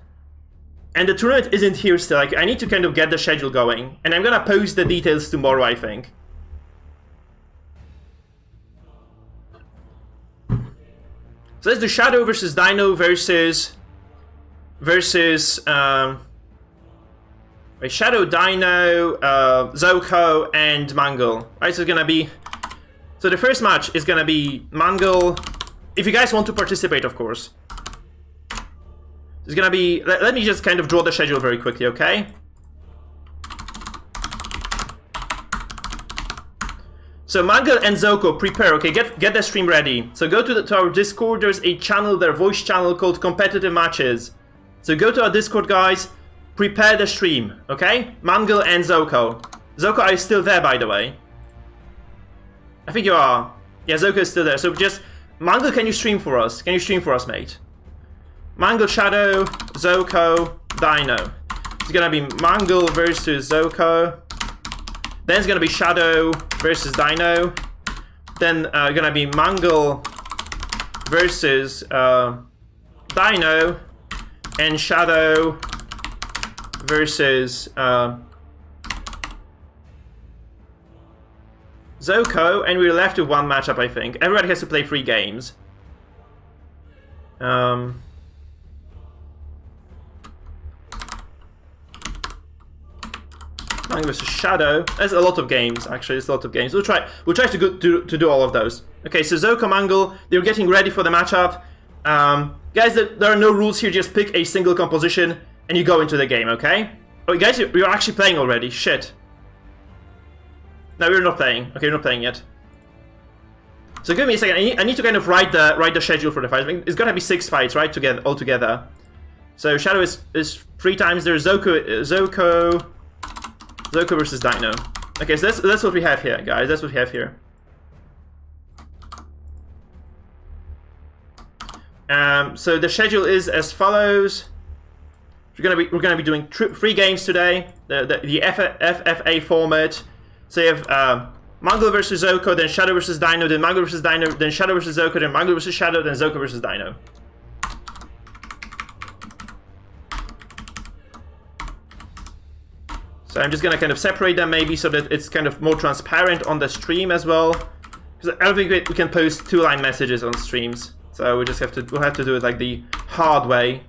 And the tournament isn't here still. Like, I need to kind of get the schedule going. And I'm gonna post the details tomorrow, I think. So let's do Shadow versus Dino versus Shadow, Dino, Zoko, and Mangle. Right, so it's gonna be... So the first match is gonna be Mangle. If you guys want to participate, of course. It's gonna be... Let me just kind of draw the schedule very quickly, okay? So Mangle and Zoko, prepare, okay? Get the stream ready. So go to our Discord. There's a channel, their voice channel called Competitive Matches. So go to our Discord, guys. Prepare the stream, okay? Mangle and Zoko. Zoko, are you still there, by the way? I think you are. Yeah, Zoko is still there. So just... Mangle, can you stream for us? Can you stream for us, mate? Mangle, Shadow, Zoko, Dino. It's gonna be Mangle versus Zoko. Then it's gonna be Shadow versus Dino. Then gonna be Mangle versus Dino, and Shadow versus Zoko, and we're left with one matchup, I think. Everybody has to play 3 games. Mangle versus Shadow. There's a lot of games, actually. There's a lot of games. We'll try to do all of those. Okay, so Zoko, Mangle, they're getting ready for the matchup. Guys, there are no rules here. Just pick a single composition and you go into the game, okay? Oh, guys, you're actually playing already. Shit. No, we're not playing. Okay, we're not playing yet. So give me a second. I need to kind of write the schedule for the fights. I mean, it's gonna be 6 fights, right? All together. So Shadow is 3 times. There's Zoko versus Dino. Okay, so that's what we have here, guys. That's what we have here. So the schedule is as follows. We're gonna be doing 3 games today. The FFA format. So you have Mangle versus Zoko, then Shadow versus Dino, then Mangle versus Dino, then Shadow versus Zoko, then Mangle versus Shadow, then Zoko versus Dino. So I'm just gonna kind of separate them maybe so that it's kind of more transparent on the stream as well. Because I don't think we can post 2-line messages on streams. So we'll have to do it like the hard way.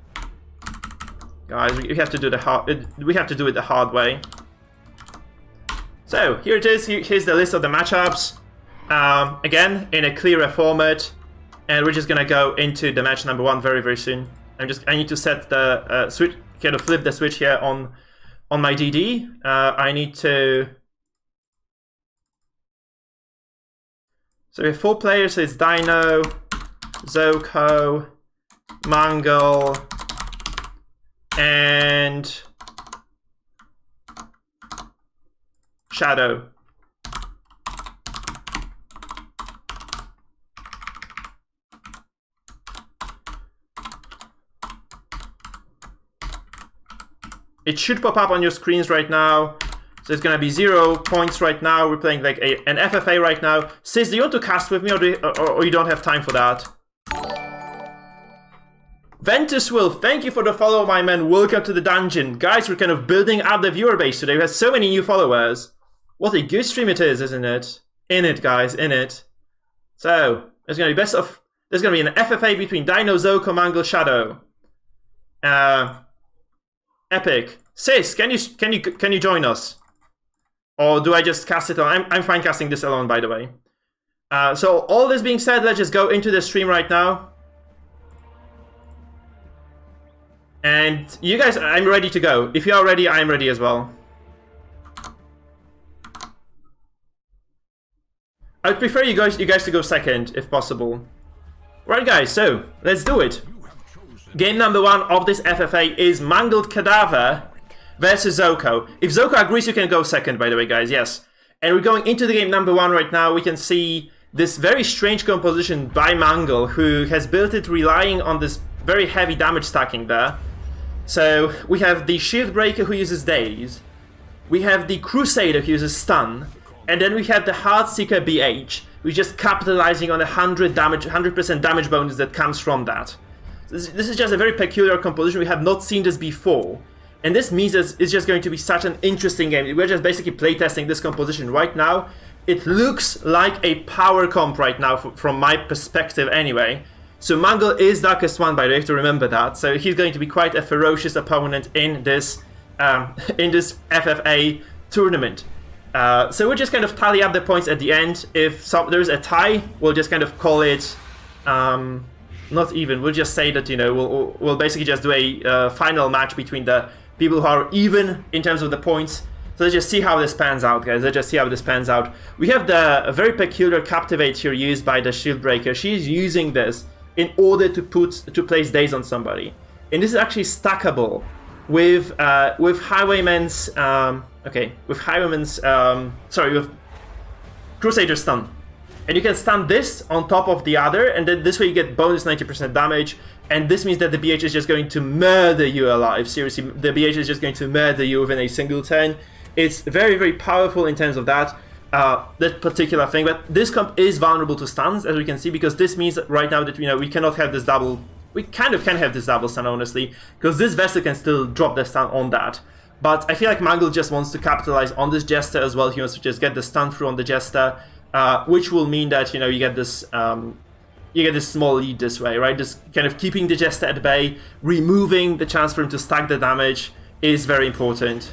Guys, we have to do it the hard way. So here it is. Here's the list of the matchups. Again, in a clearer format, and we're just gonna go into the match number 1 very, very soon. I need to set the switch, kind of flip the switch here on my DD. I need to. So we have 4 players. So it's Dino, Zoko, Mangle, and Shadow. It should pop up on your screens right now. So it's gonna be 0 points right now. We're playing like an FFA right now. Sis, do you want to cast with me, or you don't have time for that? Ventus Will, thank you for the follow, my man. Welcome to the dungeon. Guys, we're kind of building up the viewer base today. We have so many new followers. What a good stream it is, isn't it? In it, guys, in it. So, there's gonna be there's gonna be an FFA between Dino, Zoko, Mangle, Shadow. Epic. Sis, can you join us? Or do I just cast it alone? I'm fine casting this alone, by the way. So all this being said, let's just go into the stream right now. And you guys, I'm ready to go. If you are ready, I'm ready as well. I'd prefer you guys to go second, if possible. Right, guys, so let's do it. Game number 1 of this FFA is Mangled Cadaver versus Zoko. If Zoko agrees, you can go second, by the way, guys, yes. And we're going into the game number 1 right now. We can see this very strange composition by Mangle, who has built it relying on this very heavy damage stacking there. So we have the Shield Breaker who uses Daze. We have the Crusader who uses Stun. And then we have the Heartseeker BH, who's just capitalizing on 100% damage bonus that comes from that. This is just a very peculiar composition. We have not seen this before. And this means that it's just going to be such an interesting game. We're just basically playtesting this composition right now. It looks like a power comp right now from my perspective anyway. So Mangle is Darkest One, by the way, you have to remember that. So he's going to be quite a ferocious opponent in this FFA tournament. So we'll just kind of tally up the points at the end. If there's a tie, we'll just kind of call it not even. We'll just say that, you know, we'll basically just do a final match between the people who are even in terms of the points. So let's just see how this pans out, guys. Let's just see how this pans out. We have the very peculiar Captivate here used by the Shield Breaker. She's using this in order to place Daze on somebody, and this is actually stackable with Highwayman's with Crusader Stun, and you can stun this on top of the other, and then this way you get bonus 90% damage, and this means that the BH is just going to murder you alive. Seriously, the BH is just going to murder you within a single turn. It's very, very powerful in terms of that particular thing. But this comp is vulnerable to stuns, as we can see, because this means that right now that we cannot have this double. We kind of can have this double stun, honestly, because this Vessel can still drop the stun on that. But I feel like Mangle just wants to capitalize on this Jester as well. He wants to just get the stun through on the Jester, which will mean that you get this small lead this way, right? Just kind of keeping the Jester at bay, removing the chance for him to stack the damage is very important.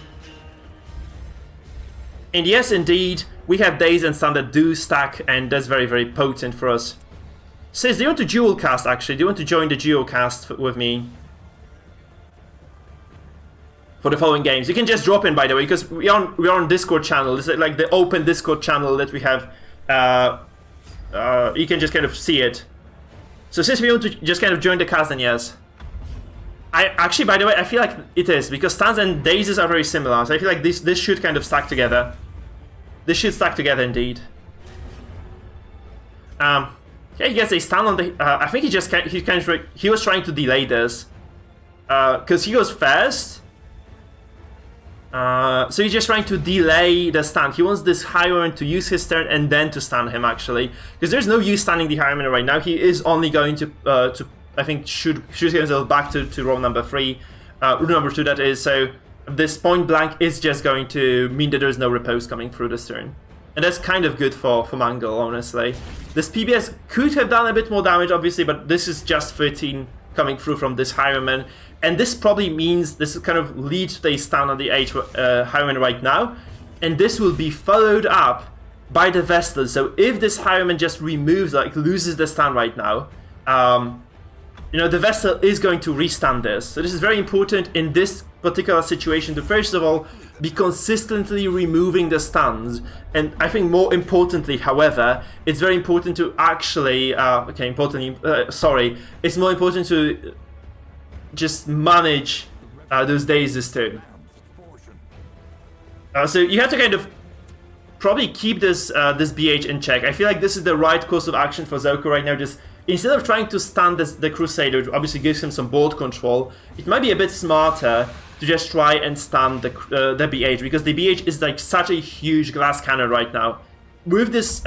And yes, indeed, we have Daze and Stun that do stack, and that's very, very potent for us. Says, do you want to dual cast, actually? Do you want to join the dual cast with me? For the following games. You can just drop in, by the way, because we are on Discord channel. This is like the open Discord channel that we have. You can just kind of see it. So since we want to just kind of join the cast, then yes. Actually, by the way, I feel like it is, because stuns and dazes are very similar. So I feel like this should kind of stack together. This should stack together indeed. Yeah, he gets a stun on the. I think he was trying to delay this, because he goes first. So he's just trying to delay the stun. He wants this Highwayman to use his turn and then to stun him, actually, because there's no use stunning the Highwayman right now. He is only going to I think shoot himself back to row number 3, row number 2 that is. So this point blank is just going to mean that there's no repose coming through this turn. And that's kind of good for Mangle, honestly. This PBS could have done a bit more damage, obviously, but this is just 13 coming through from this Highwayman. And this probably means this kind of leads to a stun on the Highwayman right now. And this will be followed up by the Vestal. So if this Highwayman just removes, like loses the stun right now, the Vestal is going to restun this. So this is very important in this particular situation to, first of all, be consistently removing the stuns. And I think more importantly, however, it's very important to actually, it's more important to just manage those dazes too. So you have to kind of probably keep this BH in check. I feel like this is the right course of action for Zoko right now. Just instead of trying to stun the Crusader, which obviously gives him some board control, it might be a bit smarter to just try and stun the BH, because the BH is like such a huge glass cannon right now. With this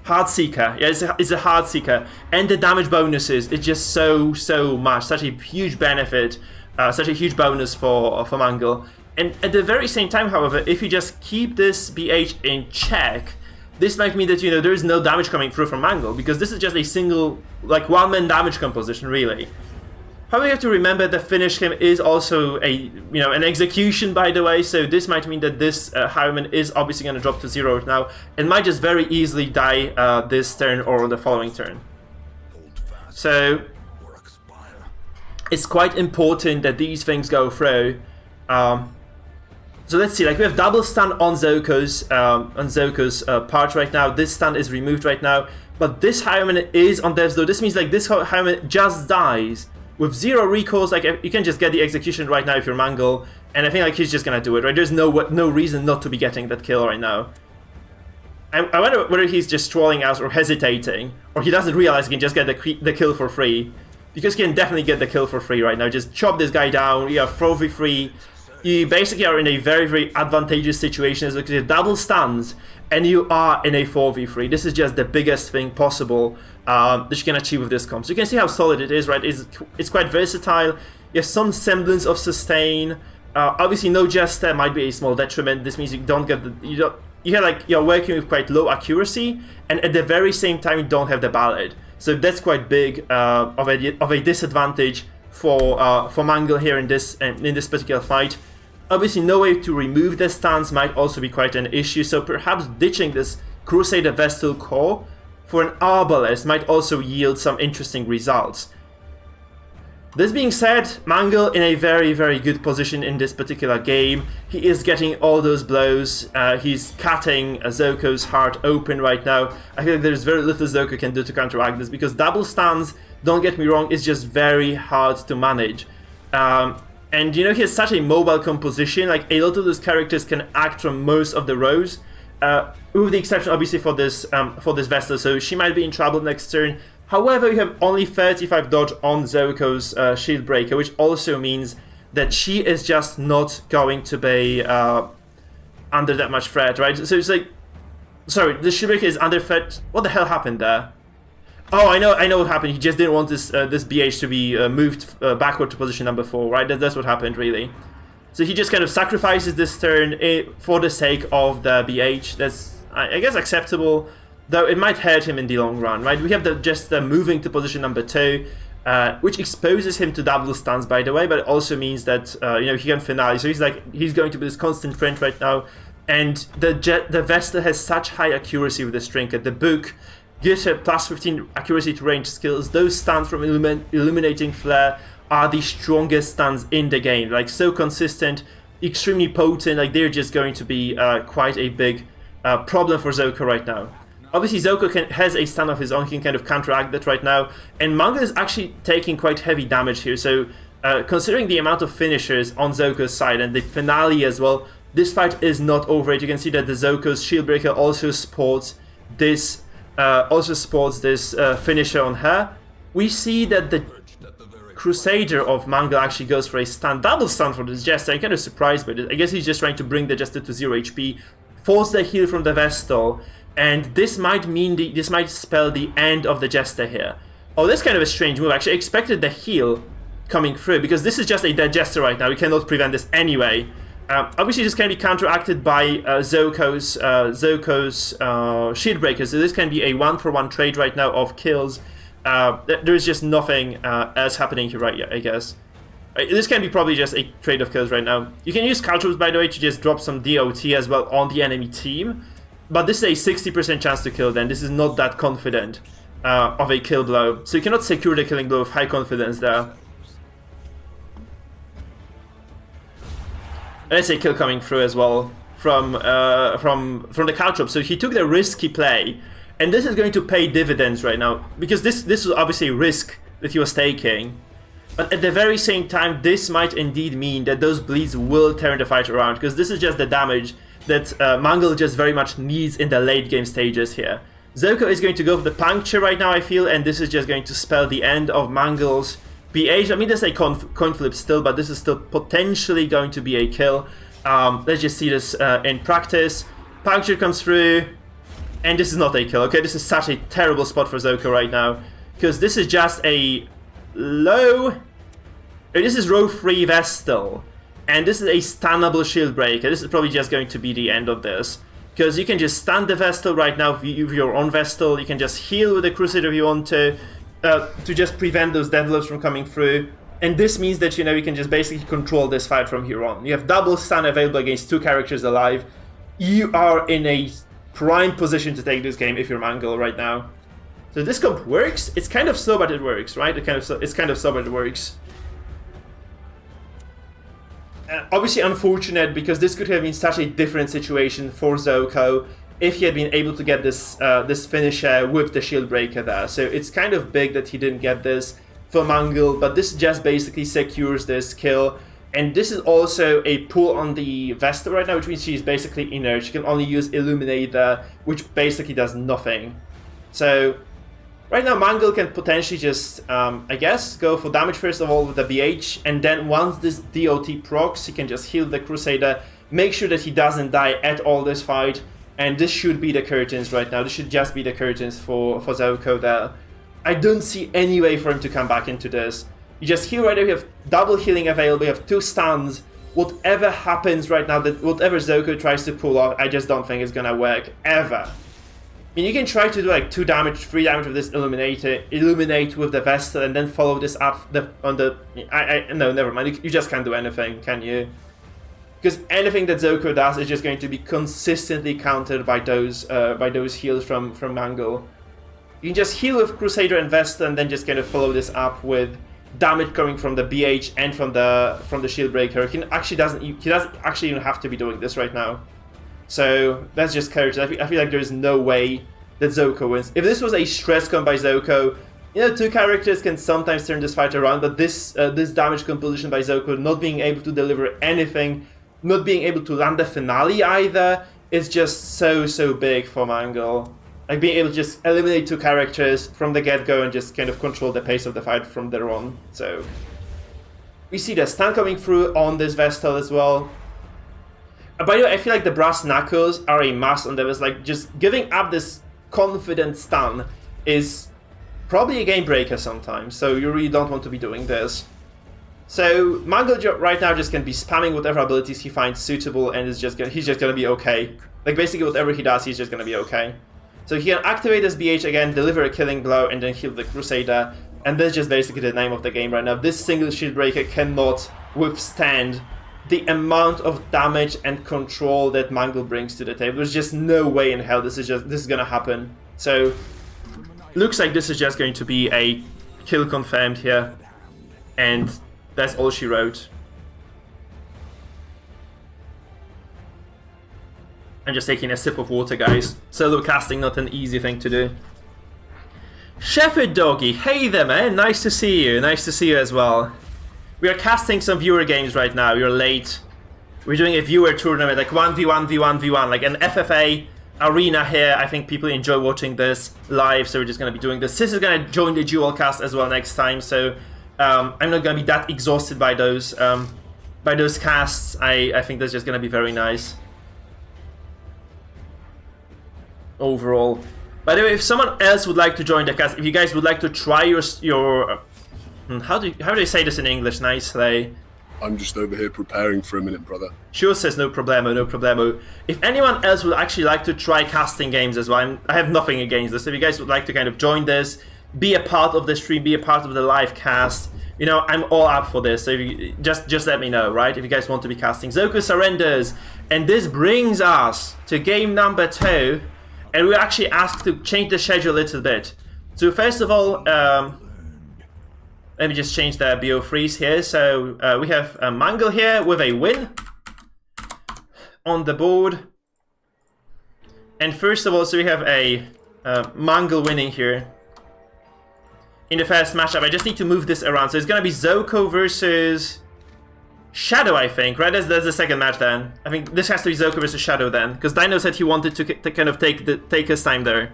Heartseeker, yeah, it's a Heartseeker, and the damage bonuses, it's just so much, such a huge benefit, such a huge bonus for Mangle. And at the very same time, however, if you just keep this BH in check, this might mean that there is no damage coming through from Mangle, because this is just a single, like, one-man damage composition, really. However, you have to remember that finish him is also an execution, by the way, so this might mean that this Highwayman is obviously going to drop to 0 now, and might just very easily die this turn or on the following turn. So it's quite important that these things go through. So let's see, like, we have double stun on Zoko's part right now. This stun is removed right now, but this Highwayman is on death's door. This means like this Highwayman just dies with 0 recalls. Like, you can just get the execution right now if you're Mangle, and I think like he's just gonna do it, right? There's no reason not to be getting that kill right now. I wonder whether he's just trolling us or hesitating, or he doesn't realize he can just get the kill for free, because he can definitely get the kill for free right now. Just chop this guy down. You have trophy free. You basically are in a very, very advantageous situation, because you have double stuns and you are in a 4v3. This is just the biggest thing possible that you can achieve with this comp. So you can see how solid it is, right? It's quite versatile. You have some semblance of sustain. Obviously, no Jester might be a small detriment. This means you don't get you're working with quite low accuracy, and at the very same time you don't have the ballad. So that's quite big of a disadvantage for Mangle here in this particular fight. Obviously, no way to remove the stuns might also be quite an issue, so perhaps ditching this Crusader Vestal core for an Arbalest might also yield some interesting results. This being said, Mangle in a very, very good position in this particular game. He is getting all those blows. He's cutting Zoko's heart open right now. I feel like there's very little Zoko can do to counteract this, because double stuns, don't get me wrong, is just very hard to manage. And he has such a mobile composition, like a lot of those characters can act from most of the rows, with the exception obviously for this Vestal, so she might be in trouble next turn. However, you have only 35 dodge on Zoko's Shield Breaker, which also means that she is just not going to be under that much threat, right? So it's like, sorry, the Shibaka is under threat. What the hell happened there? Oh, I know what happened. He just didn't want this this BH to be moved backward to position number 4, right? That's what happened, really. So he just kind of sacrifices this turn for the sake of the BH. That's, I guess, acceptable, though it might hurt him in the long run, right? We have the moving to position number 2, which exposes him to double stuns, by the way, but it also means that you know, he can finale. So he's going to be this constant threat right now, and the Vestal has such high accuracy with this trinket. The book gives her plus 15 accuracy to range skills. Those stuns from Illuminating Flare are the strongest stuns in the game. Like, so consistent, extremely potent. Like, they're just going to be quite a big problem for Zoko right now. Obviously, Zoko has a stun of his own. He can kind of counteract that right now. And Manga is actually taking quite heavy damage here. So, considering the amount of finishers on Zoko's side and the finale as well, this fight is not over it. You can see that the Zoko's Shieldbreaker also sports this finisher on her. We see that the Crusader of Manga actually goes for a stun, double stun for this Jester. I'm kind of surprised by this. I guess he's just trying to bring the Jester to 0 HP, force the heal from the Vestal, and this might mean this might spell the end of the Jester here. Oh, that's kind of a strange move. Actually, I expected the heal coming through, because this is just a dead Jester right now. We cannot prevent this anyway. Obviously, this can be counteracted by Zoko's Shieldbreaker, so this can be a 1-for-1 trade right now of kills. There is just nothing else happening here, right? Yeah, I guess. This can be probably just a trade of kills right now. You can use Caltrops, by the way, to just drop some DOT as well on the enemy team, but this is a 60% chance to kill them. This is not that confident of a kill blow, so you cannot secure the killing blow with high confidence there. Let's say kill coming through as well from the Caltrop. So he took the risky play, and this is going to pay dividends right now, because this was obviously a risk that he was taking. But at the very same time, this might indeed mean that those bleeds will turn the fight around, because this is just the damage that Mangle just very much needs in the late game stages here. Zoko is going to go for the puncture right now, I feel, and this is just going to spell the end of Mangle's BH. I mean, there's a coin flip still, but this is still potentially going to be a kill. Let's just see this in practice. Puncture comes through, and this is not a kill. Okay, this is such a terrible spot for Zoko right now, because this is just a low... This is row 3 Vestal, and this is a stunnable shield breaker. This is probably just going to be the end of this, because you can just stun the Vestal right now with your own Vestal. You can just heal with the Crusader if you want to just prevent those deadlifts from coming through. And this means that, you know, you can just basically control this fight from here on. You have double stun available against 2 characters alive. You are in a prime position to take this game if you're Mangle right now. So this comp works. It's kind of slow, but it works, right? It's kind of slow, but it works. Obviously unfortunate, because this could have been such a different situation for Zoko if he had been able to get this this finisher with the shield breaker there. So it's kind of big that he didn't get this for Mangle, but this just basically secures this kill. And this is also a pull on the Vestal right now, which means she's basically inert. She can only use Illuminator, which basically does nothing. So right now Mangle can potentially just, I guess, go for damage first of all with the BH, and then once this DOT procs, he can just heal the Crusader, make sure that he doesn't die at all this fight, and this should be the curtains right now. This should just be the curtains for Zoko there. I don't see any way for him to come back into this. You just heal right now, you have double healing available, you have 2 stuns. Whatever happens right now, that whatever Zoko tries to pull off, I just don't think it's gonna work, ever. I mean, you can try to do like 2 damage, 3 damage with this Illuminate with the Vestal, and then follow this up on the... No, never mind, you just can't do anything, can you? Because anything that Zoko does is just going to be consistently countered by those heals from Mangle. You can just heal with Crusader and Vestal, and then just kind of follow this up with damage coming from the BH and from the shield breaker. He doesn't actually even have to be doing this right now. So that's just courage. I feel like there is no way that Zoko wins. If this was a stress comp by Zoko, you know, 2 characters can sometimes turn this fight around, but this damage composition by Zoko, not being able to deliver anything, not being able to land the finale either, is just so big for Mangle. Like being able to just eliminate 2 characters from the get-go and just kind of control the pace of the fight from there on. So We see the stun coming through on this Vestal as well. By the way, I feel like the brass knuckles are a must on this. Like, just giving up this confident stun is probably a game breaker sometimes, so you really don't want to be doing this. So Mangle right now just can be spamming whatever abilities he finds suitable, and he's just gonna be okay. Like, basically whatever he does, he's just gonna be okay. So he can activate his BH again, deliver a killing blow, and then heal the Crusader. And that's just basically the name of the game right now. This single shield breaker cannot withstand the amount of damage and control that Mangle brings to the table. There's just no way in hell this is gonna happen. So looks like this is just going to be a kill confirmed here, and that's all she wrote. I'm just taking a sip of water, guys. Solo casting, not an easy thing to do. Shepherd Doggy, hey there, man. Nice to see you. Nice to see you as well. We are casting some viewer games right now. You're late. We're doing a viewer tournament, like 1v1, v1, v1, like an FFA arena here. I think people enjoy watching this live, so we're just going to be doing this. Sis is going to join the dual cast as well next time, so I'm not going to be that exhausted by those casts. I think that's just going to be very nice overall. By the way, if someone else would like to join the cast, if you guys would like to try your how do they say this in English nicely? I'm just over here preparing for a minute, brother. Sure says no problemo, no problemo. If anyone else would actually like to try casting games as well, I have nothing against this. If you guys would like to kind of join this, be a part of the stream, be a part of the live cast, you know, I'm all up for this. So if you, just let me know, right? If you guys want to be casting. Zoku surrenders, and this brings us to game number 2, and we're actually asked to change the schedule a little bit. So first of all, let me just change the BO freeze here. So we have Mangle here with a win on the board. And first of all, so we have a Mangle winning here in the first matchup. I just need to move this around. So it's going to be Zoko versus Shadow, I think, right? That's the second match then. I think this has to be Zoko versus Shadow then, because Dino said he wanted to kind of take his time there.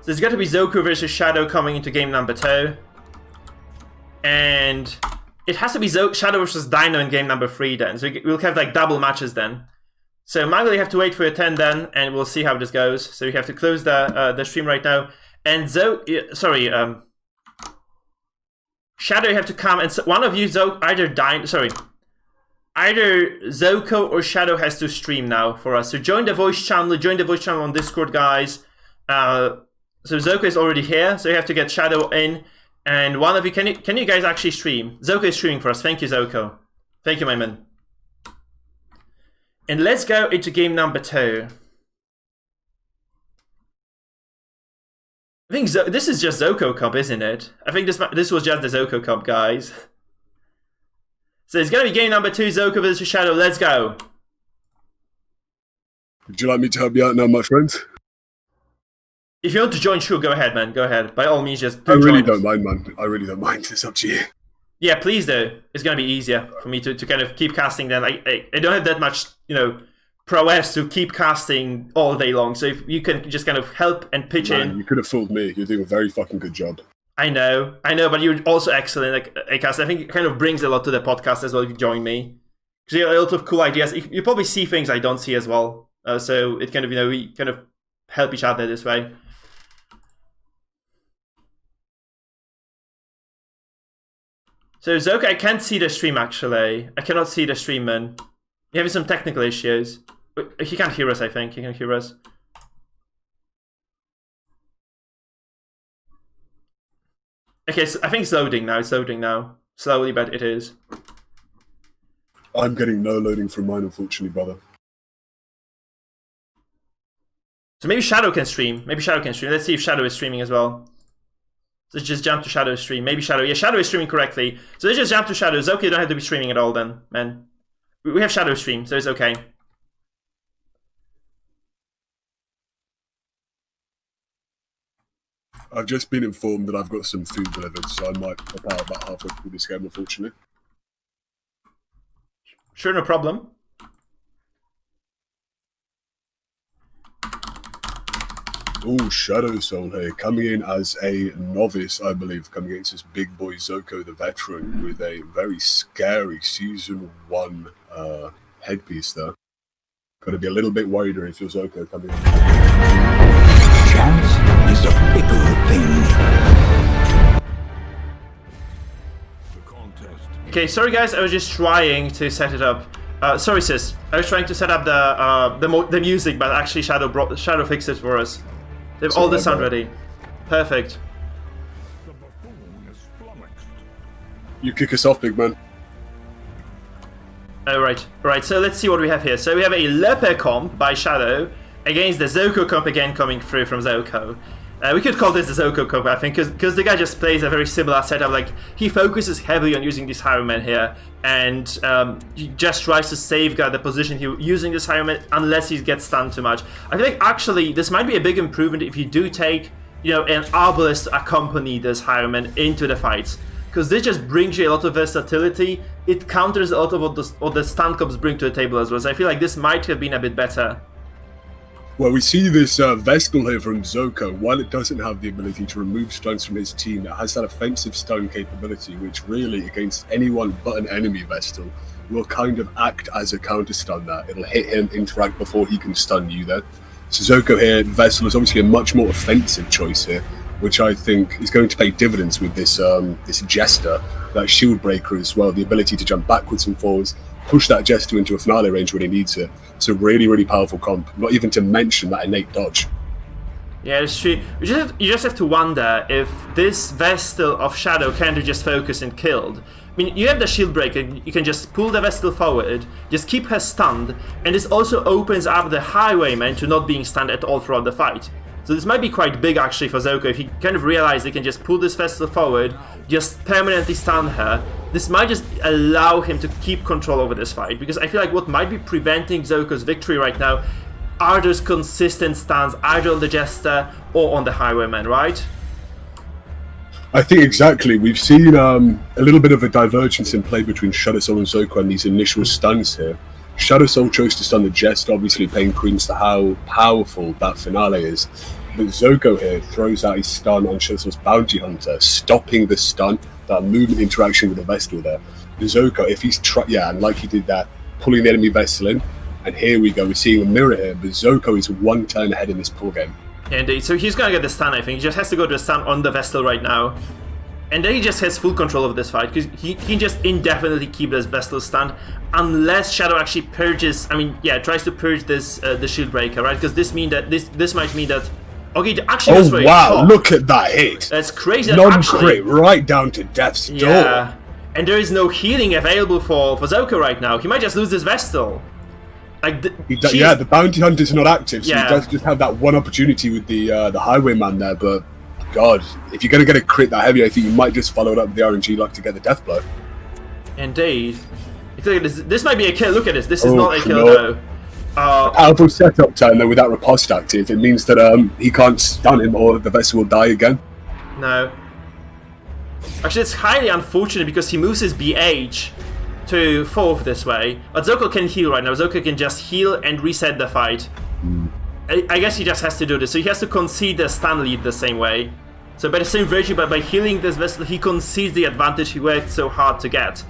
So it's got to be Zoko versus Shadow coming into game number 2. And it has to be Shadow versus Dino in game number 3 then. So we'll have like double matches then. So Mangle, you have to wait for your 10 then, and we'll see how this goes. So we have to close the stream right now. And Shadow, you have to come, and one of you, either Zoko or Shadow has to stream now for us. So join the voice channel on Discord, guys. So Zoko is already here, so you have to get Shadow in. And one of you, can you guys actually stream? Zoko is streaming for us. Thank you, Zoko. Thank you, my man. And let's go into game number 2. I think this is just Zoko Cup, isn't it? I think this was just the Zoko Cup, guys. So it's gonna be game number 2, Zoko versus Shadow. Let's go. Would you like me to help you out now, my friend? If you want to join, sure, go ahead, man. Go ahead. By all means, just I really don't mind, man. I really don't mind. It's up to you. Yeah, please do. It's gonna be easier for me to kind of keep casting then. I don't have that much, you know, prowess to keep casting all day long. So if you can just kind of help and pitch in. You could have fooled me. You're doing a very fucking good job. I know, but you're also excellent at casting. I think it kind of brings a lot to the podcast as well if you join me. Because you have a lot of cool ideas. You probably see things I don't see as well. So it kind of, you know, we kind of help each other this way. So Zoko, I can't see the stream actually. I cannot see the stream, man. You're having some technical issues. He can't hear us, I think. He can hear us. Okay, so I think it's loading now. It's loading now. Slowly, but it is. I'm getting no loading from mine, unfortunately, brother. So maybe Shadow can stream. Maybe Shadow can stream. Let's see if Shadow is streaming as well. Let's just jump to Shadow's stream. Maybe Shadow. Yeah, Shadow is streaming correctly. So let's just jump to Shadow. It's okay, you don't have to be streaming at all then, man. We have Shadow stream, so it's okay. I've just been informed that I've got some food delivered, so I might pop out about halfway through this game, unfortunately. Sure, no problem. Oh, Shadow Soul here, coming in as a novice, I believe, coming against this big boy Zoko, the veteran, with a very scary Season 1 headpiece there. Got to be a little bit worried if you're Zoko coming in. Chance is a fickle thing. The contest. Okay, sorry guys, I was just trying to set it up. Sorry sis, I was trying to set up the music, but actually Shadow fixed it for us. They have all the sound ready. Perfect. The buffoon is flummoxed. You kick us off, big man. Right, so let's see what we have here. So we have a Leper comp by Shadow against the Zoko comp again coming through from Zoko. We could call this the Zoko comp, I think, because the guy just plays a very similar setup. Like, he focuses heavily on using this Highwayman here, and he just tries to safeguard the position using this Highwayman unless he gets stunned too much. I feel like, actually, this might be a big improvement if you do take, you know, an Arbalest to accompany this Highwayman into the fights. Because this just brings you a lot of versatility. It counters a lot of what the stun comps bring to the table as well. So I feel like this might have been a bit better. Well, we see this Vestal here from Zoko. While it doesn't have the ability to remove stuns from his team, it has that offensive stun capability, which really, against anyone but an enemy Vestal, will kind of act as a counter stun there. It'll hit him, interact before he can stun you there. So Zoko here, Vestal is obviously a much more offensive choice here, which I think is going to pay dividends with this this Jester, that shield breaker as well, the ability to jump backwards and forwards, push that Jester into a finale range when he needs it. It's a really, really powerful comp, not even to mention that innate dodge. Yeah, it's true. You just have to wonder if this Vestal of Shadow can't just focus and killed. I mean, you have the shield breaker, you can just pull the Vestal forward, just keep her stunned, and this also opens up the Highwayman to not being stunned at all throughout the fight. So this might be quite big actually for Zoko if he kind of realizes he can just pull this Vestal forward, just permanently stun her. This might just allow him to keep control over this fight, because I feel like what might be preventing Zoko's victory right now are those consistent stuns either on the Jester or on the Highwayman, right? I think exactly. We've seen a little bit of a divergence in play between Shadow Soul and Zoko and these initial stuns here. Shadow Soul chose to stun the Jester, obviously paying credence to how powerful that finale is. But Zoko here throws out his stun on Shadow Soul's Bounty Hunter, stopping the stun, that movement interaction with the Vestal there. Zoko, if he's and like he did that, pulling the enemy Vestal in, and here we go, we're seeing a mirror here, but Zoko is one turn ahead in this pull game. Indeed, so he's gonna get the stun, I think. He just has to go to the stun on the Vestal right now. And then he just has full control of this fight, because he can just indefinitely keep this Vestal stunned, unless Shadow actually purges, tries to purge this the shield breaker, right? Because this might mean that, okay, actually that's very wow, look at that hit! That's crazy. Non-crit, right down to death's door. Yeah, and there is no healing available for Zoko right now. He might just lose this Vestal. Like the Bounty Hunter's not active, so yeah. He does just have that one opportunity with the Highwayman there, but God, if you're going to get a crit that heavy, I think you might just follow it up with the RNG luck to get the death blow. Indeed. This might be a kill. Look at this. This is not a kill, though. Powerful setup turn, though, with that riposte active. It means that he can't stun him or the Vestal will die again. No. Actually, it's highly unfortunate because he moves his BH to 4th this way. But Zoko can heal right now. Zoko can just heal and reset the fight. I guess he just has to do this. So he has to concede the stun lead the same way. So by the same virtue, by healing this Vestal, he concedes the advantage he worked so hard to get.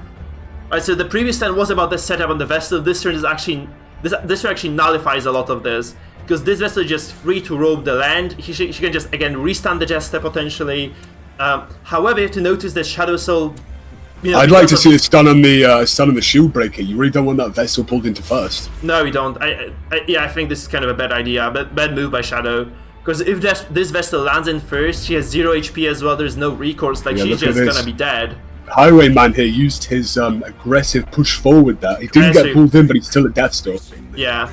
Right, so the previous turn was about the setup on the Vestal. This turn is actually this turn actually nullifies a lot of this, because this Vestal is just free to roam the land. She can just again restun the Jester potentially. However, you have to notice that Shadow Soul. I'd like to see a stun on the shield breaker. You really don't want that Vestal pulled into first. No, you don't. I think this is kind of a bad idea, but bad move by Shadow. Because if this Vestal lands in first, she has 0 HP as well. There's no recourse. Like, she's just gonna be dead. Highwayman here used his aggressive push forward there. He didn't get pulled in, but he's still at death's door. Yeah.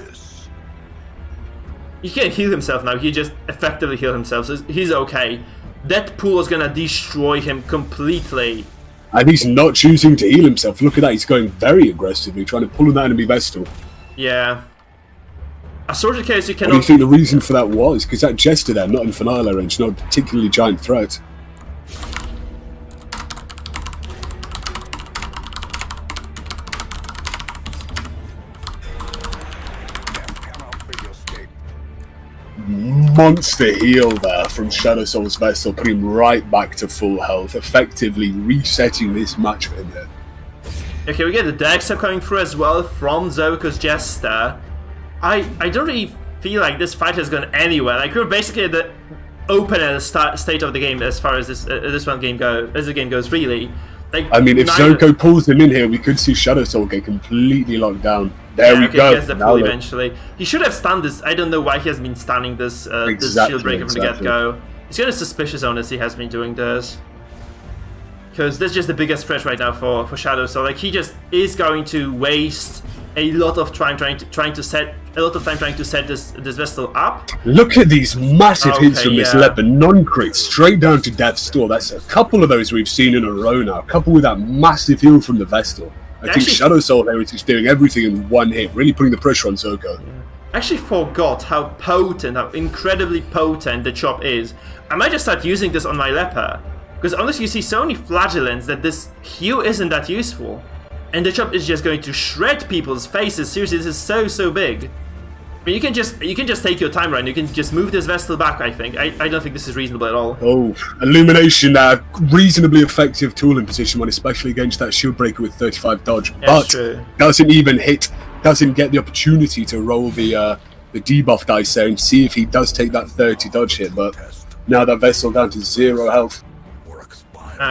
He can't heal himself now. He just effectively healed himself, so he's okay. That pull is gonna destroy him completely. And he's not choosing to heal himself. Look at that. He's going very aggressively, trying to pull on that enemy Vestal. Yeah. A sorted case you cannot... What do you think the reason for that was? Because that Jester there, not in finale range, not a particularly giant threat. monster heal there from Shadow Soul's Vestal, putting him right back to full health, effectively resetting this match for him here. Okay, we get the Dexter coming through as well from Zoko's Jester. I don't really feel like this fight has gone anywhere. Like, we're basically at the open at the state of the game as far as this game goes, really. Like, I mean, if Zoko pulls him in here, we could see Shadow Soul get completely locked down. There we go. He gets the pull eventually. He should have stunned this. I don't know why he has been stunning this this shield breaker from the get-go. It's kind of suspicious, honestly, he has been doing this. Because that's just the biggest threat right now for Shadow Soul. Like, he just is going to waste a lot of time trying to set this Vestal up. Look at these massive hits from this leper, non-crit, straight down to Death's Door. That's a couple of those we've seen in a row now. A couple with that massive heal from the Vestal. I think Shadow Soul here is doing everything in one hit, really putting the pressure on Zoko. I actually forgot how incredibly potent the chop is. I might just start using this on my leper. Because honestly, you see so many flagellants that this heal isn't that useful. And the chop is just going to shred people's faces. Seriously, this is so big. I mean, you can just take your time, right? You can just move this Vestal back, I think. I don't think this is reasonable at all. Oh, Illumination, reasonably effective tool in position one, especially against that shield breaker with 35 dodge. Yeah, but doesn't even hit, doesn't get the opportunity to roll the debuff dice there and see if he does take that 30 dodge hit. But now that Vestal down to 0 health.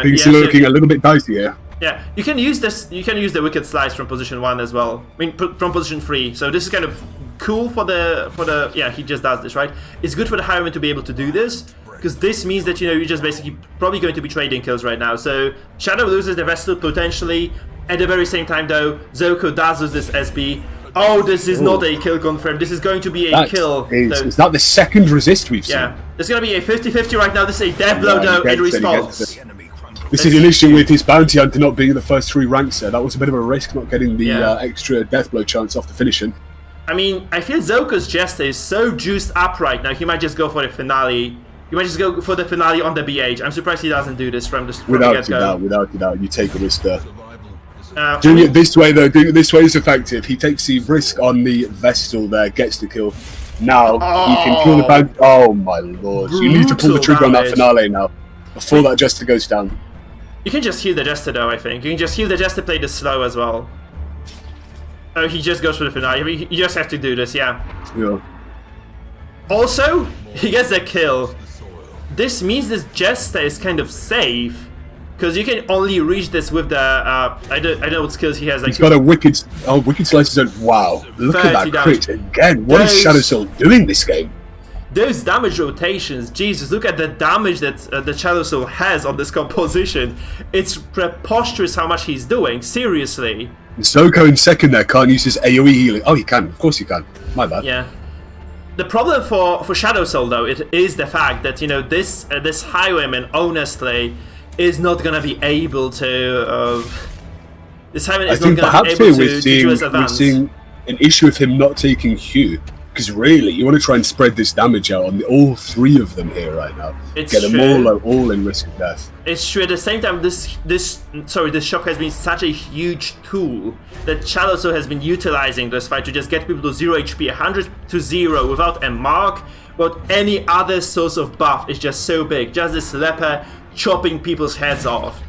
Things are looking a little bit dicey here. Yeah, you can use this. You can use the Wicked Slice from position 1 as well. I mean, from position 3. So this is kind of cool for the. Yeah, he just does this, right? It's good for the Highwayman to be able to do this because this means that you're just basically probably going to be trading kills right now. So Shadow loses the Vestal potentially. At the very same time, though, Zoko does lose this SB. Oh, this is not a kill confirmed. This is going to be a kill. Is that the second resist we've seen? Yeah, it's going to be a 50-50 right now. This is a death blow, though, in response. This is an issue with his bounty hunter not being in the first 3 ranks there. That was a bit of a risk, not getting the extra death blow chance off the finishing. I mean, I feel Zoko's Jester is so juiced up right now, he might just go for the finale. He might just go for the finale on the BH. I'm surprised he doesn't do this from the get-go. Without a doubt, you take a risk there. Doing it this way, though, doing it this way is effective. He takes the risk on the Vestal there, gets the kill. Now, he can kill the bounty. Oh my lord. You need to pull the trigger on that finale now, before that Jester goes down. You can just heal the Jester though, I think. You can just heal the Jester, play this slow as well. Oh, he just goes for the finale. I mean, you just have to do this, yeah. Also, he gets a kill. This means this Jester is kind of safe. Because you can only reach this with the, I don't know what skills he has. Like, he's got a Wicked Slice zone. Wow, look at that crit again. What is Shadow Soul doing this game? Those damage rotations, Jesus, look at the damage that the Shadow Soul has on this composition. It's preposterous how much he's doing, seriously. Zoko in second there can't use his AoE healing. Oh, he can, of course he can. My bad. Yeah. The problem for Shadow Soul, though, it is the fact that, this Highwayman, honestly, is not going to be able to... this Highwayman is not going to be able to do his advance. We're seeing an issue with him not taking Hugh. Because really, you want to try and spread this damage out on all 3 of them here right now. Get them all in risk of death. It's true. At the same time, this shock has been such a huge tool that Shadow Soul has been utilizing this fight to just get people to 0 HP, 100 to 0 without a mark, without any other source of buff. It's just so big. Just this leper chopping people's heads off.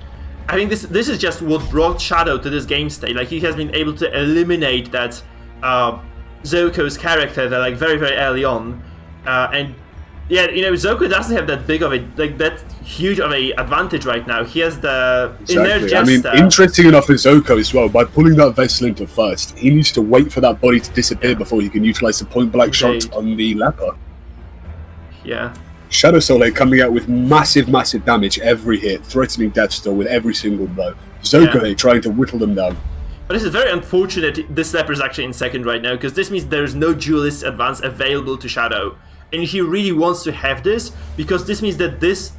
I think this is just what brought Shadow to this game state. Like, he has been able to eliminate that Zoko's character there, like, very early on, and yeah, Zoko doesn't have that big of a, like, that huge of a advantage right now. He has the inner Jester. I mean, interesting enough for Zoko as well, by pulling that Vestal into first, he needs to wait for that body to disappear before he can utilize the point blank shot on the leper. Yeah. Shadow Soul here coming out with massive damage every hit, threatening Death's Door with every single blow. Zoko here trying to whittle them down. But this is very unfortunate this leper is actually in second right now, because this means there's no duelist advance available to Shadow. And he really wants to have this, because this means that this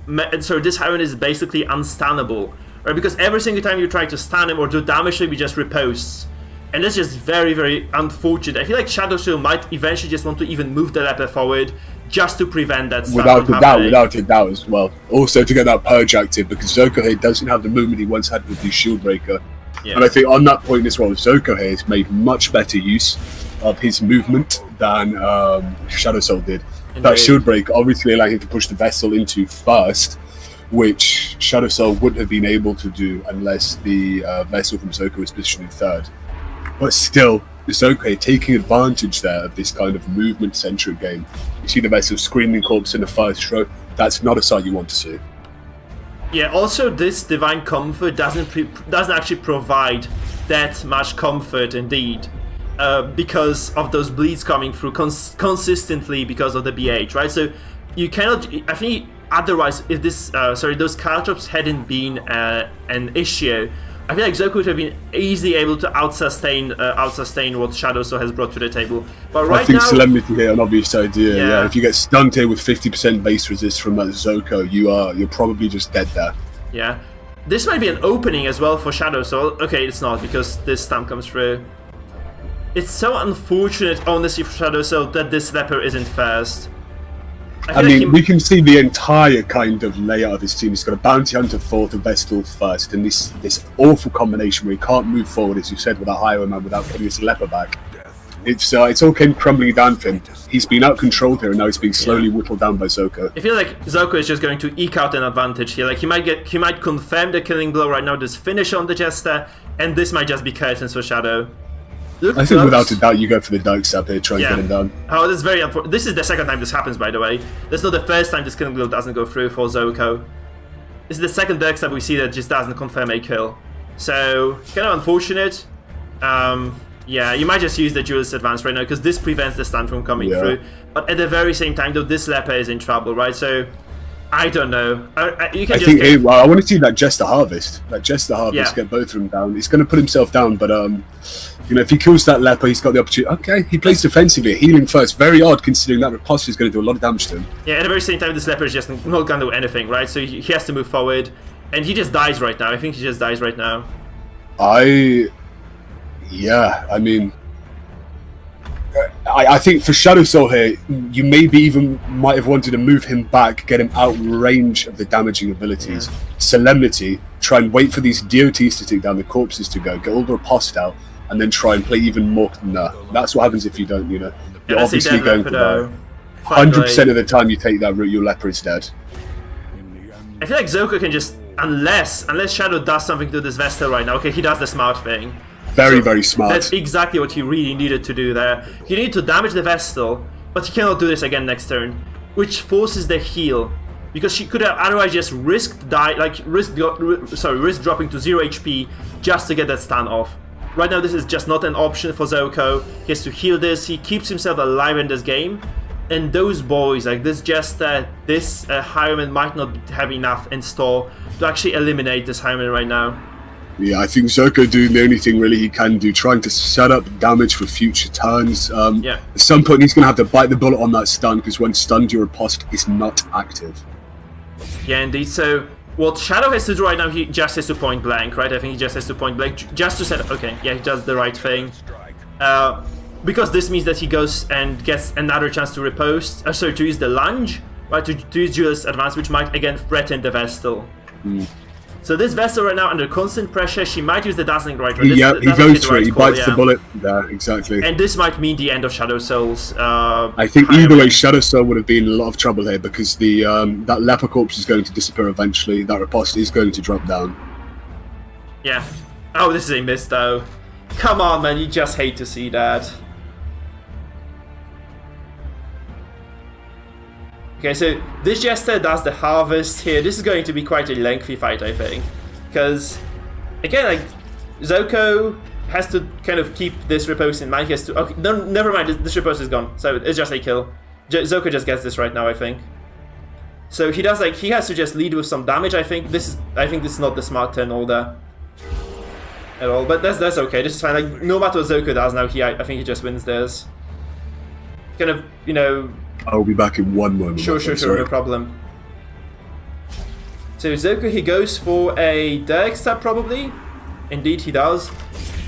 Highwayman is basically unstunnable. Right? Because every single time you try to stun him or do damage to him, he just riposts. And that's just very unfortunate. I feel like Shadow Soul might eventually just want to even move the leper forward, just to prevent that stun from happening. Without a doubt as well. Also to get that purge active, because Zoko here doesn't have the movement he once had with the shield breaker. Yeah. And I think on that point as well, Zoko here has made much better use of his movement than Shadow Soul did. Indeed. That shield break obviously allowed him to push the Vessel into first, which Shadow Soul wouldn't have been able to do unless the Vessel from Zoko was positioned in third. But still, Zoko taking advantage there of this kind of movement-centric game. You see the Vessel screaming corpse in the first row. That's not a sight you want to see. Yeah, also this Divine Comfort doesn't actually provide that much comfort indeed. Because of those bleeds coming through consistently because of the BH, right? So you cannot. I think otherwise, if this, those caltrops hadn't been an issue, I feel like Zoko would have been easily able to out-sustain what Shadow Soul has brought to the table. But right I think now, Solemnity here an obvious idea. Yeah. Yeah, if you get stunned here with 50% base resist from that Zoko, you're probably just dead there. yeah, this might be an opening as well for Shadow Soul. Okay, it's not because this stamp comes through. It's so unfortunate, honestly, for Shadow Soul that this leper isn't first. I mean, we can see the entire kind of layout of his team. He's got a Bounty Hunter fourth, a Vestal first, and this awful combination where he can't move forward, as you said, with a Highwayman without putting his leper back. It's all came crumbling down for him. He's been out-controlled here, and now he's being slowly whittled down by Zoko. I feel like Zoko is just going to eke out an advantage here. Like he might confirm the killing blow right now, this finish on the Jester, and this might just be curtains for Shadow. Look I think close. without a doubt you go for the Dark Stab here, try and get him down. Oh, this is very unfortunate. This is the second time this happens, by the way. That's not the first time this killing blow doesn't go through for Zoko. This is the second Dark Stab we see that just doesn't confirm a kill. So, kind of unfortunate. Yeah, you might just use the Duelist Advance right now, because this prevents the stun from coming through. But at the very same time, though, this leper is in trouble, right? So, I don't know. You can I want to see that Jester Harvest. That Jester Harvest, get both of them down. He's going to put himself down, but if he kills that leper, he's got the opportunity. Okay, he plays defensively, healing first. Very odd, considering that riposte is going to do a lot of damage to him. Yeah, at the very same time, this leper is just not going to do anything, right? So he has to move forward, and he just dies right now. I think he just dies right now. I think for Shadow Soul here, you maybe even might have wanted to move him back, get him out range of the damaging abilities. Solemnity, try and wait for these DOTs to take down, the corpses to go, get all the riposte out, and then try and play even more. Nah, that's what happens if you don't, You're obviously going to die. 100% of the time you take that route, your leper is dead. I feel like Zoko can just, unless Shadow does something to this Vestal right now. Okay, he does the smart thing. Very smart. That's exactly what he really needed to do there. He needed to damage the Vestal, but he cannot do this again next turn, which forces the heal, because she could have otherwise just risk dropping to 0 HP just to get that stun off. Right now, this is just not an option for Zoko. He has to heal this. He keeps himself alive in this game, and those boys, like this Jester, this Highwayman might not have enough in store to actually eliminate this Highwayman right now. Yeah, I think Zoko doing the only thing really he can do, trying to set up damage for future turns. At some point he's going to have to bite the bullet on that stun, because when stunned, your riposte is not active. Yeah, indeed. So what Shadow has to do right now, he just has to point blank, right? I think he just has to point blank, just to set. Okay, yeah, he does the right thing. Because this means that he goes and gets another chance to riposte, to use the lunge, right? To use Duelist Advance, which might again threaten the Vestal. So this Vestal right now under constant pressure, she might use the Dazzling Right. He goes for it, he bites the bullet. Yeah, exactly. And this might mean the end of Shadow Soul's. I think either way, Shadow Soul would have been in a lot of trouble here, because the that leper corpse is going to disappear eventually. That riposte is going to drop down. Yeah. Oh, this is a miss though. Come on, man, you just hate to see that. Okay, so this Jester does the Harvest here. This is going to be quite a lengthy fight, I think. Because, again, like, Zoko has to kind of keep this riposte in mind. He has to... Okay, no, never mind, this riposte is gone. So it's just a kill. Zoko just gets this right now, I think. So he does, like, he has to just lead with some damage, I think. This is not the smart turn order at all. But that's okay, this is fine. Like, no matter what Zoko does now, I think he just wins this. Kind of, I'll be back in one moment. Sure, no problem. So Zoko, he goes for a Dark Stab probably. Indeed, he does.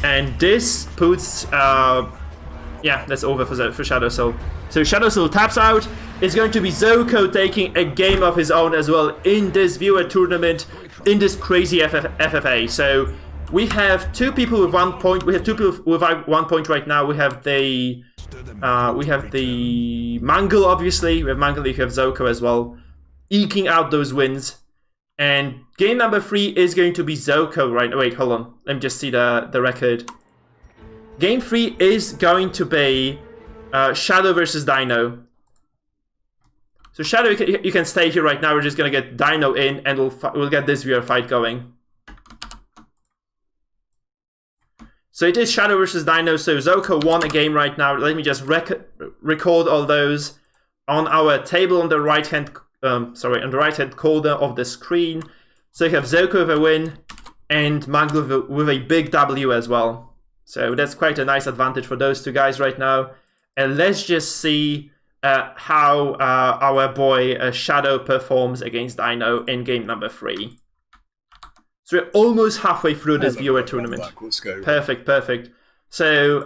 And this puts, that's over for Shadow Soul. So Shadow Soul taps out. It's going to be Zoko taking a game of his own as well in this viewer tournament, in this crazy FFA. So We have 2 people with 1 point. We have 2 people with 1 point right now. We have the Mangle, obviously. We have Mangle, we have Zoko as well, eking out those wins. And game number 3 is going to be Zoko right now. Wait, hold on. Let me just see the record. Game 3 is going to be Shadow versus Dino. So Shadow, you can stay here right now. We're just gonna get Dino in, and we'll get this viewer fight going. So it is Shadow versus Dino. So Zoko won a game right now. Let me just record all those on our table on the right hand. On the right hand corner of the screen. So you have Zoko with a win, and Mangle with a big W as well. So that's quite a nice advantage for those 2 guys right now. And let's just see how our boy Shadow performs against Dino in game number 3. So we're almost halfway through this viewer tournament. Perfect. So,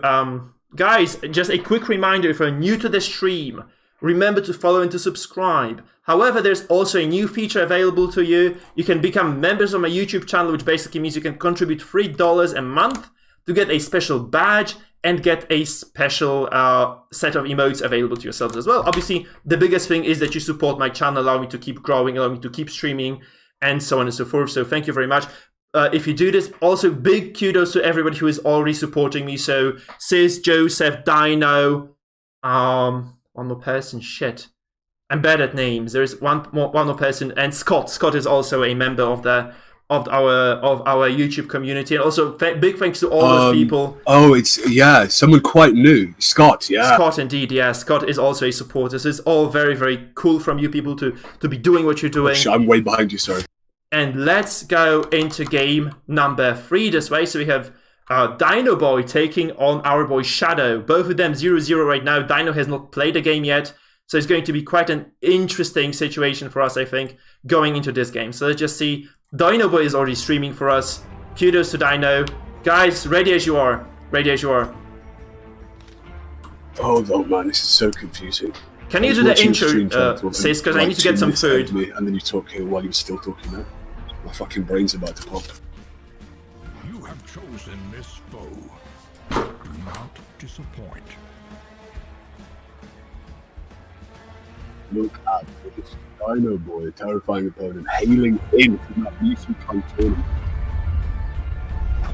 guys, just a quick reminder, if you're new to the stream, remember to follow and to subscribe. However, there's also a new feature available to you. You can become members of my YouTube channel, which basically means you can contribute $3 a month to get a special badge and get a special set of emotes available to yourselves as well. Obviously, the biggest thing is that you support my channel, allow me to keep growing, allow me to keep streaming, and so on and so forth. So thank you very much. If you do this, also big kudos to everybody who is already supporting me. So Sis, Joseph, Dino, one more person, shit. I'm bad at names. There's one more person, and Scott. Scott is also a member of our YouTube community, and also big thanks to all those people. Oh, it's someone quite new, Scott. Yeah, Scott indeed. Yeah, Scott is also a supporter. So it's all very, very cool from you people to be doing what you're doing. I'm way behind you, sorry. And let's go into game number 3 this way. So we have Dino Boy taking on our boy Shadow. Both of them 0-0 right now. Dino has not played the game yet, so it's going to be quite an interesting situation for us, I think, going into this game. So let's just see. Dino Boy is already streaming for us. Kudos to Dino. Guys, ready as you are. Ready as you are. Oh man, this is so confusing. Can you do the intro, Sis, because I need to get some food. And then you talk here while you're still talking now. My fucking brain's about to pop. You have chosen this foe. Do not disappoint. Look at this Dino Boy, a terrifying opponent, hailing in from that recent tournament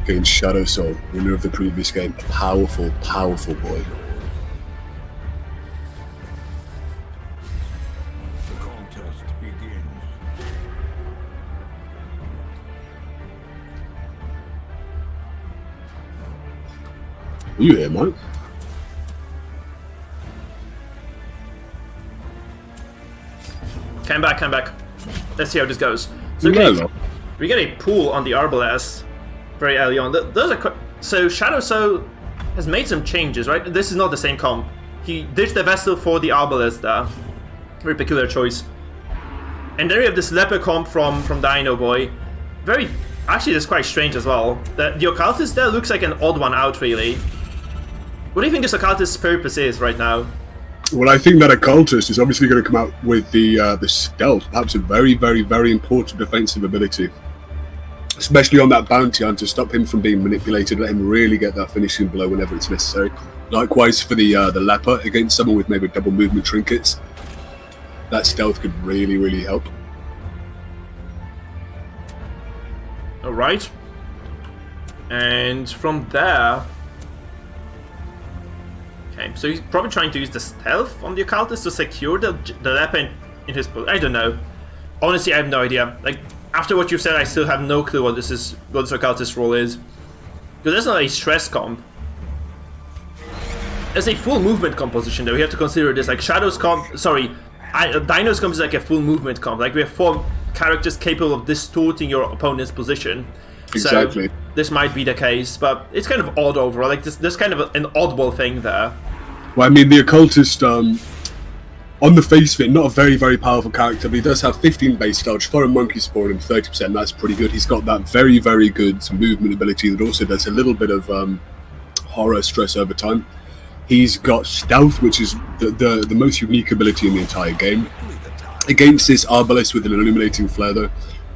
against Shadow Soul, winner of the previous game. A powerful, powerful boy. The contest begins. Are you here, Mike? Come back. Let's see how this goes. So we get a pull on the Arbalest very early on. Those are so Shadow Soul has made some changes, right? This is not the same comp. He ditched the Vessel for the Arbalest there. Very peculiar choice. And then we have this Leper comp from Dino Boy. Actually, that's quite strange as well. The Occultist there looks like an odd one out, really. What do you think this Occultist's purpose is right now? Well, I think that Occultist is obviously going to come out with the Stealth, perhaps a very, very, very important defensive ability. Especially on that Bounty Hunter, stop him from being manipulated, let him really get that finishing blow whenever it's necessary. Likewise for the Leper, against someone with maybe double movement trinkets. That Stealth could really, really help. Alright. And from there... Okay, so he's probably trying to use the Stealth on the Occultist to secure the Leper in his... I don't know. Honestly, I have no idea. Like, after what you've said, I still have no clue what this Occultist role is. Because that's not a stress comp. As a full movement composition, though, we have to consider this. Like, Shadow's comp... Sorry, Dino's comp is like a full movement comp. Like, we have 4 characters capable of distorting your opponent's position. Exactly. So, this might be the case, but it's kind of odd overall. Like, there's kind of an oddball thing there. Well, I mean, the Occultist, on the face of it, not a very, very powerful character, but he does have 15 base dodge, 4 monkey spawn, and 30%. That's pretty good. He's got that very, very good movement ability that also does a little bit of horror stress over time. He's got Stealth, which is the most unique ability in the entire game. Against this Arbalest with an illuminating flare, though,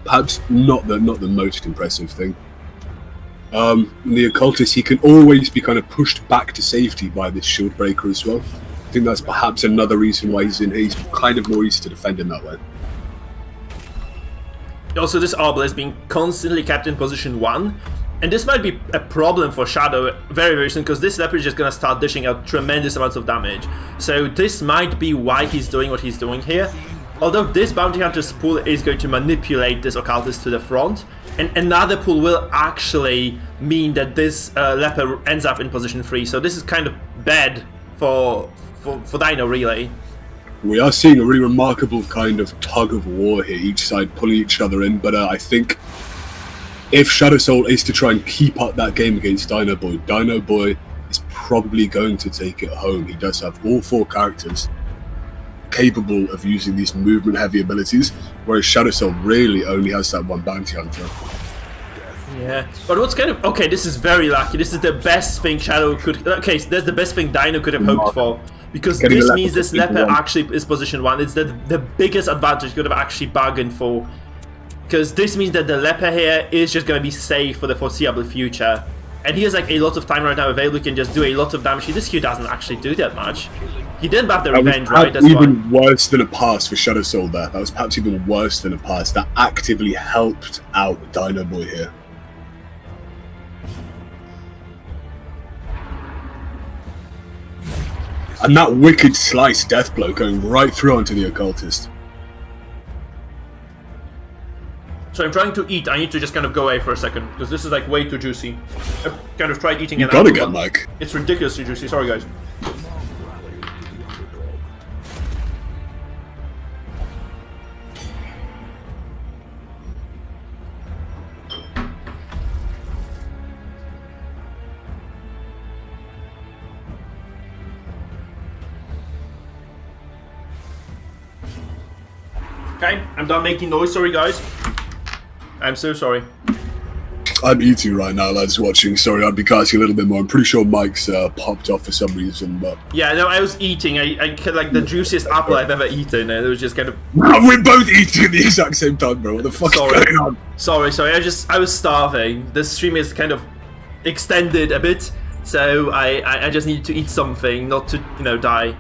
perhaps not the most impressive thing. The occultist, he can always be kind of pushed back to safety by this shield breaker as well. I think that's perhaps another reason why he's in here. He's kind of more easy to defend in that way. Also, this Arbor is being constantly kept in position 1, and this might be a problem for Shadow very, very soon, because this leopard is just going to start dishing out tremendous amounts of damage. So this might be why he's doing what he's doing here. Although this Bounty Hunter's pool is going to manipulate this occultist to the front, and another pool will actually mean that this leopard ends up in position 3. So this is kind of bad for Dino, really. We are seeing a really remarkable kind of tug of war here, each side pulling each other in, but I think if Shadow Soul is to try and keep up that game against Dino Boy is probably going to take it home. He does have all 4 characters capable of using these movement-heavy abilities, whereas Shadow Soul really only has that one Bounty Hunter. Yeah, but what's kind of... Okay, this is very lucky. This is the best thing Shadow could... Okay, so that's the best thing Dino could have hoped for. Because this means this leopard actually is position 1. It's the biggest advantage you could have actually bargained for. Because this means that the leopard here is just going to be safe for the foreseeable future. And he has like a lot of time right now available. He can just do a lot of damage. This Q doesn't actually do that much. He didn't buff the revenge, right? That's even worse than a pass for Shadow Soul there. That was perhaps even worse than a pass. That actively helped out Dino Boy here. And that wicked slice death blow going right through onto the occultist. So I'm trying to eat. I need to just kind of go away for a second because this is like way too juicy. I've kind of tried eating you an gotta apple, get Mike. It's ridiculously juicy. Sorry, guys. Okay, I'm done making noise. Sorry, guys. I'm so sorry. I'm eating right now, lads, watching. Sorry, I'd be casting a little bit more. I'm pretty sure Mike's popped off for some reason, but... Yeah, no, I was eating. I like the juiciest apple I've ever eaten, and it was just kind of... We're both eating at the exact same time, bro. What the fuck is going on? Sorry. I was starving. The stream is kind of extended a bit, so I just needed to eat something, not to, you know, die.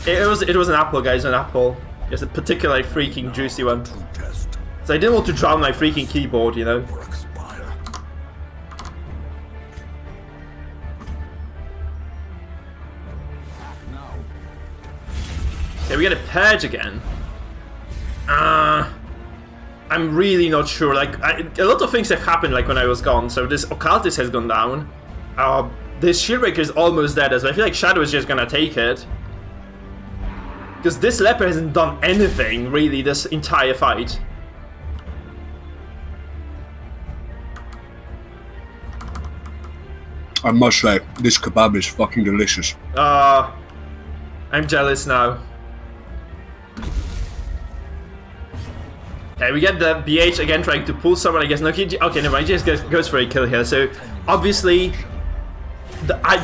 It was an apple, guys, an apple. It's a particularly freaking juicy one. So I didn't want to drown my freaking keyboard, you know. Okay, we get a purge again. I'm really not sure. Like, a lot of things have happened like when I was gone. So this occultist has gone down. This shieldbreaker is almost dead as well. I feel like Shadow is just gonna take it. Because this leopard hasn't done anything, really, this entire fight. I must say, this kebab is fucking delicious. I'm jealous now. Okay, we get the BH again trying to pull someone, I guess. No, okay, never mind, he just goes for a kill here. So, obviously...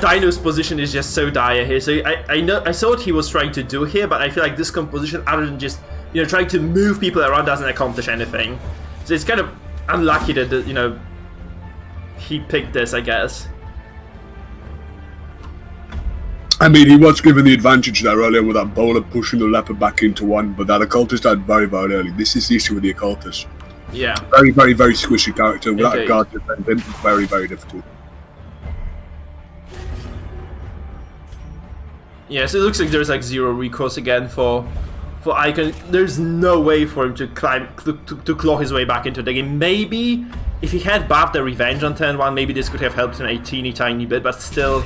Dino's position is just so dire here. So I saw what he was trying to do here, but I feel like this composition, other than just, you know, trying to move people around, doesn't accomplish anything. So it's kind of unlucky that, you know, he picked this, I guess. I mean, he was given the advantage there earlier with that bowler pushing the leopard back into one, but that occultist died very, very early. This is the issue with the occultist. Yeah. Very, very, very squishy character. Without Indeed. guard defending, very, very difficult. Yeah, so it looks like there's like zero recourse again for Icon. There's no way for him to climb to claw his way back into the game. Maybe if he had buffed the revenge on turn 1, maybe this could have helped him a teeny tiny bit, but still,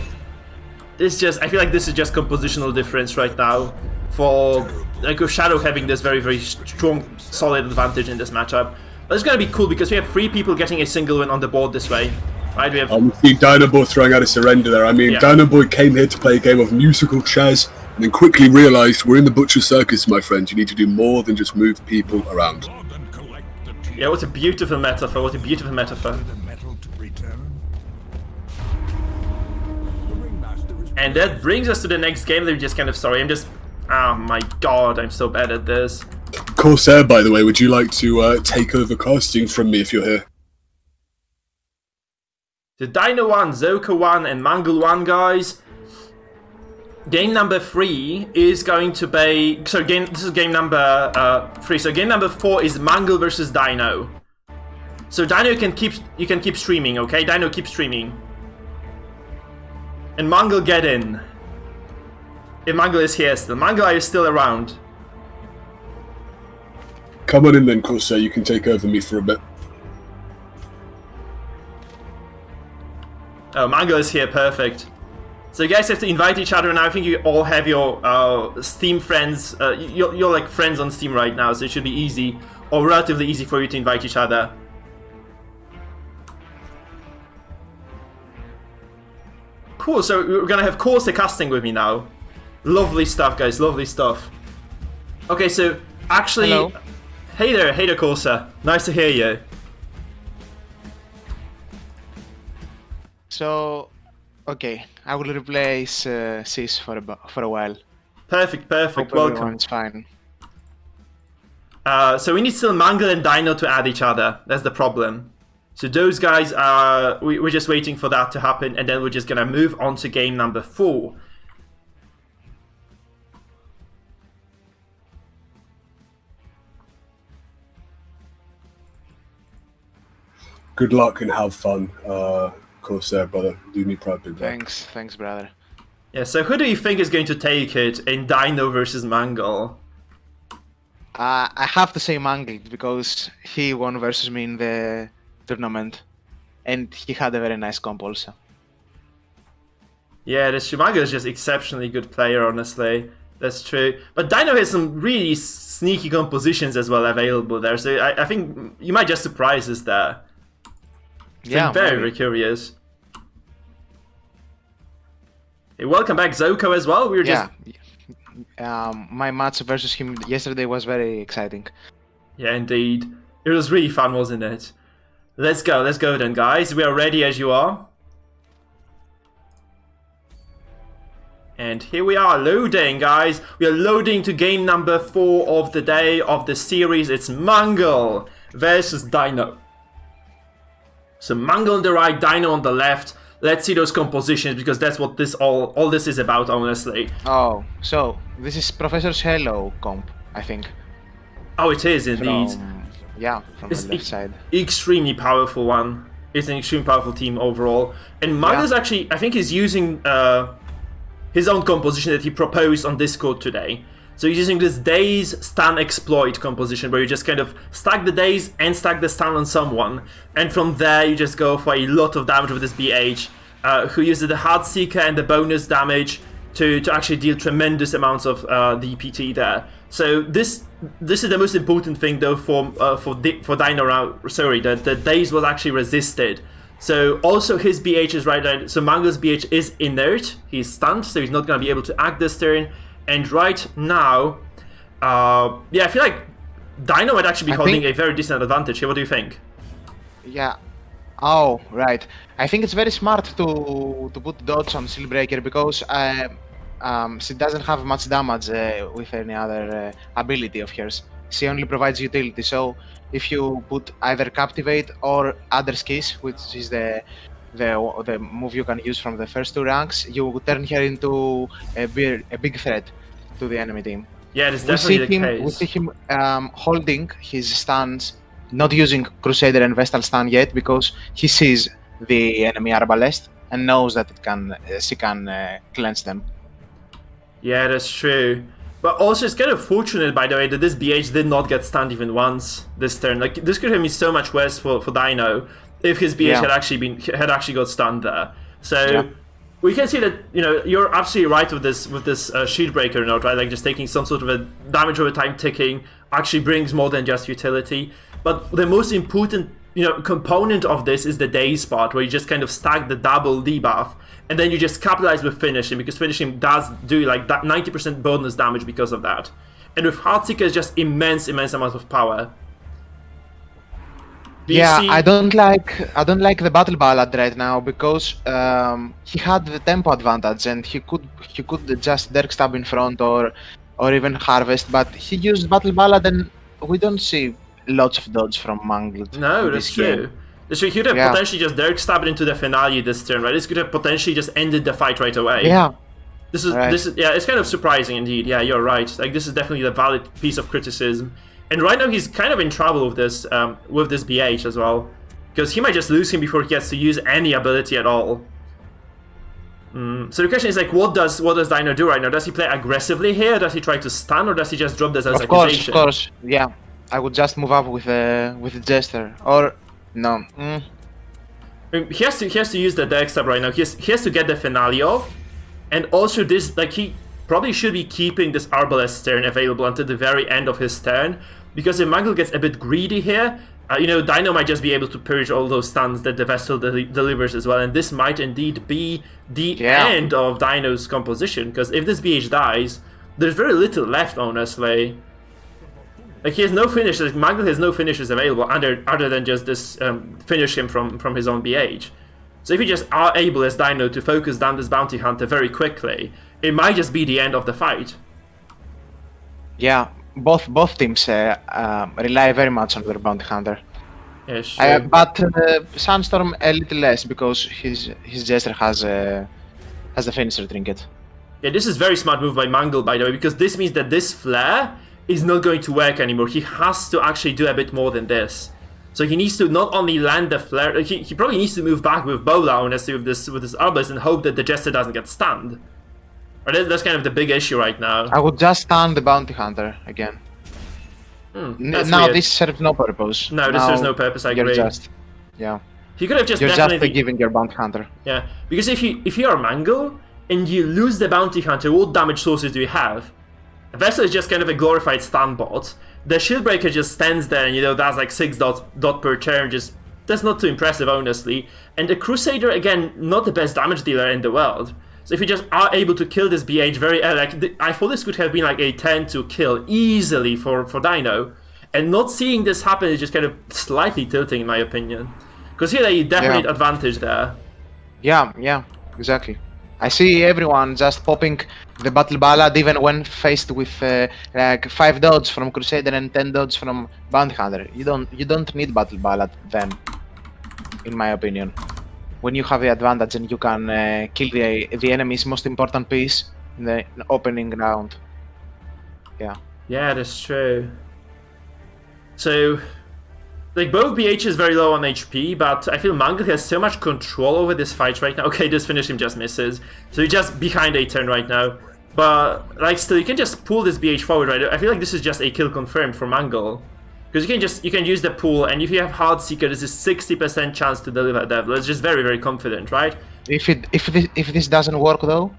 I feel like this is just compositional difference right now for like with Shadow having this very, very strong, solid advantage in this matchup. But it's gonna be cool because we have 3 people getting a single win on the board this way. Right, we have... we see Dino Boy throwing out a surrender there. I mean, yeah. Dino Boy came here to play a game of musical chairs and then quickly realised we're in the Butcher Circus, my friend. You need to do more than just move people around. Yeah, what a beautiful metaphor. What a beautiful metaphor. And that brings us to the next game. They're just kind of sorry. Oh my god, I'm so bad at this. Corsair, by the way, would you like to take over casting from me if you're here? So Dino 1, Zoka 1, and Mangle 1, guys. Game number 3 is going to be... So this is game number 3. So game number 4 is Mangle versus Dino. So Dino, you can keep streaming, okay? Dino, keep streaming. And Mangle, get in. If Mangle is here still. Mangle, are you still around? Come on in then, Corsair. You can take over me for a bit. Oh, Mangle is here, perfect. So you guys have to invite each other now. I think you all have your Steam friends. You're like friends on Steam right now, so it should be easy, or relatively easy for you to invite each other. Cool, so we're gonna have Corsair casting with me now. Lovely stuff, guys, lovely stuff. Okay, so actually... Hello. Hey there, Corsair. Nice to hear you. So, okay, I will replace Sis for a while. Perfect, Hope welcome. everyone's fine. So we need still Mangle and Dino to add each other. That's the problem. So those guys are... We're just waiting for that to happen, and then we're just gonna move on to game number 4. Good luck and have fun, Corsair, brother. Do me proud, big brother. Thanks, brother. Yeah, so who do you think is going to take it in Dino versus Mangle? I have to say Mangled because he won versus me in the tournament, and he had a very nice comp also. Yeah, this Mangle is just exceptionally good player, honestly. That's true. But Dino has some really sneaky compositions as well available there, so I think you might just surprise us there. Yeah, I'm very, maybe. very curious. Hey, welcome back, Zoko, as well. We were just... My match versus him yesterday was very exciting. Yeah, indeed. It was really fun, wasn't it? Let's go then, guys. We are ready as you are. And here we are, loading, guys. We are loading to game number 4 of the day, of the series. It's Mangle versus Dino. So Mangle on the right, Dino on the left. Let's see those compositions, because that's what this all this is about, honestly. Oh, so this is Professor's Hello comp, I think. Oh, it is indeed. From It's the left side. Extremely powerful one. It's an extremely powerful team overall. And Mangle's actually, I think he's using his own composition that he proposed on Discord today. So he's using this Daze Stun Exploit composition, where you just kind of stack the Daze and stack the stun on someone. And from there you just go for a lot of damage with this BH, who uses the Heartseeker and the bonus damage to actually deal tremendous amounts of DPT there. So this is the most important thing though for Dino. Sorry, the Daze was actually resisted. So also his BH is right there. So Mangle's BH is inert. He's stunned, so he's not going to be able to act this turn. And right now, yeah, I feel like Dino might actually be holding a very decent advantage here. What do you think? Yeah. Oh, right. I think it's very smart to put dodge on Sealbreaker because she doesn't have much damage with any other ability of hers. She only provides utility. So if you put either Captivate or other skis, which is the move you can use from the first 2 ranks, you turn her into a big threat to the enemy team. Yeah, that's definitely the case. We see him holding his stuns, not using Crusader and Vestal stun yet because he sees the enemy Arbalest and knows that she can cleanse them. Yeah, that's true. But also, it's kind of fortunate, by the way, that this BH did not get stunned even once this turn. Like, this could have been so much worse for Dino if his BH had actually got stunned there. So we can see that, you know, you're absolutely right with this shield breaker note, right? Like, just taking some sort of a damage over time ticking actually brings more than just utility. But the most important, you know, component of this is the Daze part, where you just kind of stack the double debuff, and then you just capitalize with finishing, because finishing does do like that 90% bonus damage because of that. And with Heartseeker, it's just immense amount of power. I don't like the Battle Ballad right now because he had the tempo advantage and he could just Dirk Stab in front or even Harvest, but he used Battle Ballad and we don't see lots of dodge from Mangled. No, that's true. So he could have potentially just Derek stabbed into the finale this turn, right? This could have potentially just ended the fight right away. Yeah. This is it's kind of surprising indeed. Yeah, you're right. Like this is definitely a valid piece of criticism. And right now he's kind of in trouble with this BH as well, because he might just lose him before he gets to use any ability at all. So the question is like, what does Dino do right now? Does he play aggressively here? Does he try to stun, or does he just drop this as accusation? Of course. Yeah, I would just move up with the Jester, or no. I mean, he has to use the deck stab right now. He has to get the finale off, and also this like he probably should be keeping this Arbalest turn available until the very end of his turn, because if Mangle gets a bit greedy here, Dino might just be able to purge all those stuns that the Vestal delivers as well, and this might indeed be the end of Dino's composition, because if this BH dies, there's very little left, honestly. Like, he has no finishes, Mangle has no finishes available other than just this finish him from his own BH. So if you just are able as Dino to focus down this Bounty Hunter very quickly, it might just be the end of the fight. Yeah. Both teams rely very much on their Bounty Hunter. Yeah, sure. But Sandstorm a little less, because his Jester has the finisher trinket. Yeah, this is very smart move by Mangle, by the way, because this means that this flare is not going to work anymore. He has to actually do a bit more than this. So he needs to not only land the flare, he probably needs to move back with Bola, honestly, with this Arbalest, and hope that the Jester doesn't get stunned. That's kind of the big issue right now. I would just stun the Bounty Hunter again. Now weird. This serves no purpose. No, this serves no purpose, I agree. He could have just You're definitely... just giving your Bounty Hunter. Yeah, because if you are Mangle, and you lose the Bounty Hunter, what damage sources do you have? Vessel is just kind of a glorified stun bot. The Shieldbreaker just stands there and, does like 6 dot per turn, that's not too impressive, honestly. And the Crusader, again, not the best damage dealer in the world. So if you just are able to kill this BH very early, I thought this could have been like a turn to kill easily for Dino. And not seeing this happen is just kind of slightly tilting in my opinion. Because here they definite advantage there. Yeah, exactly. I see everyone just popping the Battle Ballad even when faced with like 5 dodge from Crusader and 10 dodge from Bounty Hunter. You don't need Battle Ballad then, in my opinion. When you have the advantage and you can kill the enemy's most important piece in the opening round. Yeah. Yeah, that's true. So, like, both BH is very low on HP, but I feel Mangle has so much control over this fight right now. Okay, this finish him just misses. So he's just behind a turn right now. But, like, still, you can just pull this BH forward, right? I feel like this is just a kill confirmed for Mangle. Because you can use the pool, and if you have Heartseeker, there's a 60% chance to deliver Devil. It's just very, very confident, right? If this doesn't work though,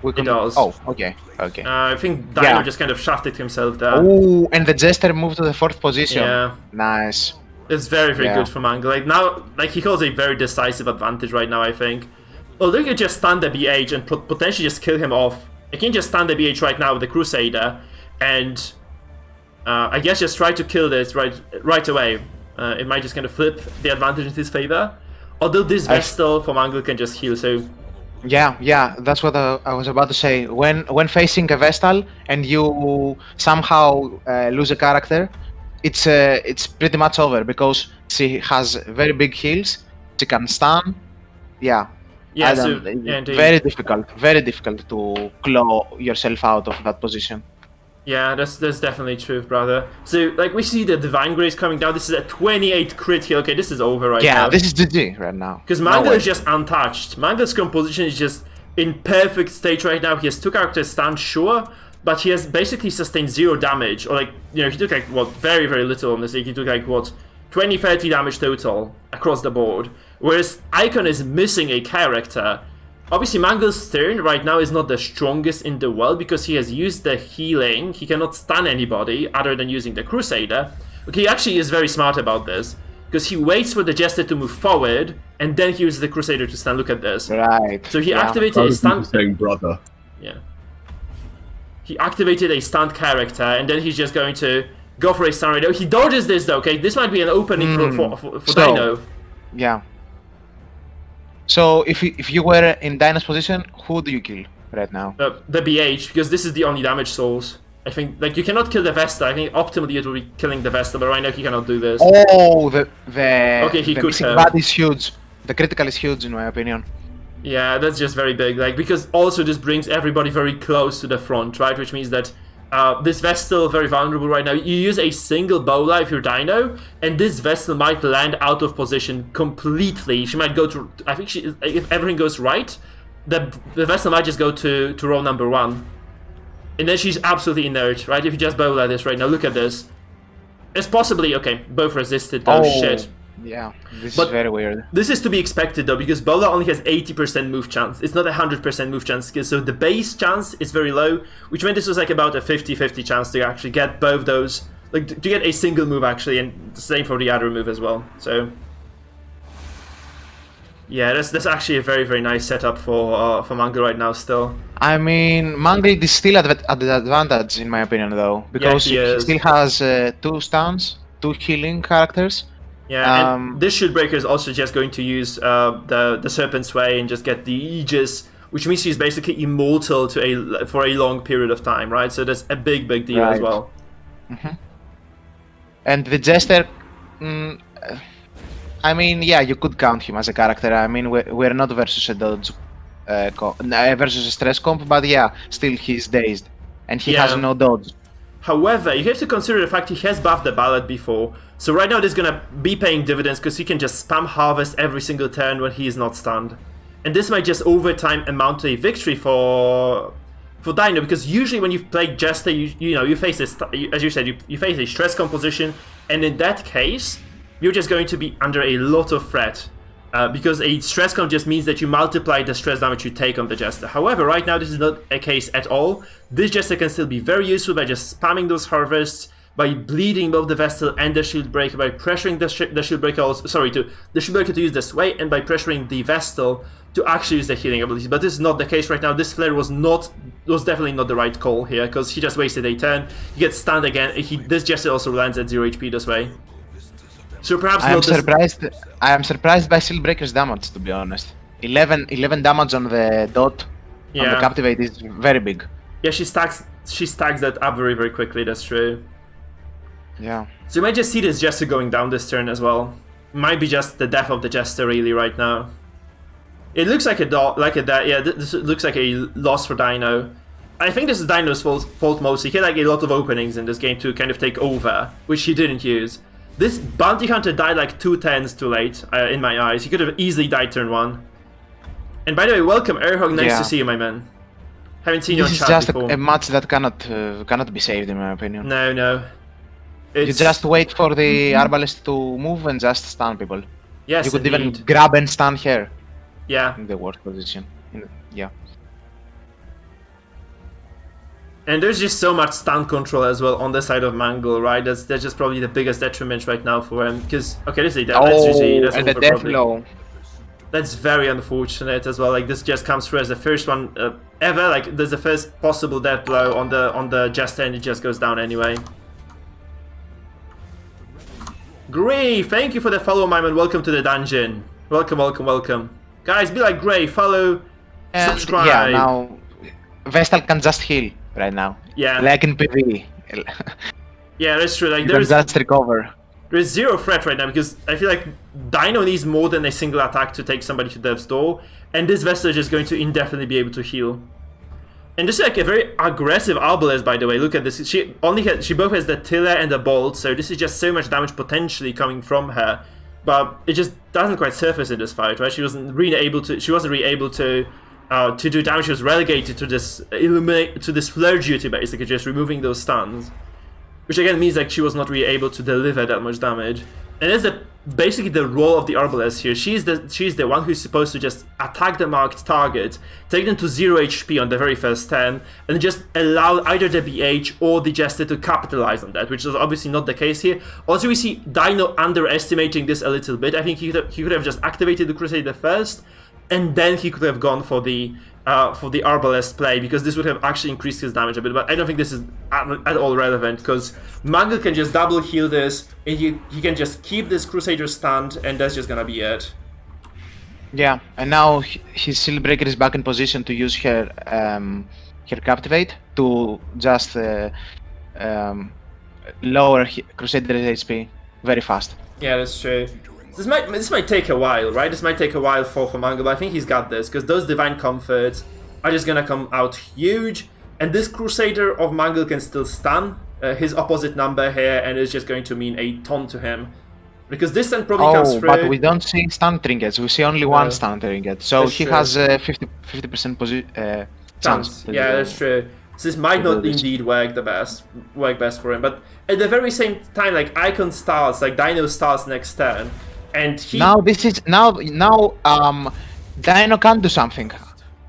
we can. It does. Oh, okay. I think Dino just kind of shafted himself there. Oh, and the Jester moved to the 4th position. Yeah. Nice. It's very, very good for Mangle. Like now, like he holds a very decisive advantage right now, I think. Although you can just stun the BH and potentially just kill him off. You can just stun the BH right now with the Crusader, and I guess just try to kill this right away. It might just kind of flip the advantage in his favor. Although this Vestal for Mangle can just heal, so... Yeah, that's what I was about to say. When facing a Vestal and you somehow lose a character, it's pretty much over, because she has very big heals, she can stun. Yeah, so, very difficult to claw yourself out of that position. Yeah, that's definitely true, brother. So, like, we see the Divine Grace coming down. This is a 28 crit heal. Okay, this is over now. Yeah, this is GG right now. Because Mangle is just untouched. Mangle's composition is just in perfect state right now. He has 2 characters stunned, sure, but he has basically sustained 0 damage. Or, like, he took, like, what, very, very little on this. He took, like, what, 20, 30 damage total across the board. Whereas Icon is missing a character. Obviously, Mangle's turn right now is not the strongest in the world because he has used the healing. He cannot stun anybody other than using the Crusader. Okay, he actually is very smart about this because he waits for the Jester to move forward and then he uses the Crusader to stun. Look at this. Right. So he activated a stun... brother. Yeah. He activated a stunned character and then he's just going to go for a stun right now. He dodges this though, okay? This might be an opening for Dino. Yeah. So if you were in Dino's position, who do you kill right now? The BH, because this is the only damage source. I think like you cannot kill the Vestal. I think optimally it would be killing the Vestal, but right now he cannot do this. Oh, the he the could missing have. bad is huge. The critical is huge in my opinion. Yeah, that's just very big. Like because also this brings everybody very close to the front, right? Which means that this Vestal very vulnerable right now. You use a single Bola if you're Dino, and this Vestal might land out of position completely. She might go to. I think if everything goes right, the Vestal might just go to row number 1. And then she's absolutely inert, right? If you just Bola this right now, look at this. It's possibly, okay, both resisted though, shit. Yeah, this But is very weird. This is to be expected though, because Bola only has 80% move chance. It's not a 100% move chance skill, so the base chance is very low, which meant this was like about a 50-50 chance to actually get both those, like to get a single move actually, and the same for the other move as well, so... Yeah, that's actually a very, very nice setup for Mangle right now still. I mean, Mangled is still at the advantage in my opinion though, because he he is. still has 2 stuns, 2 healing characters. Yeah, and this Shieldbreaker is also just going to use the Serpent Sway and just get the Aegis, which means she's basically immortal for a long period of time, right? So that's a big, big deal as well. And the Jester, I mean, yeah, you could count him as a character. I mean, we're not versus a dodge, versus a stress comp, but yeah, still he's dazed, and he has no dodge. However, you have to consider the fact he has buffed the Ballad before, so right now this is gonna be paying dividends because he can just spam Harvest every single turn when he is not stunned. And this might just over time amount to a victory for Dino, because usually when you play Jester, you face this, as you said, you face a stress composition, and in that case, you're just going to be under a lot of threat. Because a stress comp just means that you multiply the stress damage you take on the Jester. However, right now this is not a case at all. This Jester can still be very useful by just spamming those harvests, by bleeding both the Vestal and the Shieldbreaker, by pressuring the Shieldbreaker also, the Shieldbreaker to use the Sway, and by pressuring the Vestal to actually use the healing ability. But this is not the case right now. This Flare was definitely not the right call here, because he just wasted a turn. He gets stunned again. This Jester also lands at 0 HP this way. So perhaps I am surprised by Shieldbreaker's damage, to be honest. 11 damage on the dot on the Captivate is very big. Yeah, she stacks that up very, very quickly, that's true. Yeah. So you might just see this Jester going down this turn as well. Might be just the death of the Jester really right now. It looks like this looks like a loss for Dino. I think this is Dino's fault mostly. He had like a lot of openings in this game to kind of take over, which he didn't use. This Bounty Hunter died like 2 turns too late, in my eyes. He could have easily died turn 1. And by the way, welcome Airhog, nice to see you, my man. Haven't seen you on chat before. This is just a match that cannot be saved, in my opinion. No. You just wait for the Arbalest to move and just stun people. Yes, you could even grab and stun her. Yeah. In the worst position. Yeah. And there's just so much stun control as well on the side of Mangle, right? That's just probably the biggest detriment right now for him. Because, okay, this is a death. That's GG. That's and the death blow. That's very unfortunate as well. Like, this just comes through as the first one ever. Like, there's the first possible death blow on the Jester, and it just goes down anyway. Gray, thank you for the follow, my man. Welcome to the dungeon. Welcome. Guys, be like Gray, follow, subscribe. Yeah, now Vestal can just heal right now. Yeah. Like in PvE. Yeah, that's true. Like you can just recover. There's zero threat right now because I feel like Dino needs more than a single attack to take somebody to death's door, and this Vestal is just going to indefinitely be able to heal. And this is like a very aggressive Arbalest, by the way. Look at this. She both has the Tiller and the Bolt, so this is just so much damage potentially coming from her. But it just doesn't quite surface in this fight, right? She wasn't really able to do damage. She was relegated to this flare duty, basically, just removing those stuns. Which again means like she was not really able to deliver that much damage. And that's basically the role of the Arbalest here. She's the one who's supposed to just attack the marked target, take them to 0 HP on the very first turn, and just allow either the BH or the Jester to capitalize on that, which is obviously not the case here. Also, we see Dino underestimating this a little bit. I think he could have just activated the Crusader first, and then he could have gone for the Arbalest play, because this would have actually increased his damage a bit, but I don't think this is at all relevant, because Mangle can just double heal this, and he can just keep this Crusader stunned, and that's just gonna be it. Yeah, and now his Shieldbreaker is back in position to use her her Captivate to just lower Crusader's HP very fast. Yeah, that's true. This might take a while, right? This might take a while for Mangle, but I think he's got this, because those Divine Comforts are just gonna come out huge, and this Crusader of Mangle can still stun his opposite number here, and it's just going to mean a ton to him. Because this then probably comes through... but we don't see stun trinkets, we see only one stun trinket, so That's he true. has 50% chance. Yeah, that's true. So this might not indeed work best for him, but at the very same time, like Icon starts, like Dino starts next turn, and he... Now Dino can do something.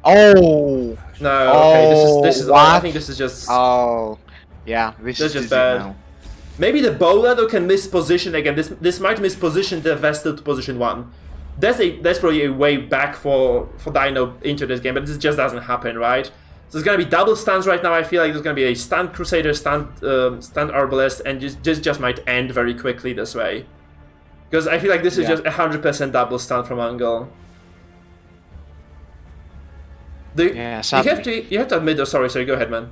Oh! No, okay, this is what? I think this is just... Oh, yeah, this is just bad. Now. Maybe the bowler though can misposition again. This might misposition the Vestal to position 1. That's probably a way back for Dino into this game, but this just doesn't happen, right? So there's gonna be double stuns right now. I feel like there's gonna be a stunned Crusader, stunned Arbalest, and just might end very quickly this way. Because I feel like this is just 100% double stun from Angle. You have to admit. Oh, sorry. Go ahead, man.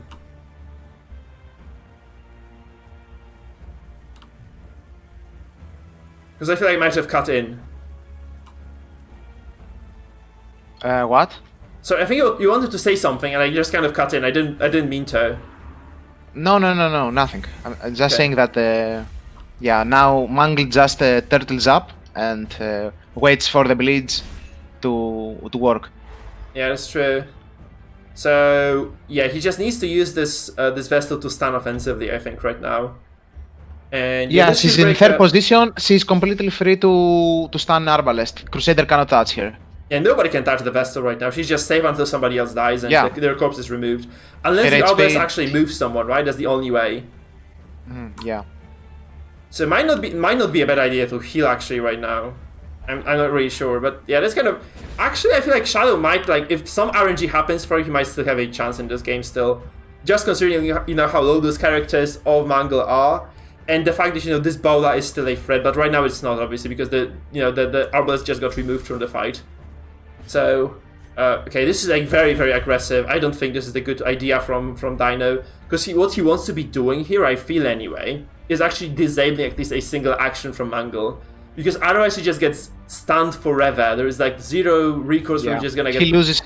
Because I feel like I might have cut in. What? So I think you wanted to say something, and I just kind of cut in. I didn't mean to. No, nothing. I'm just saying that. Now Mangle just turtles up and waits for the bleeds to work. Yeah, that's true. So yeah, he just needs to use this Vestal to stun offensively, I think, right now. And she's in third position. She's completely free to stun Arbalest. Crusader cannot touch her. Yeah, nobody can touch the Vestal right now. She's just safe until somebody else dies and their corpse is removed. Unless the Arbalest actually moves someone, right? That's the only way. Yeah. So it might not be a bad idea to heal actually right now. I'm not really sure, but yeah, that's kind of... Actually, I feel like Shadow might, like, if some RNG happens for it, he might still have a chance in this game still. Just considering, how low those characters of Mangle are. And the fact that, this Bola is still a threat, but right now it's not, obviously, because the Arbalest just got removed from the fight. So, okay, this is like very, very aggressive. I don't think this is a good idea from Dino, because what he wants to be doing here, I feel anyway, is actually disabling at least a single action from Mangle. Because otherwise he just gets stunned forever. There is like zero recourse where he's just gonna get... He loses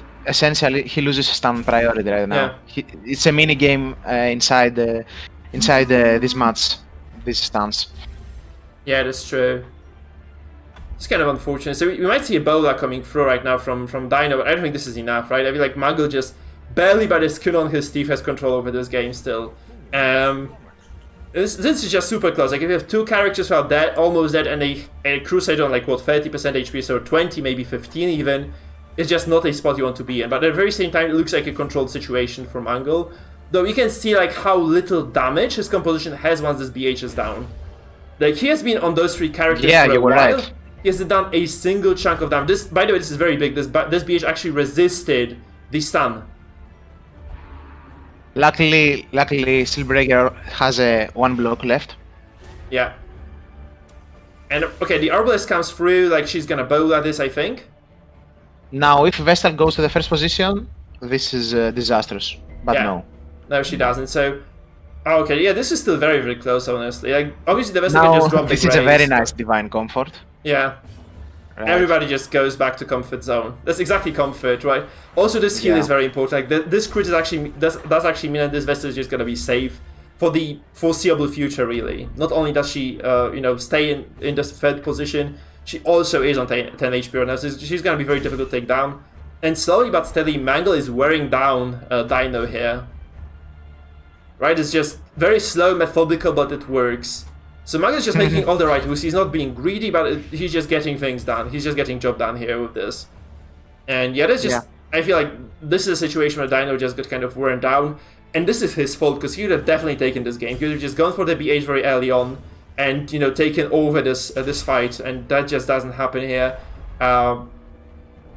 stun priority right now. Yeah. It's a mini game inside this match. These stuns. Yeah, that's true. It's kind of unfortunate. So we might see a Bola coming through right now from Dino, but I don't think this is enough, right? I feel like Mangle just barely by the skin on his teeth has control over this game still. This is just super close. Like if you have two characters who are dead, almost dead, and a Crusader on like what 30% HP, so 20, maybe 15 even, it's just not a spot you want to be in. But at the very same time, it looks like a controlled situation from Angle. Though you can see like how little damage his composition has once this BH is down. Like he has been on those three characters for a while. Right. He hasn't done a single chunk of damage. This, by the way, this is very big. This BH actually resisted the stun. Luckily, Steelbreaker has one block left. Yeah. And okay, the Arbalest comes through, like she's gonna Bola this, I think. Now, if Vestal goes to the first position, this is disastrous. But no. No, she doesn't. So, okay, yeah, this is still very, very close, honestly. Like, obviously, the Vestal can just drop the this is a very nice Divine Comfort. Yeah. Right. Everybody just goes back to comfort zone. That's exactly comfort, right? Also, this heal is very important. Like this crit is actually does actually mean that this Vestal is just gonna be safe for the foreseeable future. Really, not only does she, stay in this third position, she also is on 10 HP right now. So she's gonna be very difficult to take down. And slowly but steadily, Mangle is wearing down Dino here. Right? It's just very slow, methodical, but it works. So Mangle is just making all the right moves. He's not being greedy, but he's just getting things done. He's just getting job done here with this. And yeah, that's just... I feel like this is a situation where Dino just got kind of worn down. And this is his fault, because he would have definitely taken this game. He would have just gone for the BH very early on and, taken over this fight. And that just doesn't happen here.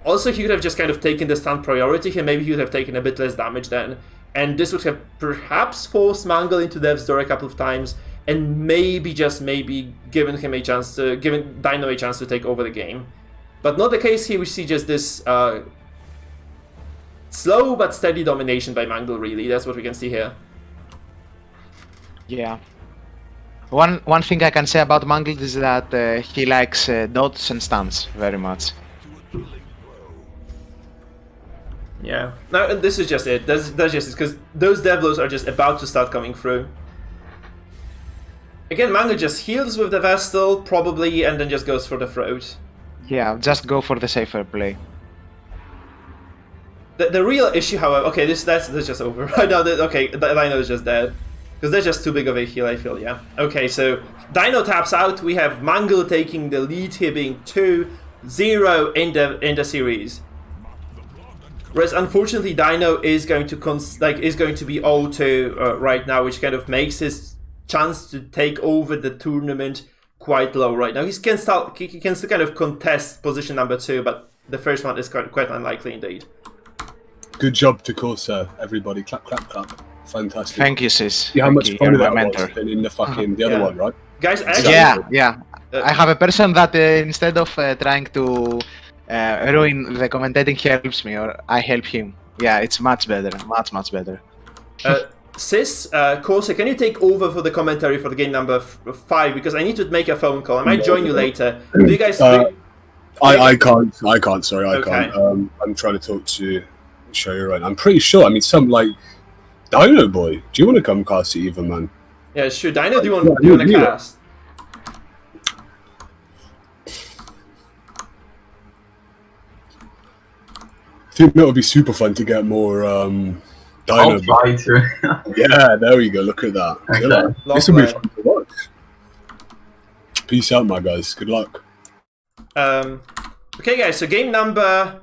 Also, he would have just kind of taken the stun priority, and maybe he would have taken a bit less damage then. And this would have perhaps forced Mangle into death's door a couple of times, and maybe, just maybe, given Dino a chance to take over the game. But not the case here. We see just this slow but steady domination by Mangle, really. That's what we can see here. Yeah. One thing I can say about Mangled is that he likes dots and stuns very much. Yeah. No, and this is just it. That's just it, because those Devlos are just about to start coming through. Again, Mangle just heals with the Vestal, probably, and then just goes for the throat. Yeah, just go for the safer play. The real issue, however... Okay, that's just over. No, okay, Dino is just dead. Because they're just too big of a heal, I feel, yeah. Okay, so Dino taps out. We have Mangle taking the lead here, being 2-0 in the series. Whereas, unfortunately, Dino is going to be 0-2 right now, which kind of makes his chance to take over the tournament quite low right now. He can still kind of contest position number 2, but the first one is quite unlikely indeed. Good job to Corsair, everybody. Clap, clap, clap. Fantastic. Thank you, sis. Yeah, how much fun that mentor. was than in the fucking the other one, right? Guys, actually, Yeah. I have a person that instead of trying to ruin the commentating, he helps me, or I help him. Yeah, it's much better. Much better. Sis, Corsair, can you take over for the commentary for the game number 5? Because I need to make a phone call. I might join you later. Do you guys... I can't, sorry, I Okay. can't. I'm trying to talk to show you right. I'm pretty sure, I mean, some like Dino Boy, do you want to come cast it even, man? Yeah, sure. Dino, do you want to cast? I think that would be super fun to get more Dino I'll Boy. try to. Yeah, there we go, look at that. Okay. Killer. This will be fun to watch. Peace out, my guys. Good luck. Okay, guys, so game number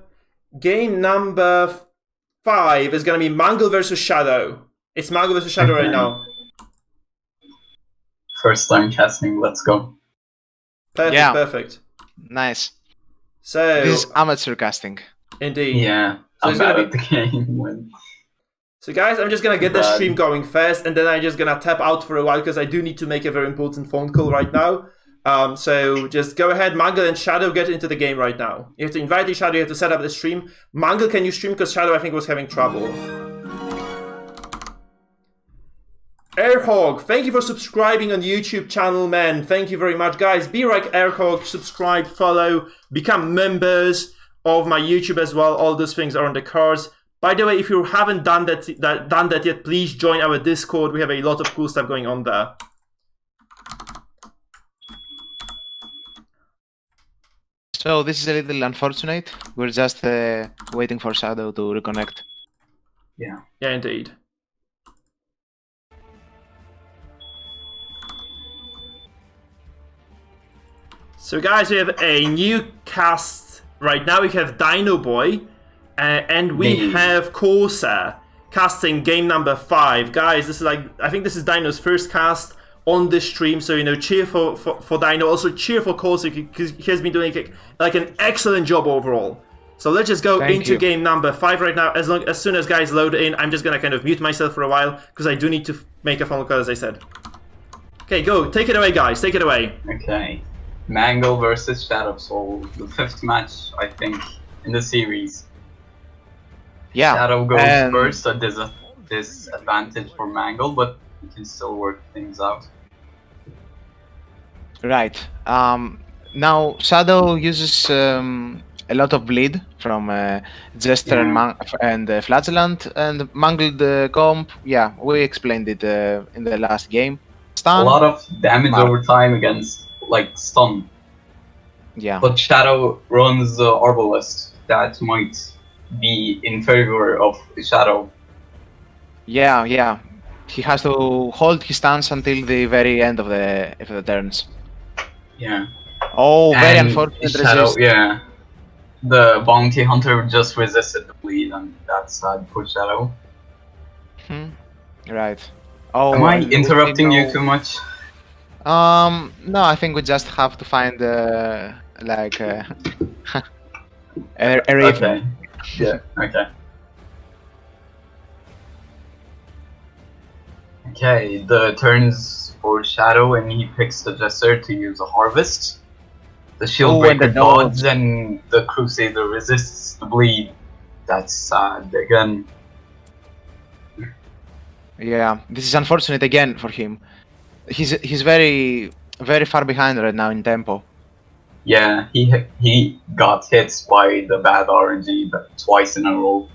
5 is going to be Mangle versus Shadow. It's Mangle versus Shadow right now. First time casting, let's go. Perfect, Yeah. perfect. Nice. So, This is amateur casting. indeed. Yeah, So I'm it's bad gonna at the game. When... So guys, I'm just going to get the Bad. stream going first, and then I'm just going to tap out for a while, because I do need to make a very important phone call right now. So just go ahead, Mangle and Shadow, get into the game right now. You have to invite the Shadow, you have to set up the stream. Mangle, can you stream? Because Shadow, I think, was having trouble. Airhog, thank you for subscribing on the YouTube channel, man. Thank you very much, guys. Be like Airhog, subscribe, follow, become members of my YouTube as well. All those things are on the cards. By the way, if you haven't done that yet, please join our Discord. We have a lot of cool stuff going on there. So this is a little unfortunate. We're just waiting for Shadow to reconnect. Yeah. Yeah, indeed. So guys, we have a new cast right now. We have Dino Boy, and we have Corsair casting game number 5. Guys, this is I think this is Dino's first cast on this stream, so cheer for Dino. Also cheer for Corsair, because he has been doing an excellent job overall. So let's just go into game number 5 right now. As soon as guys load in, I'm just gonna kind of mute myself for a while, because I do need to make a phone call, as I said. Okay, go. Take it away, guys. Take it away. Okay. Mangle versus Shadow Soul, the 5th match, I think, in the series. Yeah. Shadow goes first, a disadvantage for Mangle, but he can still work things out. Right. Now Shadow uses a lot of bleed from Jester and Flagellant, and Mangled comp. Yeah, we explained it in the last game. Stun. A lot of damage over time against stun. Yeah. But Shadow runs Arbalest. That might be in favor of Shadow. Yeah. He has to hold his stance until the very end of the turns. Yeah. Oh, very And unfortunate Shadow, resist. yeah. The bounty hunter just resisted the bleed, and that's sad for Shadow. Right. Oh, Am I and interrupting we you know- too much? No, I think we just have to find a rhythm. Okay. Yeah, okay. Okay, the turns for Shadow, and he picks the Jester to use a Harvest. The Oh, and Shieldbreaker the dodge, and the Crusader resists the bleed. That's sad again. Yeah, this is unfortunate again for him. He's very far behind right now in tempo. Yeah, he got hit by the bad RNG twice in a row.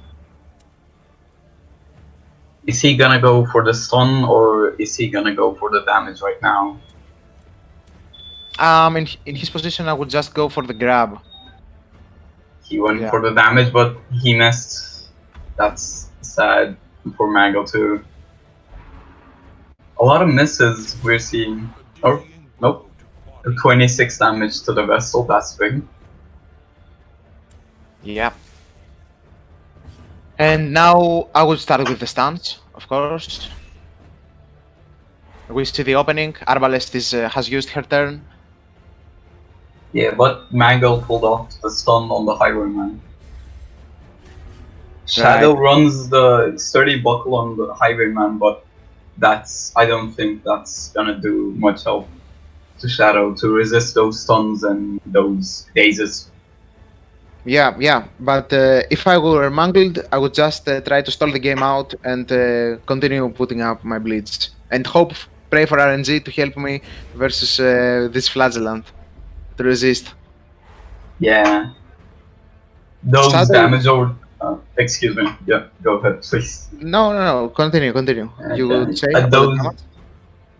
Is he gonna go for the stun or is he gonna go for the damage right now? In his position, I would just go for the grab. He went Yeah. for the damage, but he missed. That's sad for Mango too. A lot of misses we're seeing. Oh, nope. 26 damage to the vessel, that's big. Yeah. And now I will start with the stance, of course. We see the opening. Arbalest has used her turn. Yeah, but Mango pulled off the stun on the Highwayman. Shadow runs the sturdy buckle on the Highwayman, but I don't think that's gonna do much help to Shadow to resist those stuns and those dazes. Yeah. But if I were mangled, I would just try to stall the game out and continue putting up my bleeds and pray for RNG to help me versus this flagellant to resist. Yeah. Those Shadow- damage over. Excuse me. Yeah, go ahead, please. No. Continue. You would say about the damage?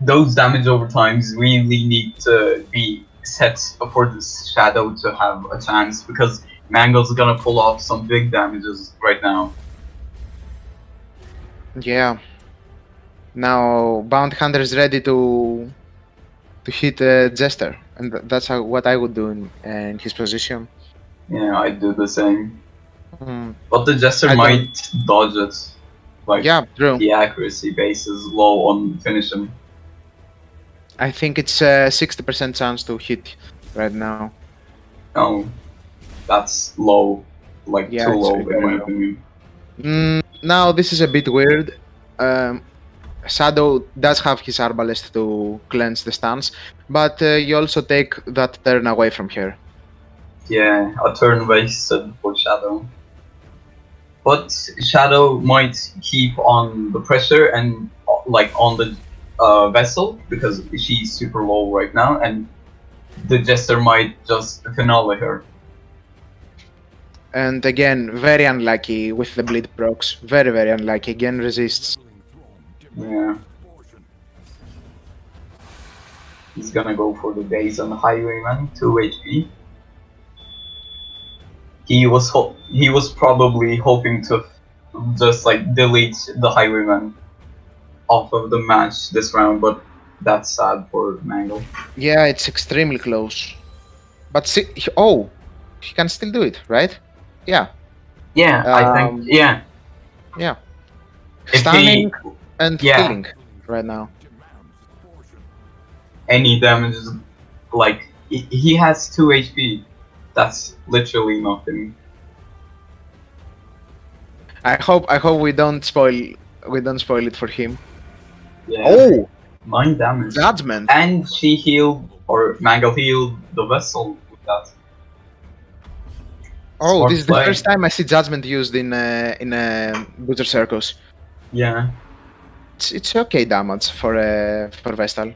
Those damage over times really need to be set for this Shadow to have a chance because Mango's gonna pull off some big damages right now. Yeah. Now Bounty Hunter is ready to hit Jester, and that's what I would do in his position. Yeah, I'd do the same. Hmm. But the Jester I don't- might dodge it. Like, Yeah, true. the accuracy base is low on finishing. I think it's a 60% chance to hit right now. No, that's low. Like, Yeah, too it's low in very my low. opinion. Now this is a bit weird. Shadow does have his Arbalest to cleanse the stance, but you also take that turn away from her. Yeah, a turn wasted for Shadow. But Shadow might keep on the pressure and like on the vessel because she's super low right now, and the Jester might just finale her. And again, very unlucky with the bleed procs. Very unlucky. Again, resists. Yeah. He's gonna go for the daze on the Highwayman, 2 HP. He was probably hoping to just like delete the Highwayman off of the match this round, but that's sad for Mango. Yeah, it's extremely close. But see, he can still do it, right? Yeah. Yeah, I think yeah. Yeah. If Stunning and yeah. killing right now. Any damage is like he has 2 HP. That's literally nothing. I hope we don't spoil it for him. Yeah. Oh, 9 damage. judgment. And she healed, or Mango healed the vessel with that. Oh, Smart this is the play. first time I see judgment used in Butcher Circus. Yeah. It's okay damage for Vestal.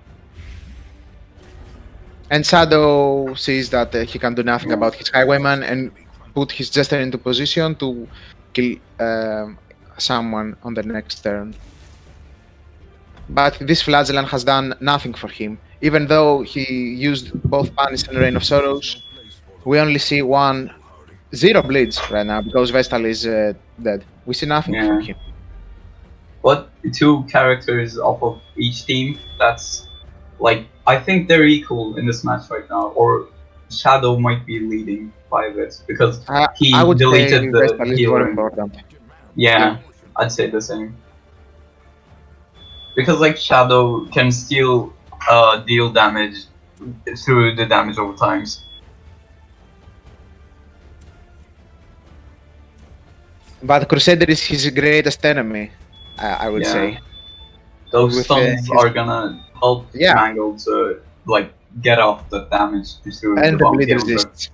And Shadow sees that he can do nothing about his Highwayman and put his Jester into position to kill someone on the next turn. But this Flagellant has done nothing for him. Even though he used both Punish and Reign of Sorrows, we only see 0 bleeds right now because Vestal is dead. We see nothing from him. But 2 characters off of each team, that's like, I think they're equal in this match right now, or Shadow might be leading by a bit because he I would say deleted the Vestal is more healer. important. Yeah, I'd say the same. Because like Shadow can still deal damage through the damage over times. But Crusader is his greatest enemy, I would Yeah. say. Those With, stuns his- are gonna help Yeah. Mango to like get off the damage through And the bounty bleed hunter. resists.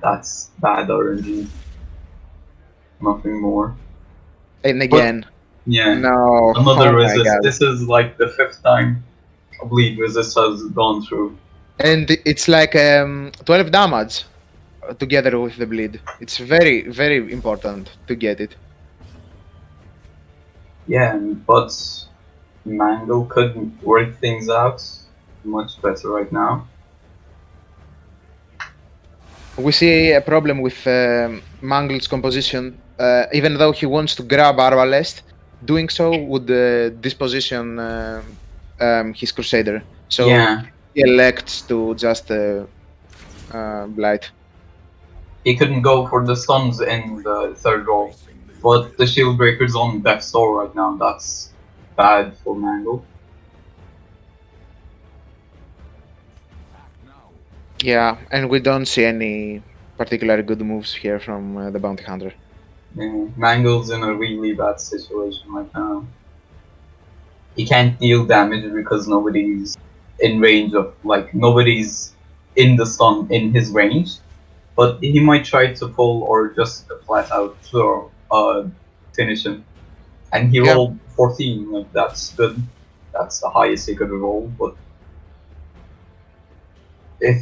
That's bad RNG. Nothing more. And again, Yeah. no. Another Oh my resist. god. This is like the 5th time I believe resist has gone through. And it's like 12 damage together with the bleed. It's very, very important to get it. Yeah, but Mango could work things out much better right now. We see a problem with Mangle's composition. Even though he wants to grab Arbalest, doing so would disposition his Crusader. So Yeah, he elects to just blight. he couldn't go for the stuns in the 3rd roll, but the shield breaker's on death's door right now. That's bad for Mango. Yeah, and we don't see any particularly good moves here from the Bounty Hunter. Yeah, Mango's in a really bad situation right now. He can't deal damage because nobody's in range of, like, nobody's in the stun in his range. But he might try to pull or just flat out throw, finish him. And he Yeah. rolled 14, like, that's good. That's the highest he could roll, but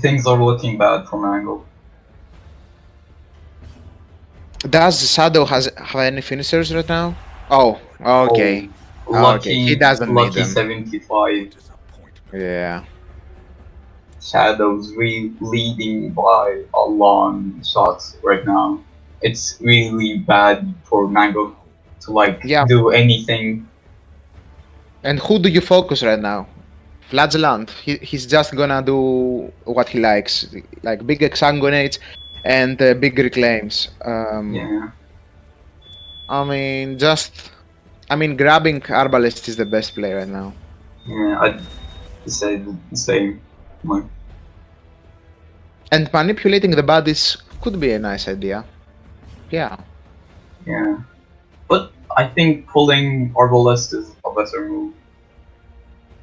things are looking bad for Mango. Does Shadow have any finishers right now? Oh, okay. Lucky, Okay, he doesn't need lucky them. 75. Yeah. Shadow's leading by a long shot right now. It's really bad for Mango to Yeah. do anything. And who do you focus right now? Flagellant. He's just gonna do what he likes, like big exsanguinates and big reclaims. Yeah, I mean, grabbing Arbalest is the best play right now. yeah, I'd say the same. Like, And manipulating the bodies could be a nice idea. Yeah. yeah, but I think pulling Arbalest is a better move.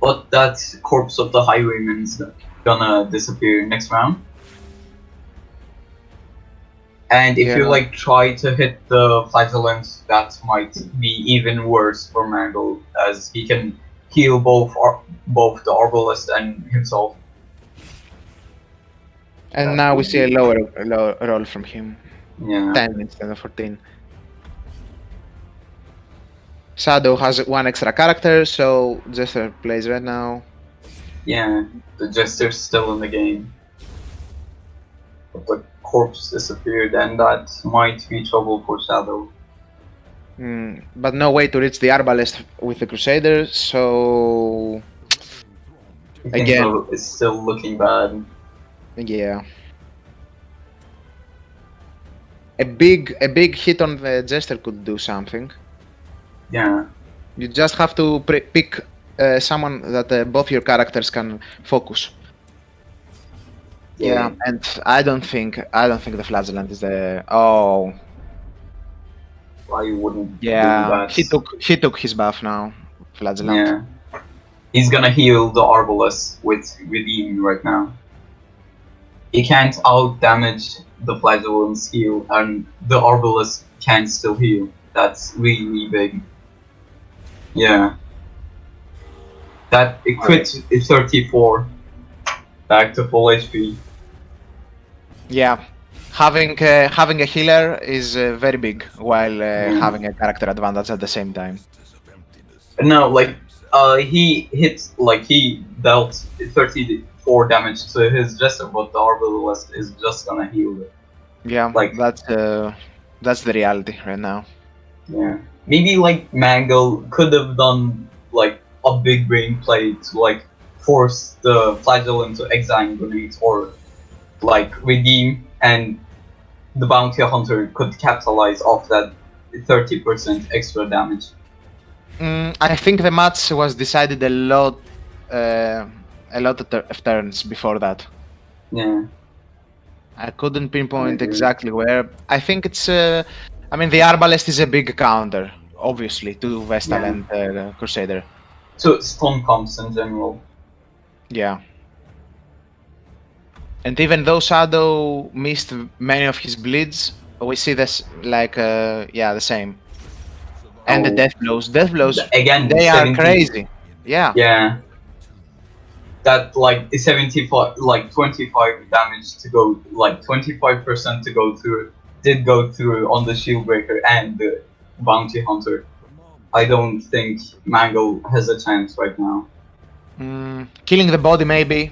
But that corpse of the Highwayman's gonna disappear next round. And if you Yeah. try to hit the flagellant, that might be even worse for Mango, as he can heal both the Arbalest and himself. And That now we would see a be- lower roll from him. Yeah, 10 instead of 14. Shadow has one extra character, so Jester plays right now. yeah. The Jester's still in the game, but the corpse disappeared, and that might be trouble for Shadow. But no way to reach the Arbalest with the Crusader, so Things Again. it's still looking bad. yeah. A big hit on the Jester could do something. Yeah, You just have to pick someone that both your characters can focus. Yeah, and I don't think the Flagellant is the. Oh, I wouldn't do yeah. that. He took his buff now, Flagellant. Yeah. He's gonna heal the Arbalest with Redeem right now. He can't out damage the Flagellant's heal, and the Arbalest can still heal. That's really big. Yeah. That it quit 34. Back to full HP. Yeah, having a healer is very big, while having a character advantage at the same time. No, he dealt 34 damage to his Jester, but the Arbalest is just gonna heal it. Yeah, that's the reality right now. Yeah. Maybe Mango could have done a big brain play to force the Flagellant to exsanguinate or redeem, and the Bounty Hunter could capitalize off that 30% extra damage. I think the match was decided a lot of turns before that. Yeah. I couldn't pinpoint agree. exactly where. I think it's. I mean, the Arbalest is a big counter, obviously, to Vestal Yeah. and Crusader. So stun comps in general. Yeah. And even though Shadow missed many of his bleeds we see this like yeah, the same. And the Oh. death blows. Death blows. Again, They are 70. crazy. Yeah. Yeah. That like 75, like 25 damage to go, like 25% to go through, did go through on the shield breaker and the bounty hunter. I don't think Mangle has a chance right now. Killing the body maybe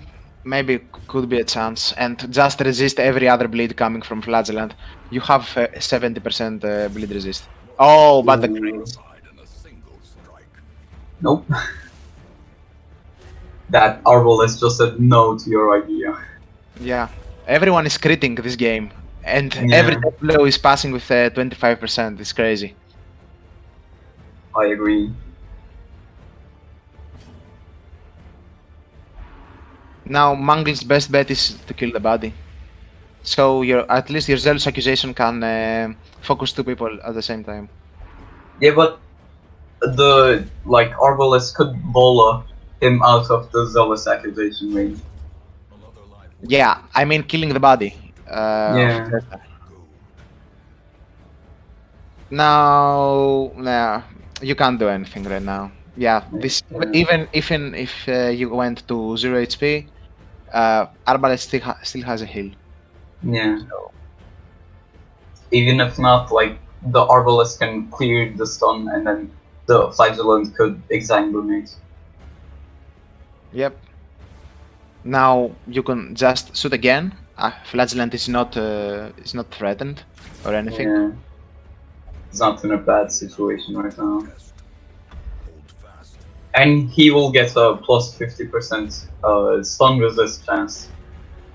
could be a chance, and just resist every other bleed coming from Flagellant. You have 70% bleed resist. Oh, but the crits. Nope. That Arbalest just said no to your idea. Yeah, everyone is critting this game, and Yeah. every death blow is passing with 25%. It's crazy. I agree. Now, Mangle's best bet is to kill the body. So at least your zealous accusation can focus two people at the same time. Yeah, but the like Arbalest could bola him out of the zealous accusation range. Yeah, I mean killing the body. Yeah. Now, you can't do anything right now. Yeah, this Yeah. even if you went to 0 HP, Arbalest still has a heal. Yeah. Even if not, like the Arbalest can clear the stun, and then the Flagellant could exsanguinate. Yep. Now you can just shoot again. Flagellant is not threatened or anything. Yeah. He's not in a bad situation right now. And he will get a plus 50% stun resist chance,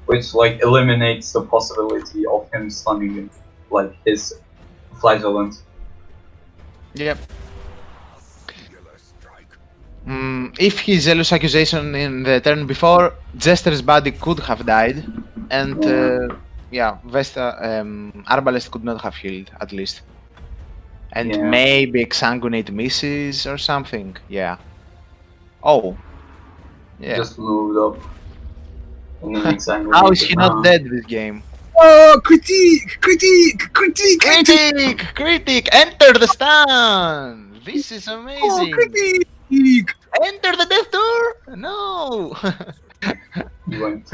which like eliminates the possibility of him stunning him, like his Flagellant. Yep. If his zealous accusation in the turn before, Jester's body could have died, and Arbalest could not have healed at least, and Yeah. maybe exsanguinate misses or something. Yeah. Oh. Yeah. Just moved up. And then exsanguinate. How is he not dead this game? Oh, critique! Critique! Critique! Critic! Enter the stand! This is Oh, amazing! critique! Enter the death door! No! He went.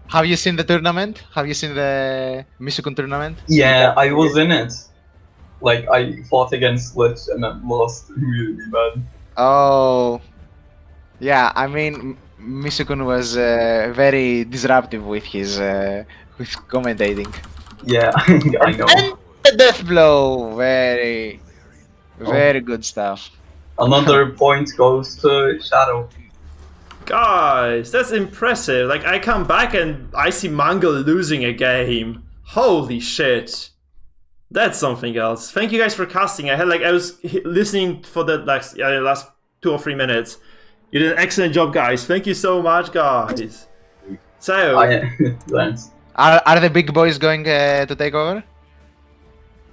Have you seen the tournament? Have you seen the Misukun tournament? Yeah, I was in it. Like, I fought against Lich and then lost really bad. Oh. Yeah, I mean, Misukun was very disruptive with his with commentating. Yeah, I know. And the death blow! Very good stuff. Another point goes to Shadow. Guys, that's impressive. Like, I come back and I see Mangle losing a game. Holy shit. That's something else. Thank you guys for casting. I was listening for the last 2 or 3 minutes. You did an excellent job, guys. Thank you so much, guys. So, Thanks. Are the big boys going to take over?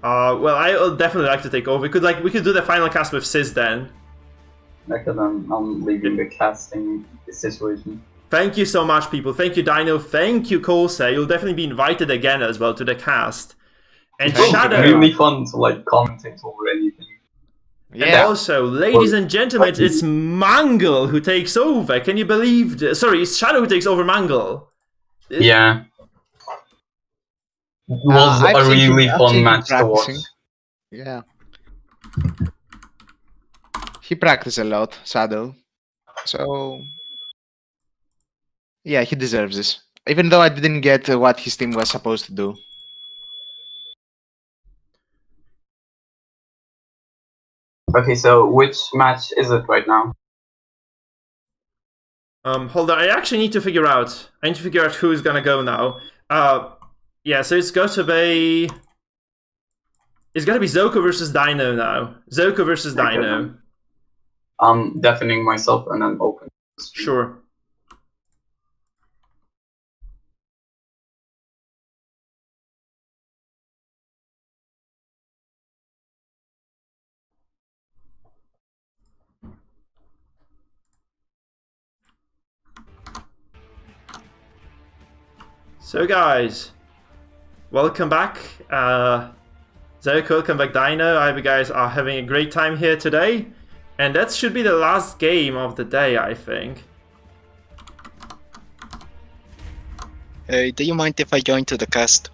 well, I would definitely like to take over. We could do the final cast with Sis then. Because I'm leaving the casting situation. Thank you so much, people. Thank you, Dino. Thank you, Corsair. You'll definitely be invited again as well to the cast. And It's Shadow. really fun to like commentate over anything. And also, ladies and gentlemen, it's Mangle who takes over. Can you believe this? Sorry, it's Shadow who takes over Mangle. Yeah. It was I've a seen him- really I've fun seen him match to watch. practicing. Yeah. He practiced a lot, Shadow. So yeah, he deserves this. Even though I didn't get what his team was supposed to do. Okay, so which match is it right now? Hold on. I actually need to figure out. I need to figure out who's gonna go now. Yeah. So it's got to be. It's gotta be Zoko versus Dino now. Zoko versus Okay, Dino. then. I'm deafening myself and then open. Sure. So guys, welcome back. Zoko, welcome back Dino. I hope you guys are having a great time here today. And that should be the last game of the day, I think. Hey, do you mind if I join to the cast?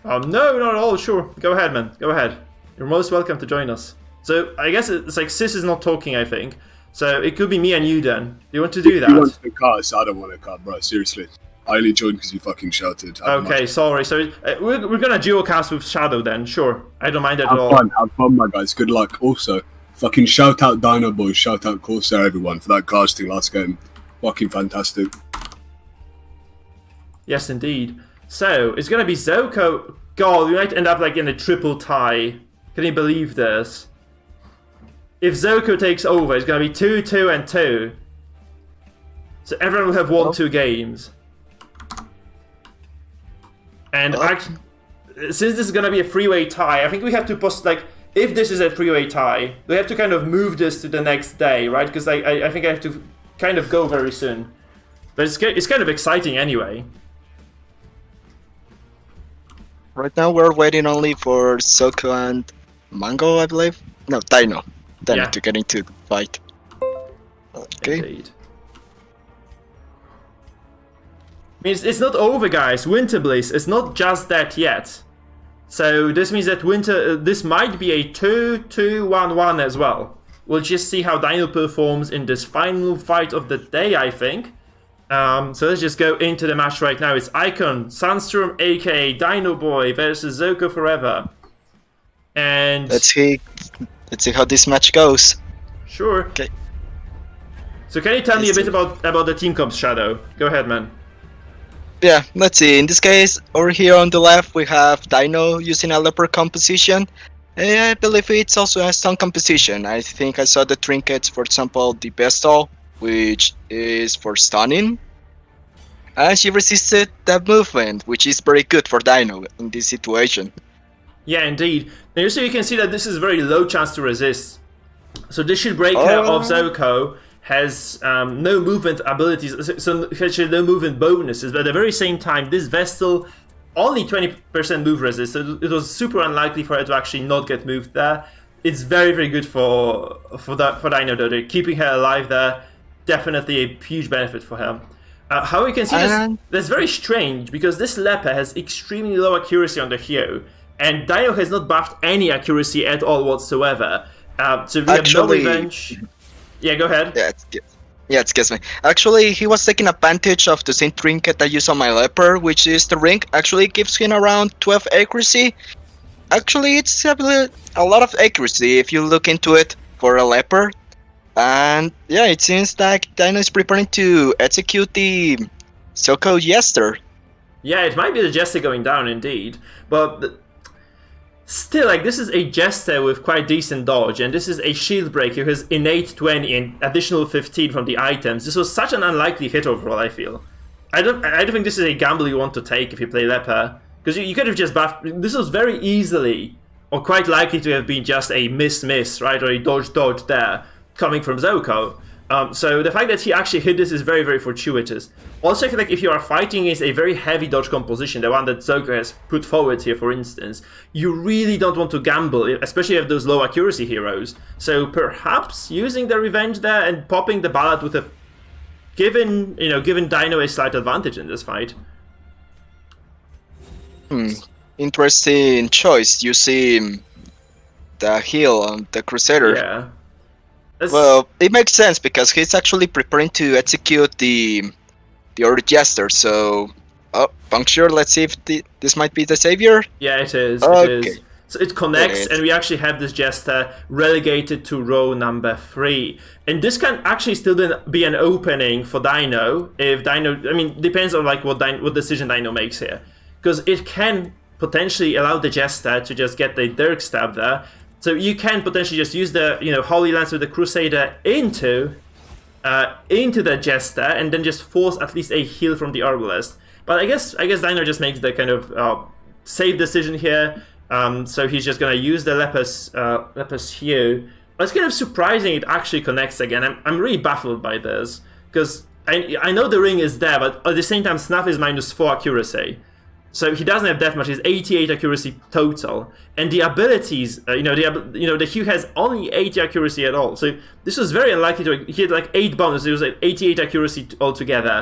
No, not at all. Sure. Go ahead, man. Go ahead. You're most welcome to join us. So, I guess it's like Sis is not talking, I think. So, it could be me and you then. Do you want to do that? You want to cast? I don't want to cast, bro. Seriously. I only joined because you fucking shouted. Okay, sorry. So, we're gonna duo cast with Shadow then. Sure. I don't mind that at all. Have fun, my guys. Good luck. Also, fucking shout out Dino Boys, shout out Corsair, everyone, for that casting last game. Fucking fantastic. Yes, indeed. So, it's gonna be Zoko. God, we might end up like in a triple tie. Can you believe this? If Zoko takes over, it's gonna be 2, 2, and 2. So everyone will have won 2 games. And since this is gonna be a three-way tie, I think we have to post like, if this is a three-way tie, we have to kind of move this to the next day, right? Because I think I have to kind of go very soon. But it's kind of exciting anyway. Right now we're waiting only for Soko and Mango, I believe. No, Dino. Dino to get into the fight. Okay. Indeed. I mean, it's not over, guys. Winter Bliss, it's not just that yet. So this means that this might be a 2-2-1-1 as well. We'll just see how Dino performs in this final fight of the day, I think. So let's just go into the match right now. It's Icon, Sunstorm, aka Dino Boy versus Zoko Forever. And let's see how this match goes. Sure. Okay. So can you tell me a bit about the team comps, Shadow? Go ahead, man. Yeah, let's see. In this case, over here on the left, we have Dino using a leopard composition. I believe it's also a stun composition. I think I saw the trinkets, for example, the Vestal, which is for stunning. And she resisted that movement, which is very good for Dino in this situation. Yeah, indeed. Now, so you can see that this is very low chance to resist. So this shield breaker of Zoko has no movement abilities, so actually no movement bonuses, but at the very same time, this Vestal only 20% move resist, so it was super unlikely for her to actually not get moved there. It's very, very good for Dino though. They're keeping her alive there. Definitely a huge benefit for her. How we can see this, that's very strange, because this Leper has extremely low accuracy on the hero, and Dino has not buffed any accuracy at all whatsoever. So we have no revenge. Yeah, go ahead. Yeah, excuse me. Actually, he was taking advantage of the same trinket I use on my leper, which is the ring. Actually, it gives him around 12 accuracy. Actually, it's a lot of accuracy if you look into it for a leper. And yeah, it seems like Dino is preparing to execute the so-called Jester. Yeah, it might be the Jester going down indeed, but still, like, this is a Jester with quite decent dodge, and this is a shield breaker who has innate 20 and additional 15 from the items. This was such an unlikely hit overall, I feel. I don't think this is a gamble you want to take if you play Leper, because you could have just buffed. This was very easily, or quite likely to have been just a miss, right, or a dodge there, coming from Zoko. So the fact that he actually hit this is very, very fortuitous. Also, I feel like if you are fighting against a very heavy dodge composition, the one that Zoko has put forward here, for instance, you really don't want to gamble, especially if those low accuracy heroes. So perhaps using the revenge there and popping the ballad with a giving Dino a slight advantage in this fight. Interesting choice. You see the heal on the Crusader. Yeah. Well, it makes sense because he's actually preparing to execute the other Jester. So, puncture. Let's see if this might be the savior. Yeah, it is. Okay. It is. So it connects, and we actually have this Jester relegated to row number 3. And this can actually still be an opening for Dino if Dino. I mean, depends on like what decision Dino makes here, because it can potentially allow the Jester to just get the Dirk stab there. So you can potentially just use the Holy Lance with the Crusader into the Jester, and then just force at least a heal from the Arbalest. But I guess Dino just makes the kind of safe decision here. So he's just gonna use the Lepus Hue. But it's kind of surprising it actually connects again. I'm really baffled by this, because I know the ring is there, but at the same time, Snuff is -4 accuracy. So he doesn't have that much. He's 88 accuracy total, and the abilities, the Hugh has only 80 accuracy at all. So this was very unlikely to. He had like 8 bonuses. It was like 88 accuracy altogether.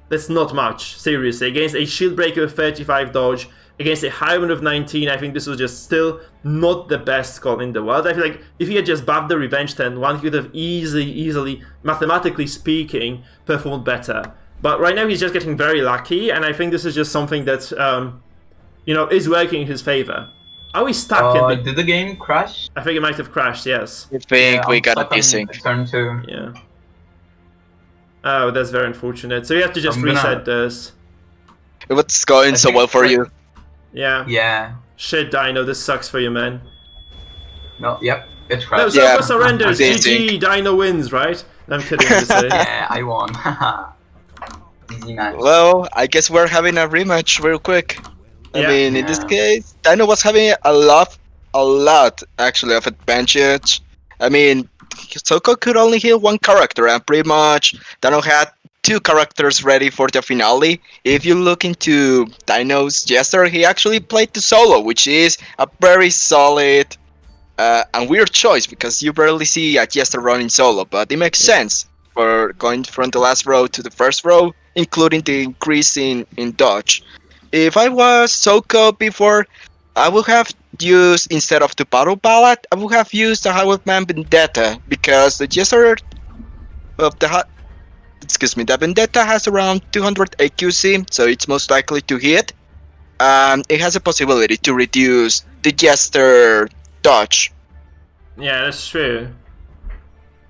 That's not much, seriously. Against a shield breaker of 35 dodge, against a Highwind of 19, I think this was just still not the best call in the world. I feel like if he had just buffed the Revenge 10-1, he could have easily, mathematically speaking, performed better. But right now he's just getting very lucky, and I think this is just something that, is working in his favor. Are we stuck? Did the game crash? I think it might have crashed, yes. I think we I'm got a stuck on desync. Turn 2. Yeah. Oh, that's very unfortunate. So you have to just reset this. What's going so well for you? Yeah. Yeah. Shit, Dino, this sucks for you, man. No, yep. It No, crashed. Zoko Yeah, surrenders. I GG, Dino wins, right? No, I'm kidding, obviously. Yeah, I won. Easy match. Well, I guess we're having a rematch real quick. Yeah. I mean, in this Yeah. case, Dino was having a lot actually of advantage. I mean, Soko could only heal one character, and pretty much Dino had 2 characters ready for the finale. If you look into Dino's Jester, he actually played the solo, which is a very solid and weird choice because you rarely see a Jester running solo, but it makes sense for going from the last row to the first row, including the increase in dodge. If I was Soko before, I would have used, instead of the Battle Ballad, I would have used the Highwayman Vendetta, because the Jester of the the Vendetta has around 200 AQC, so it's most likely to hit. It has a possibility to reduce the Jester dodge. Yeah, that's true.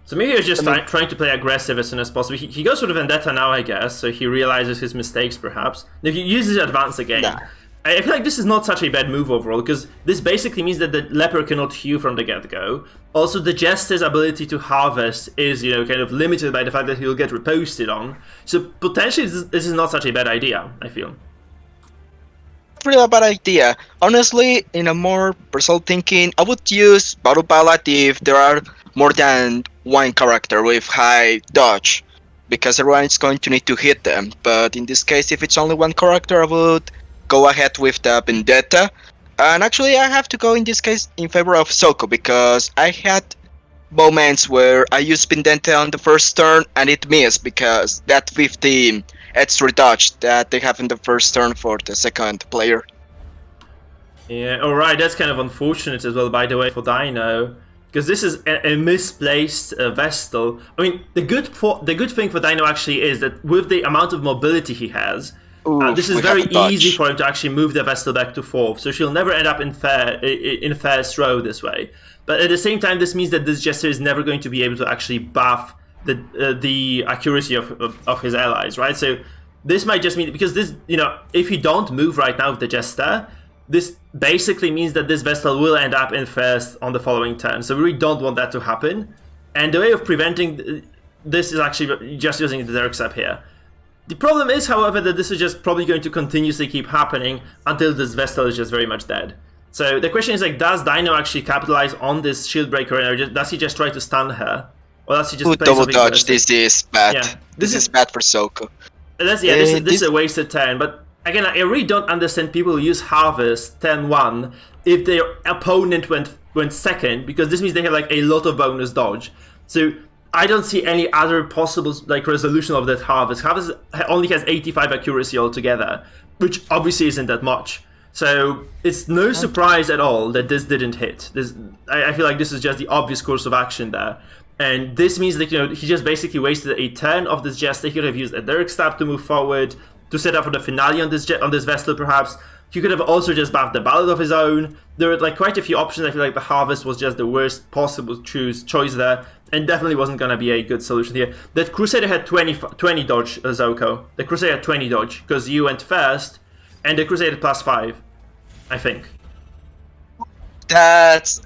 So maybe he was just trying to play aggressive as soon as possible. He goes for the Vendetta now, I guess, so he realizes his mistakes, perhaps. If he uses Advance again, Nah. I feel like this is not such a bad move overall, because this basically means that the Leper cannot heal from the get-go. Also, the Jester's ability to harvest is, kind of limited by the fact that he'll get reposted on. So potentially this is not such a bad idea, I feel. Really a bad idea. Honestly, in a more personal thinking, I would use Battle Ballad if there are more than one character with high dodge, because everyone is going to need to hit them. But in this case, if it's only one character, I would go ahead with the Vendetta. And actually, I have to go in this case in favor of Soko, because I had moments where I used Vendetta on the first turn and it missed, because that 15 extra dodge that they have in the first turn for the second player. Yeah, alright, that's kind of unfortunate as well, by the way, for Dino. Because this is a misplaced Vestal. I mean, the good thing for Dino actually is that with the amount of mobility he has, this is very easy for him to actually move the Vestal back to 4th, so she'll never end up in first row this way. But at the same time, this means that this Jester is never going to be able to actually buff the accuracy of his allies, right? So this might just mean, because this, if you don't move right now with the Jester, this basically means that this Vestal will end up in first on the following turn. So we really don't want that to happen. And the way of preventing this is actually just using the Dirk Sap here. The problem is, however, that this is just probably going to continuously keep happening until this Vestal is just very much dead. So the question is, does Dino actually capitalize on this shield breaker, or does he just try to stun her? Or does he just play double something dodge? aggressive? This is bad. Yeah. This is bad for Soko. This is a wasted turn, but again, I really don't understand people who use Harvest 10-1 if their opponent went second, because this means they have a lot of bonus dodge. So I don't see any other possible resolution of that Harvest. Harvest only has 85 accuracy altogether, which obviously isn't that much. So it's no surprise at all that this didn't hit. I feel like this is just the obvious course of action there. And this means that he just basically wasted a turn of this Jester. He could have used a Dirk Stab to move forward, to set up for the finale on this Vestal perhaps. He could have also just buffed the Ballad of his own. There were quite a few options. I feel like the Harvest was just the worst possible choice there, and definitely wasn't going to be a good solution here. That Crusader had 20 dodge, Zoko. The Crusader had 20 dodge, because you went first, and the Crusader had +5, I think. That's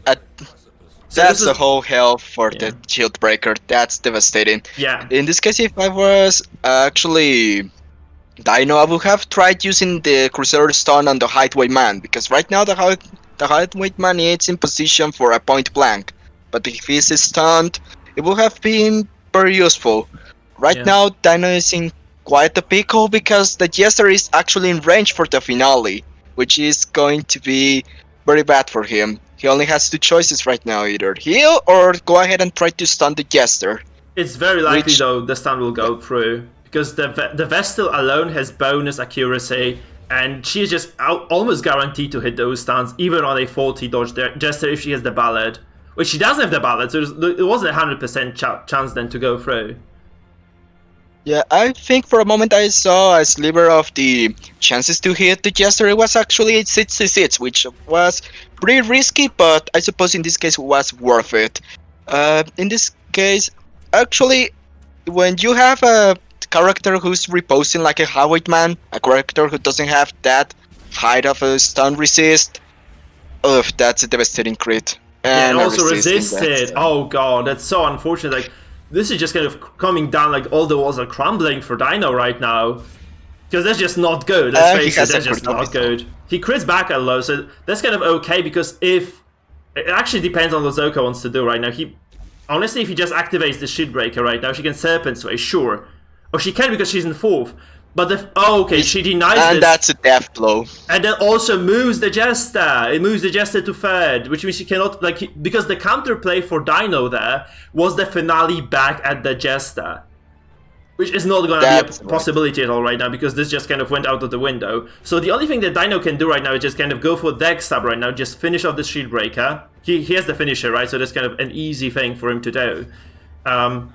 So the whole hell for the shield breaker. That's devastating. Yeah. In this case, if I was actually Dino, I would have tried using the Crusader Stun on the Highwayman, because right now the Highwayman is in position for a point blank. But if he's stunned, it would have been very useful. Right Yeah. now, Dino is in quite a pickle because the Jester is actually in range for the finale, which is going to be very bad for him. He only has two choices right now, either heal or go ahead and try to stun the Jester. It's very likely Which- though the stun will go through because the Vestal alone has bonus accuracy, and she's just almost guaranteed to hit those stuns even on a 40 dodge Jester if she has the Ballad, which she doesn't have the Ballad, so it wasn't a 100% chance then to go through. Yeah, I think for a moment I saw a sliver of the chances to hit the Jester. It was actually 66, which was pretty risky, but I suppose in this case it was worth it. In this case, actually, when you have a character who's reposing like a Highwayman, a character who doesn't have that height of a stun resist, that's a devastating crit. And a also resisting that. resisted. Oh god, that's so unfortunate. Like, this is just kind of coming down, like all the walls are crumbling for Dino right now. Because that's just not good, let's He face it, has that's a just crit not good. He crits back a low, so that's kind of okay, because if... It actually depends on what Zoko wants to do right now. Honestly, if he just activates the Shield Breaker right now, she can Serpent Sway, sure. Or she can because she's in 4th. But okay, she denies And this. that's a death blow. And then also moves the Jester. It moves the Jester to 3rd, which means she cannot, because the counterplay for Dino there was the finale back at the Jester. Which is not going to That's be a possibility at all right now, because this just kind of went out of the window. So the only thing that Dino can do right now is just kind of go for Deck Stab right now, just finish off the Shield Breaker. He has the finisher, right? So that's kind of an easy thing for him to do. And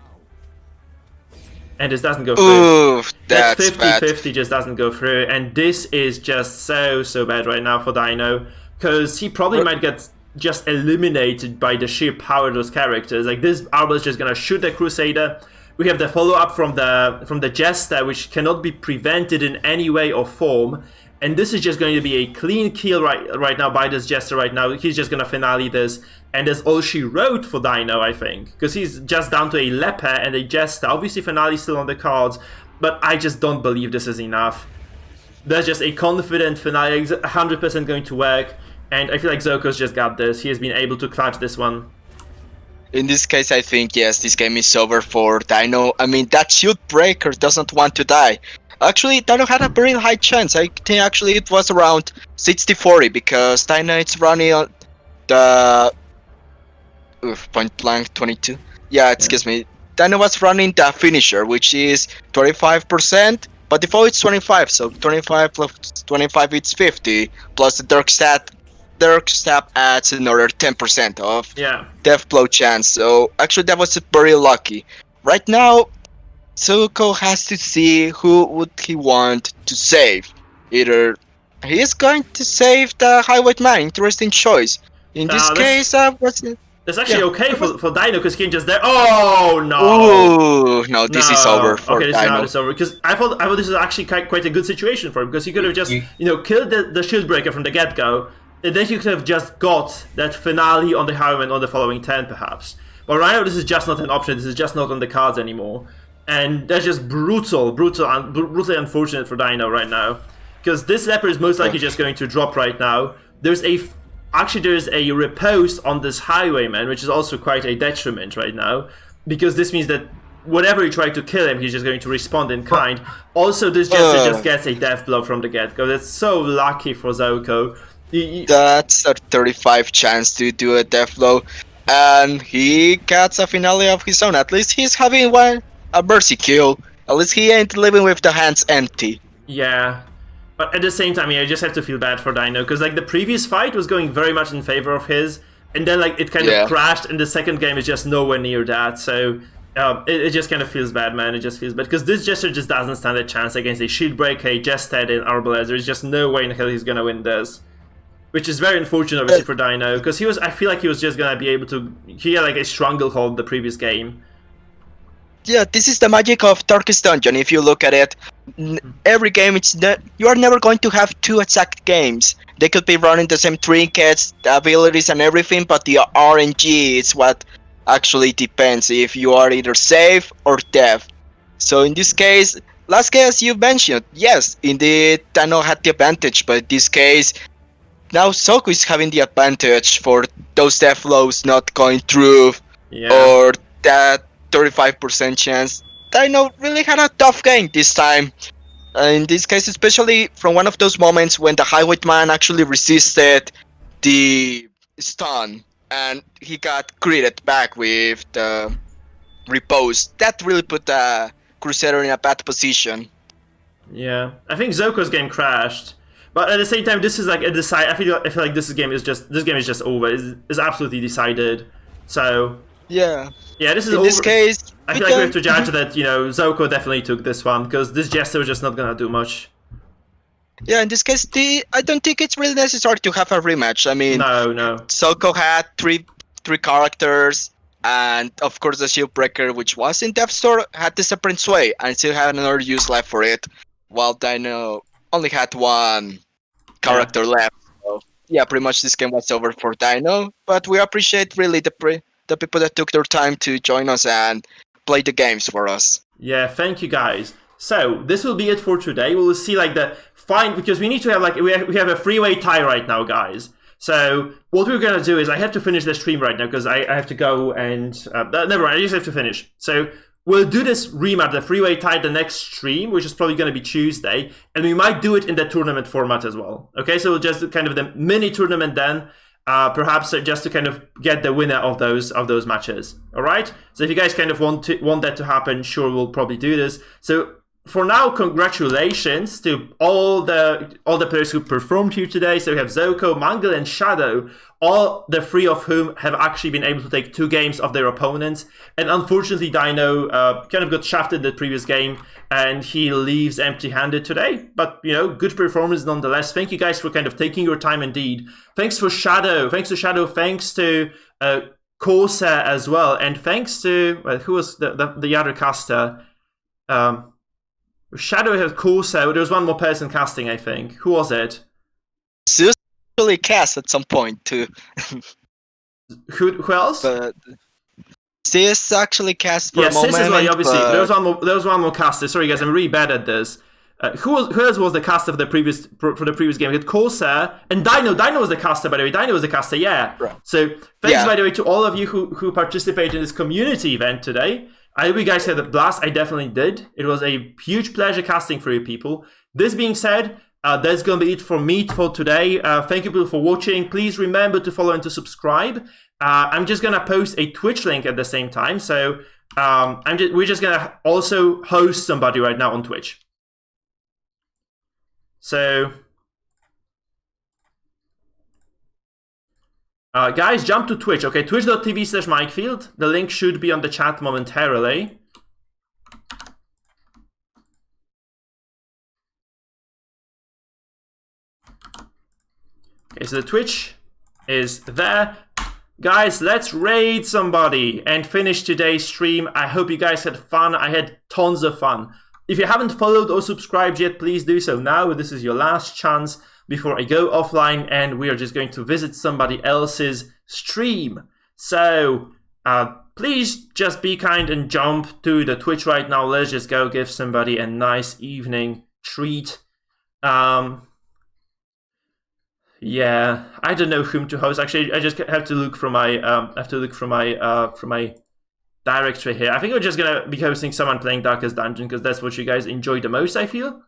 this doesn't go through. Ooh, That that's bad. 50-50 just doesn't go through, and this is just so bad right now for Dino, because he probably might get just eliminated by the sheer power of those characters. Like, this Arbor is just gonna shoot the Crusader. We have the follow-up from the Jester, which cannot be prevented in any way or form, and this is just going to be a clean kill right now by this Jester right now. He's just gonna finale this, and that's all she wrote for Dino, I think, because he's just down to a Leper and a Jester. Obviously finale's still on the cards, but I just don't believe this is enough. That's just a confident finale, 100% going to work, and I feel like Zoko's just got this. He has been able to clutch this one. In this case, I think, yes, this game is over for Dino. I mean, that Shield Breaker doesn't want to die. Actually, Dino had a very high chance. I think actually it was around 60-40, because Dino is running on the... point blank 22. Yeah, excuse me. Dino was running the finisher, which is 25%, but default it's 25, so 25 plus 25 it's 50, plus the Dark Stab adds another 10% of death blow chance, so actually that was very lucky. Right now, Zuko has to see who would he want to save. Either he is going to save the Highwayman, interesting choice. In this case, That's actually okay for Dino, because he can just there. Oh no! Oh no, this is over for okay, Dino. Now it's over, because I thought this was actually quite a good situation for him, because he could have just killed the Shield Breaker from the get-go, and then he could have just got that finale on the Highwayman on the following turn, perhaps. But right now, this is just not an option. This is just not on the cards anymore, and that's just brutally unfortunate for Dino right now, because this Leper is most likely just going to drop right now. There's a riposte on this Highwayman, which is also quite a detriment right now, because this means that whenever you try to kill him, he's just going to respond in kind. Also, this Jester just gets a death blow from the get-go. That's so lucky for Zoko. That's a 35 chance to do a death blow, and he gets a finale of his own. At least he's having a mercy kill. At least he ain't living with the hands empty. Yeah. But at the same time, I just have to feel bad for Dino, because the previous fight was going very much in favor of his, and then it kind of crashed, and the second game is just nowhere near that. So it just kind of feels bad, man. It just feels bad, because this Jester just doesn't stand a chance against a Shield Breaker, a Jester, and Arbalazer. There's just no way in hell he's gonna win this, which is very unfortunate, obviously, for Dino, because I feel like he was just gonna be able to. He had a stranglehold the previous game. Yeah, this is the magic of Darkest Dungeon. If you look at it, every game you are never going to have two exact games. They could be running the same trinkets, the abilities, and everything, but the RNG is what actually depends if you are either safe or deaf. So in this case, last case you mentioned, yes, indeed, Dino had the advantage, but in this case, now Zoku is having the advantage for those death blows not going through, or that 35% chance. Dino really had a tough game this time. In this case, especially from one of those moments when the Highwayman actually resisted the stun and he got critted back with the repose. That really put the Crusader in a bad position. Yeah, I think Zoko's game crashed, but at the same time, this is like a decide. I feel like this game is just over. It's absolutely decided. So yeah, this is in over. this case, I feel like we have to judge that Zoko definitely took this one because this Jester was just not gonna do much. Yeah, in this case, I don't think it's really necessary to have a rematch. I mean, no. Zoko had three characters. And of course the Shieldbreaker, which was in Death Store, had the separate sway and still had another use left for it, while Dino only had one character left. So yeah, pretty much this game was over for Dino, but we appreciate really the people that took their time to join us and play the games for us. Yeah, thank you guys. So this will be it for today. We will see like the fine, because we need to have like we have a freeway tie right now, guys. So what we're gonna do is I have to finish the stream right now because I have to go and never mind. I just have to finish. So we'll do this rematch, the freeway tie, the next stream, which is probably gonna be Tuesday, and we might do it in the tournament format as well. Okay, so we'll just do kind of the mini tournament then, perhaps just to kind of get the winner of those matches. All right. So if you guys kind of want that to happen, sure, we'll probably do this. So for now, congratulations to all the players who performed here today. So we have Zoko, Mangle, and Shadow, all the three of whom have actually been able to take 2 games of their opponents. And unfortunately, Dino kind of got shafted in the previous game, and he leaves empty-handed today. But, good performance nonetheless. Thank you guys for kind of taking your time indeed. Thanks to Shadow. Thanks to Corsair as well. And thanks to, who was the other caster? Shadow has Corsair. There was one more person casting, I think. Who was it? Zeus actually cast at some point too. Who else? But Zeus actually cast for a moment. Zeus as well, obviously. But there was one more caster. Sorry guys, I'm really bad at this. Who else was the caster for the previous game? We had Corsair and Dino. Dino was the caster, by the way. Dino was the caster, yeah. Right. So thanks, by the way, to all of you who participated in this community event today. I hope you guys had a blast. I definitely did. It was a huge pleasure casting for you people. This being said, that's going to be it for me for today. Thank you people for watching. Please remember to follow and to subscribe. I'm just going to post a Twitch link at the same time. So we're just going to also host somebody right now on Twitch. So, guys, jump to Twitch, okay? Twitch.tv/Mikefield. The link should be on the chat momentarily. Okay, so the Twitch is there. Guys, let's raid somebody and finish today's stream. I hope you guys had fun. I had tons of fun. If you haven't followed or subscribed yet, please do so now. This is your last chance before I go offline and we are just going to visit somebody else's stream. So please just be kind and jump to the Twitch right now. Let's just go give somebody a nice evening treat. Yeah, I don't know whom to host. Actually, I just have to look from my directory here. I think we're just gonna be hosting someone playing Darkest Dungeon because that's what you guys enjoy the most, I feel.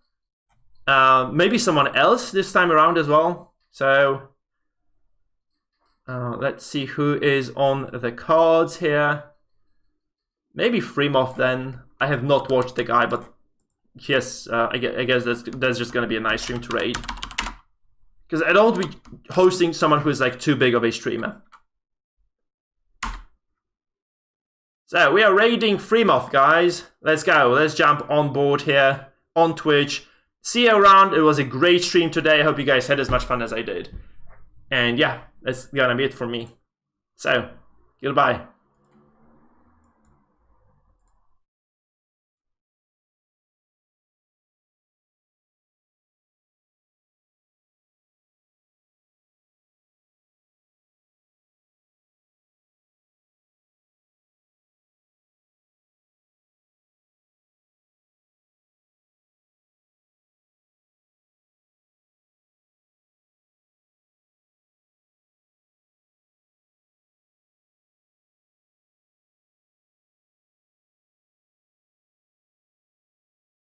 Maybe someone else this time around as well. So let's see who is on the cards here. Maybe Freemoth then. I have not watched the guy, but yes, I guess that's just gonna be a nice stream to raid. Because I don't want to be hosting someone who is like too big of a streamer. So we are raiding Freemoth, guys. Let's go. Let's jump on board here on Twitch. See you around. It was a great stream today. I hope you guys had as much fun as I did. And yeah, that's gonna be it for me. So, goodbye.